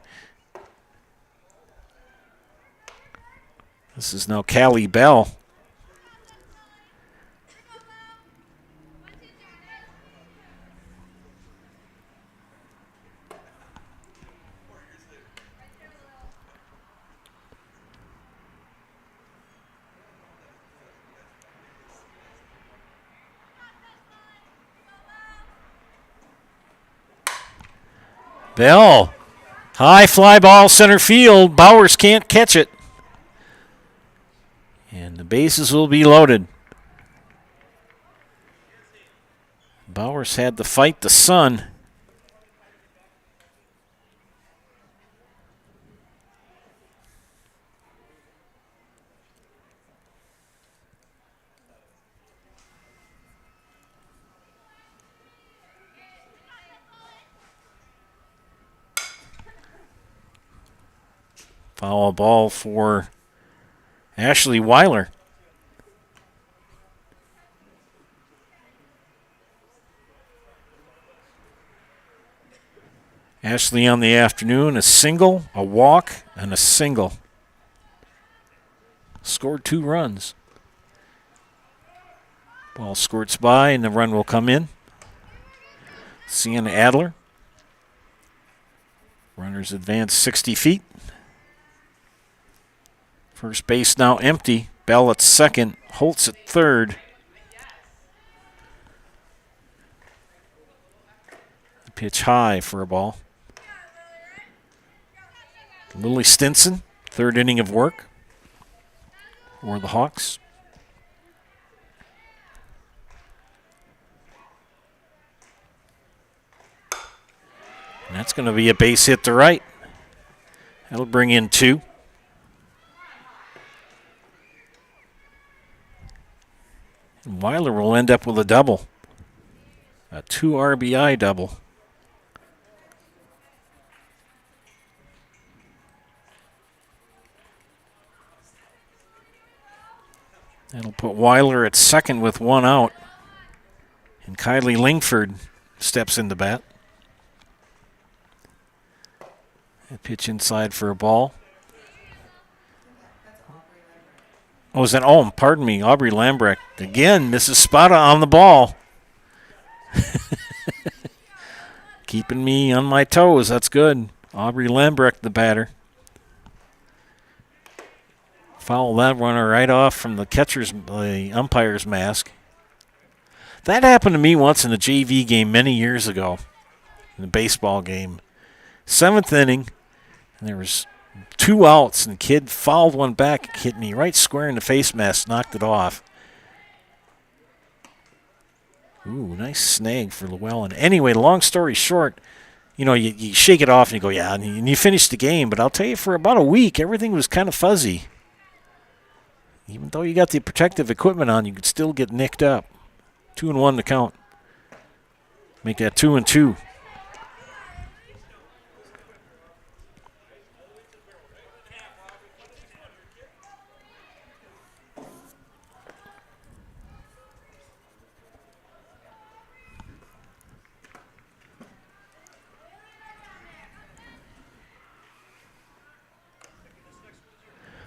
This is now Callie Bell. Bell, high fly ball center field. Bowers can't catch it. And the bases will be loaded. Bowers had to fight the sun. Foul ball for Ashley Weiler. Ashley on the afternoon, a single, a walk, and a single. Scored 2 runs. Ball squirts by, and the run will come in. Sienna Adler. Runners advance 60 feet. First base now empty. Bell at second. Holtz at third. Pitch high for a ball. Lily Stinson, third inning of work for the Hawks. And that's going to be a base hit to right. That'll bring in 2. And Weiler will end up with a double. A 2 RBI double. That'll put Weiler at second with one out. And Kylie Lingford steps into bat. A pitch inside for a ball. Oh, is that? Oh, pardon me. Aubrey Lambrecht again misses Spada on the ball. Keeping me on my toes. That's good. Aubrey Lambrecht, the batter. Foul that runner right off from the umpire's mask. That happened to me once in a JV game many years ago, in a baseball game. 7th inning, and there was 2 outs, and the kid fouled one back, hit me right square in the face mask, knocked it off. Ooh, nice snag for Llewellyn. Anyway, long story short, you shake it off and you go, yeah, and you finish the game. But I'll tell you, for about a week, everything was kind of fuzzy. Even though you got the protective equipment on, you could still get nicked up. 2-1 to count. Make that 2-2.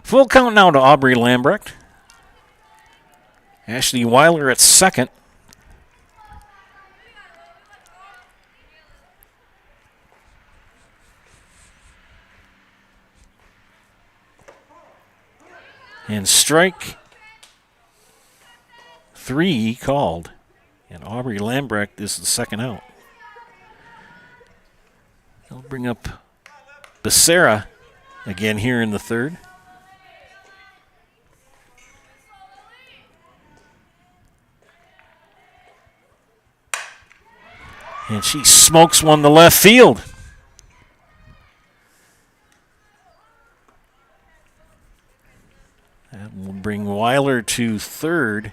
Full count now to Aubrey Lambrecht. Ashley Weiler at second. And strike 3 called. And Aubrey Lambrecht is the second out. They'll bring up Becerra again here in the third. And she smokes one to left field. That will bring Weiler to third.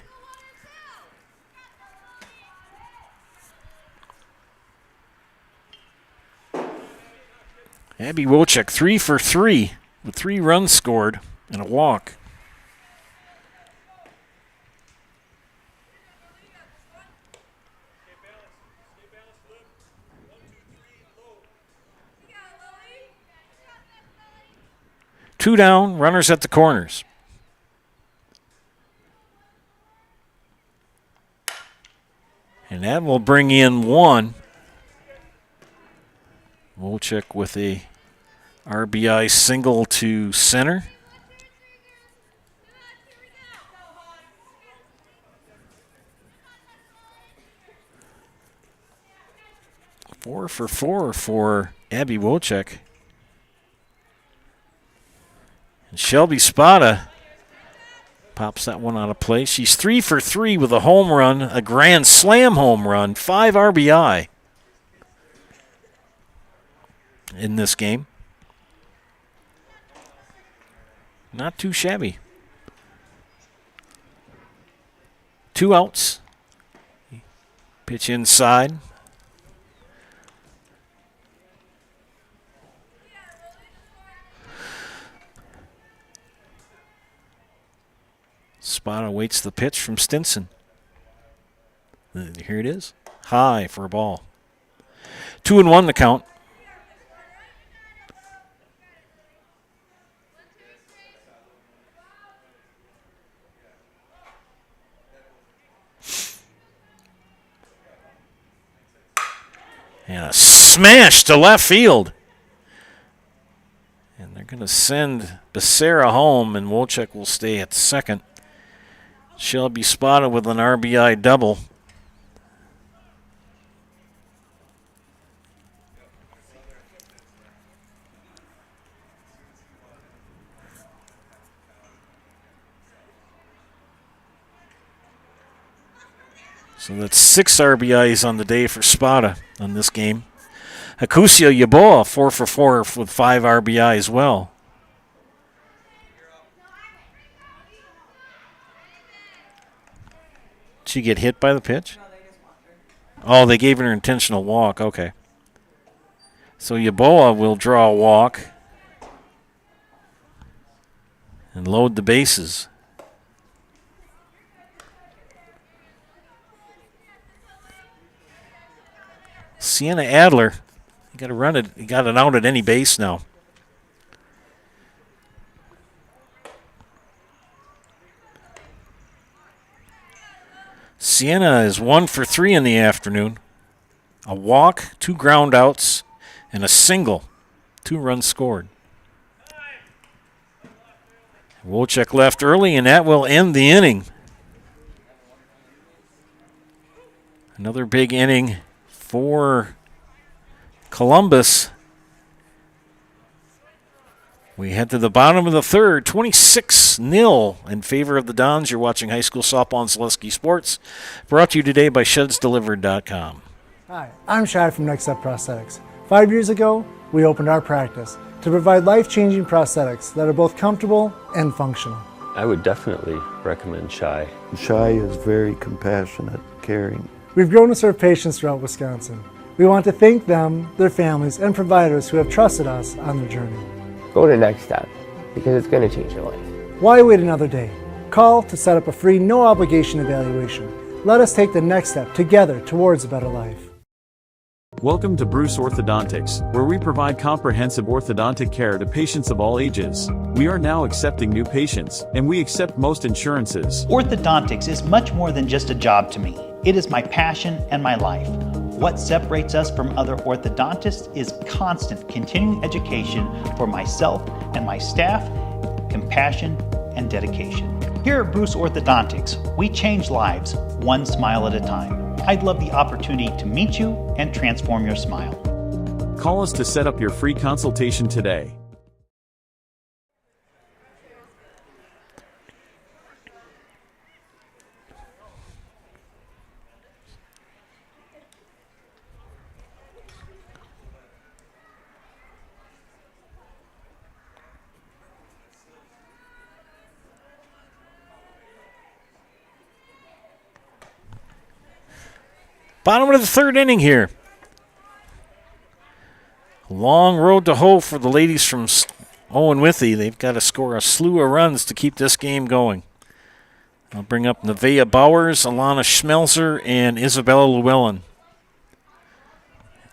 Abby Wojcik 3 for 3 with 3 runs scored and a walk. Two down, runners at the corners. And that will bring in one. Wojcik with a RBI single to center. Four for Abby Wojcik. And Shelby Spada pops that one out of play. She's 3 for 3 with a home run, a grand slam home run, 5 RBI in this game. Not too shabby. 2 outs. Pitch inside. Spada awaits the pitch from Stinson. Here it is. High for a ball. 2-1 the count. And a smash to left field. And they're going to send Becerra home, and Wojcik will stay at second. Shelby Spada with an RBI double. So that's 6 RBIs on the day for Spada on this game. Hakusia Yaboa, 4 for 4 with 5 RBI as well. Did she get hit by the pitch? Oh, they gave her an intentional walk. Okay. So Yaboa will draw a walk and load the bases. Sienna Adler, you got to run it. You got it out at any base now. Sienna is 1 for 3 in the afternoon. A walk, 2 ground outs, and a single. 2 runs scored. Wojcik left early, and that will end the inning. Another big inning for Columbus. We head to the bottom of the third, 26-0 in favor of the Dons. You're watching high school softball on Zaleski Sports, brought to you today by ShedsDelivered.com. Hi, I'm Shad from Next Step Prosthetics. 5 years ago, we opened our practice to provide life-changing prosthetics that are both comfortable and functional. I would definitely recommend Shai. Shai is very compassionate, caring. We've grown to serve patients throughout Wisconsin. We want to thank them, their families, and providers who have trusted us on their journey. Go to Next Step, because it's going to change your life. Why wait another day? Call to set up a free, no-obligation evaluation. Let us take the next step together towards a better life. Welcome to Bruce Orthodontics, where we provide comprehensive orthodontic care to patients of all ages. We are now accepting new patients, and we accept most insurances. Orthodontics is much more than just a job to me. It is my passion and my life. What separates us from other orthodontists is constant continuing education for myself and my staff, compassion, and dedication. Here at Bruce Orthodontics, we change lives one smile at a time. I'd love the opportunity to meet you and transform your smile. Call us to set up your free consultation today. Bottom of the third inning here. Long road to hoe for the ladies from Owen-Withee. They've got to score a slew of runs to keep this game going. I'll bring up Nevaeh Bowers, Alana Schmelzer, and Isabella Llewellyn.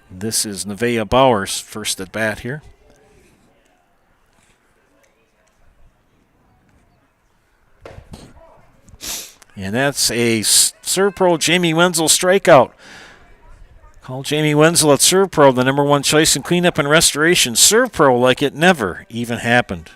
This is Nevaeh Bowers' first at bat here. And that's a Serve Pro Jamie Wenzel strikeout. Call Jamie Wenzel at Serve Pro, the #1 choice in cleanup and restoration. Serve Pro like it never even happened.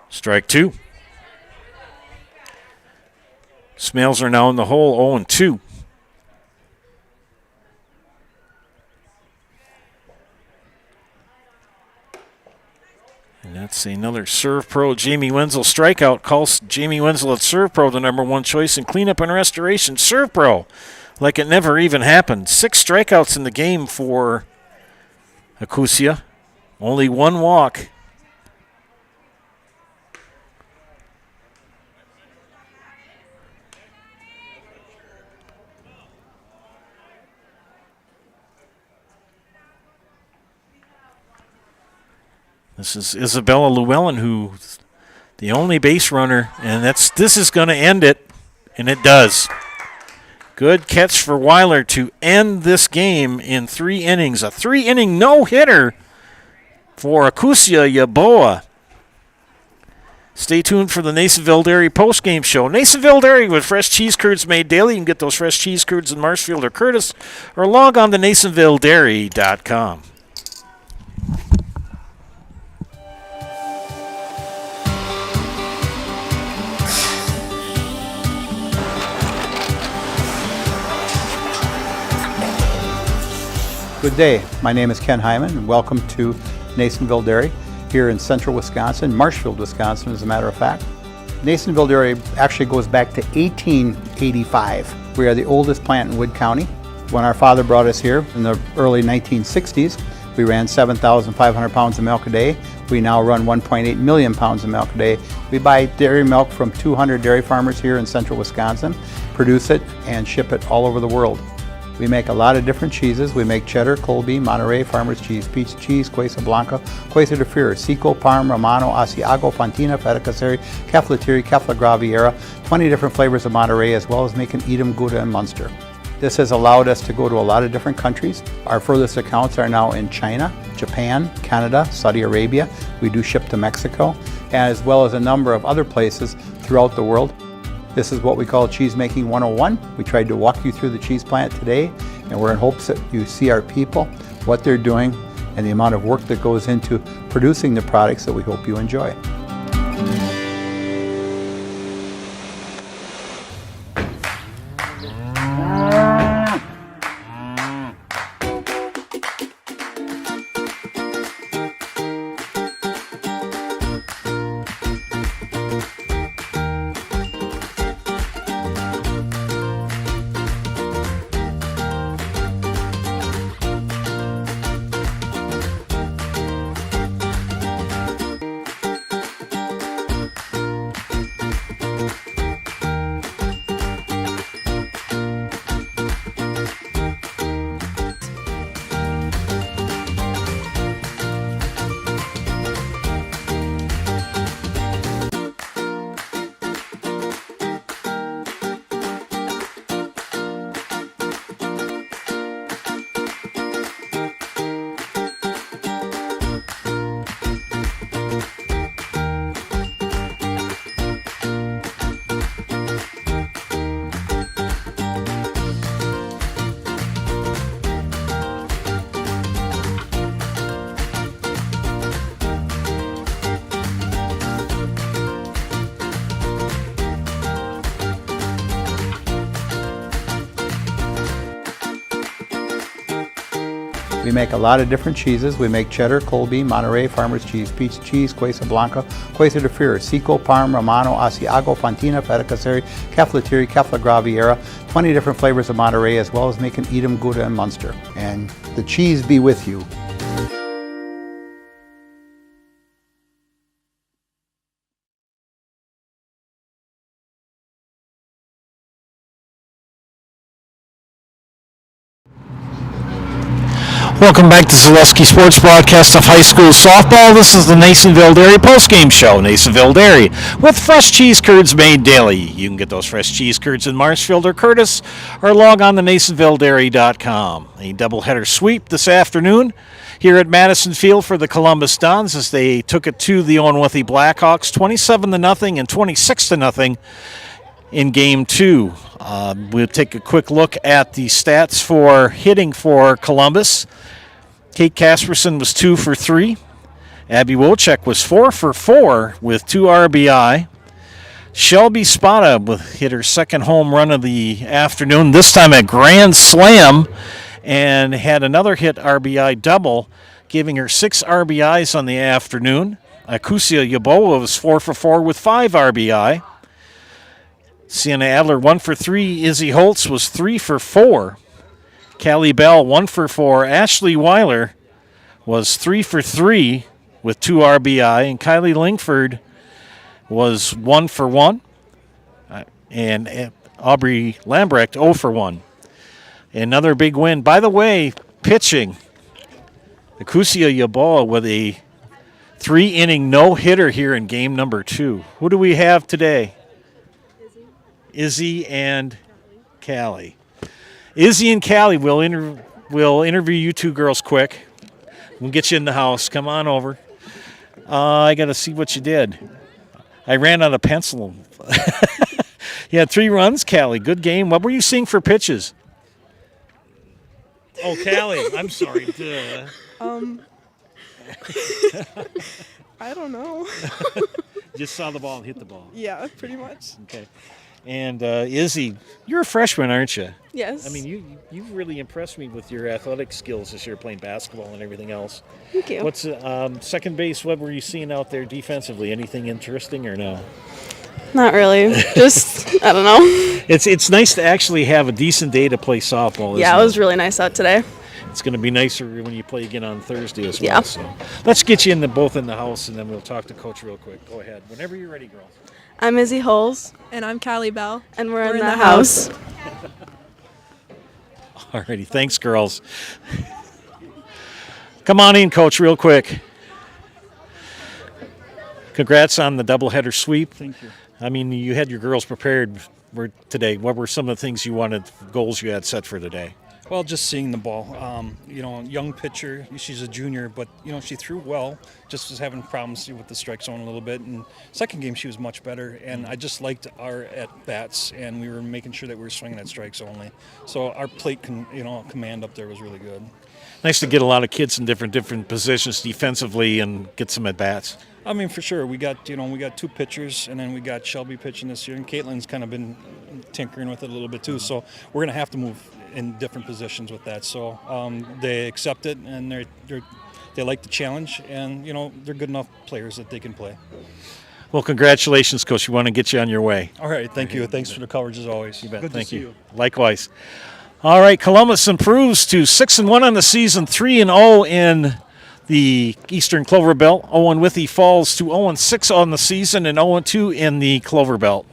Strike 2. Smales are now in the hole, 0-2. And that's another Serve Pro Jamie Wenzel strikeout. Calls Jamie Wenzel at Serve Pro, the #1 choice in cleanup and restoration. Serve Pro, like it never even happened. 6 strikeouts in the game for Acusia. Only 1 walk. This is Isabella Llewellyn, who's the only base runner, and this is going to end it, and it does. Good catch for Weiler to end this game in 3 innings. A 3-inning no-hitter for Acusia Yaboa. Stay tuned for the Nasonville Dairy postgame show. Nasonville Dairy with fresh cheese curds made daily. You can get those fresh cheese curds in Marshfield or Curtis, or log on to NasonvilleDairy.com. Good day. My name is Ken Hyman, and welcome to Nasonville Dairy here in central Wisconsin, Marshfield, Wisconsin, as a matter of fact. Nasonville Dairy actually goes back to 1885. We are the oldest plant in Wood County. When our father brought us here in the early 1960s, We ran 7,500 pounds of milk a day. We now run 1.8 million pounds of milk a day. We buy dairy milk from 200 dairy farmers here in central Wisconsin, produce it, and ship it all over the world. We make a lot of different cheeses. We make cheddar, Colby, Monterey, Farmer's Cheese, Pizza Cheese, Quesa Blanca, Quesa de Fury, Seco, Parm, Romano, Asiago, Fontina, Feta Caseri, Caflatiri, Cafla Graviera, 20 different flavors of Monterey, as well as making Edam, Gouda, and Munster. This has allowed us to go to a lot of different countries. Our furthest accounts are now in China, Japan, Canada, Saudi Arabia. We do ship to Mexico, as well as a number of other places throughout the world. This is what we call Cheese Making 101. We tried to walk you through the cheese plant today, and we're in hopes that you see our people, what they're doing, and the amount of work that goes into producing the products that we hope you enjoy. We make a lot of different cheeses. We make cheddar, Colby, Monterey, Farmer's Cheese, Pizza Cheese, Quesa Blanca, Quesa de Fury, Seco, Parm, Romano, Asiago, Fontina, Feta Caseri, Caflatiri, Cafla Graviera, 20 different flavors of Monterey, as well as making Edam, Gouda, and Munster. And the cheese be with you. Welcome back to Zaleski Sports Broadcast of high school softball. This is the Nasonville Dairy postgame show. Nasonville Dairy with fresh cheese curds made daily. You can get those fresh cheese curds in Marshfield or Curtis, or log on to NasonvilleDairy.com. A doubleheader sweep this afternoon here at Madison Field for the Columbus Dons as they took it to the Owen-Withee Blackhawks 27-0 and 26-0 in Game 2. We'll take a quick look at the stats for hitting for Columbus. Kate Casperson was 2 for 3. Abby Wojcik was 4 for 4 with 2 RBI. Shelby Spada hit her second home run of the afternoon, this time a grand slam, and had another hit RBI double, giving her 6 RBIs on the afternoon. Akusia Yaboa was 4 for 4 with 5 RBI. Sienna Adler 1 for 3. Izzy Holtz was 3 for 4. Callie Bell 1 for 4. Ashley Weiler was 3 for 3 with 2 RBI, and Kylie Lingford was 1 for 1, and Aubrey Lambrecht 0 for 1. Another big win. By the way, pitching, Akusia Yaboa with a 3-inning no-hitter here in game number 2. Who do we have today? Izzy and Callie. Izzy and Callie will interview you two girls quick. We'll get you in the house. Come on over. I got to see what you did. I ran out of pencil. You had 3 runs, Callie. Good game. What were you seeing for pitches? Oh, Callie. I'm sorry. Duh. I don't know. Just saw the ball and hit the ball. Yeah, pretty much. Okay. And Izzy, you're a freshman, aren't you? Yes. I mean, you've really impressed me with your athletic skills this year, playing basketball and everything else. Thank you. What's second base? What were you seeing out there defensively? Anything interesting or no? Not really. Just I don't know. It's nice to actually have a decent day to play softball. Yeah, isn't it was really nice out today. It's going to be nicer when you play again on Thursday as well. Yeah. So let's get you both in the house, and then we'll talk to Coach real quick. Go ahead. Whenever you're ready, girls. I'm Izzy Holes. And I'm Callie Bell. And we're in the house. Alrighty. Thanks, girls. Come on in, Coach, real quick. Congrats on the doubleheader sweep. Thank you. I mean, you had your girls prepared for today. What were some of the things you wanted, goals you had set for today? Well, just seeing the ball. Young pitcher. She's a junior, but she threw well. Just was having problems with the strike zone a little bit. And second game, she was much better. And I just liked our at bats, and we were making sure that we were swinging at strikes only. So our plate, command up there was really good. Nice to get a lot of kids in different positions defensively and get some at bats. I mean, for sure. We got two pitchers, and then we got Shelby pitching this year, and Caitlin's kind of been tinkering with it a little bit too. So we're going to have to move in different positions with that. So they accept it, and they like the challenge, and they're good enough players that they can play. Well, congratulations, Coach. We want to get you on your way. All right, thank you. Thanks for the coverage as always. You bet. Good Thank to see you. Likewise. All right, Columbus improves to 6-1 on the season, 3-0 in the Eastern Clover Belt. Owen-Withee falls to 0-6 on the season and 0-2 in the Clover Belt.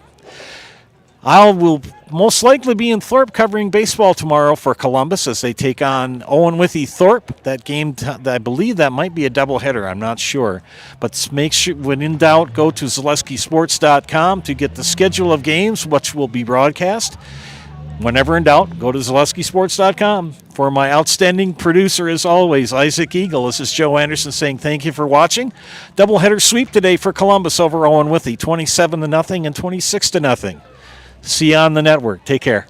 I will most likely be in Thorpe covering baseball tomorrow for Columbus as they take on Owen-Withee Thorpe. That game, I believe that might be a doubleheader. I'm not sure. But make sure, when in doubt, go to ZaleskiSports.com to get the schedule of games, which will be broadcast. Whenever in doubt, go to ZaleskiSports.com. For my outstanding producer, as always, Isaac Eagle, this is Joe Anderson saying thank you for watching. Doubleheader sweep today for Columbus over Owen-Withee, 27-0 and 26-0. See you on the network. Take care.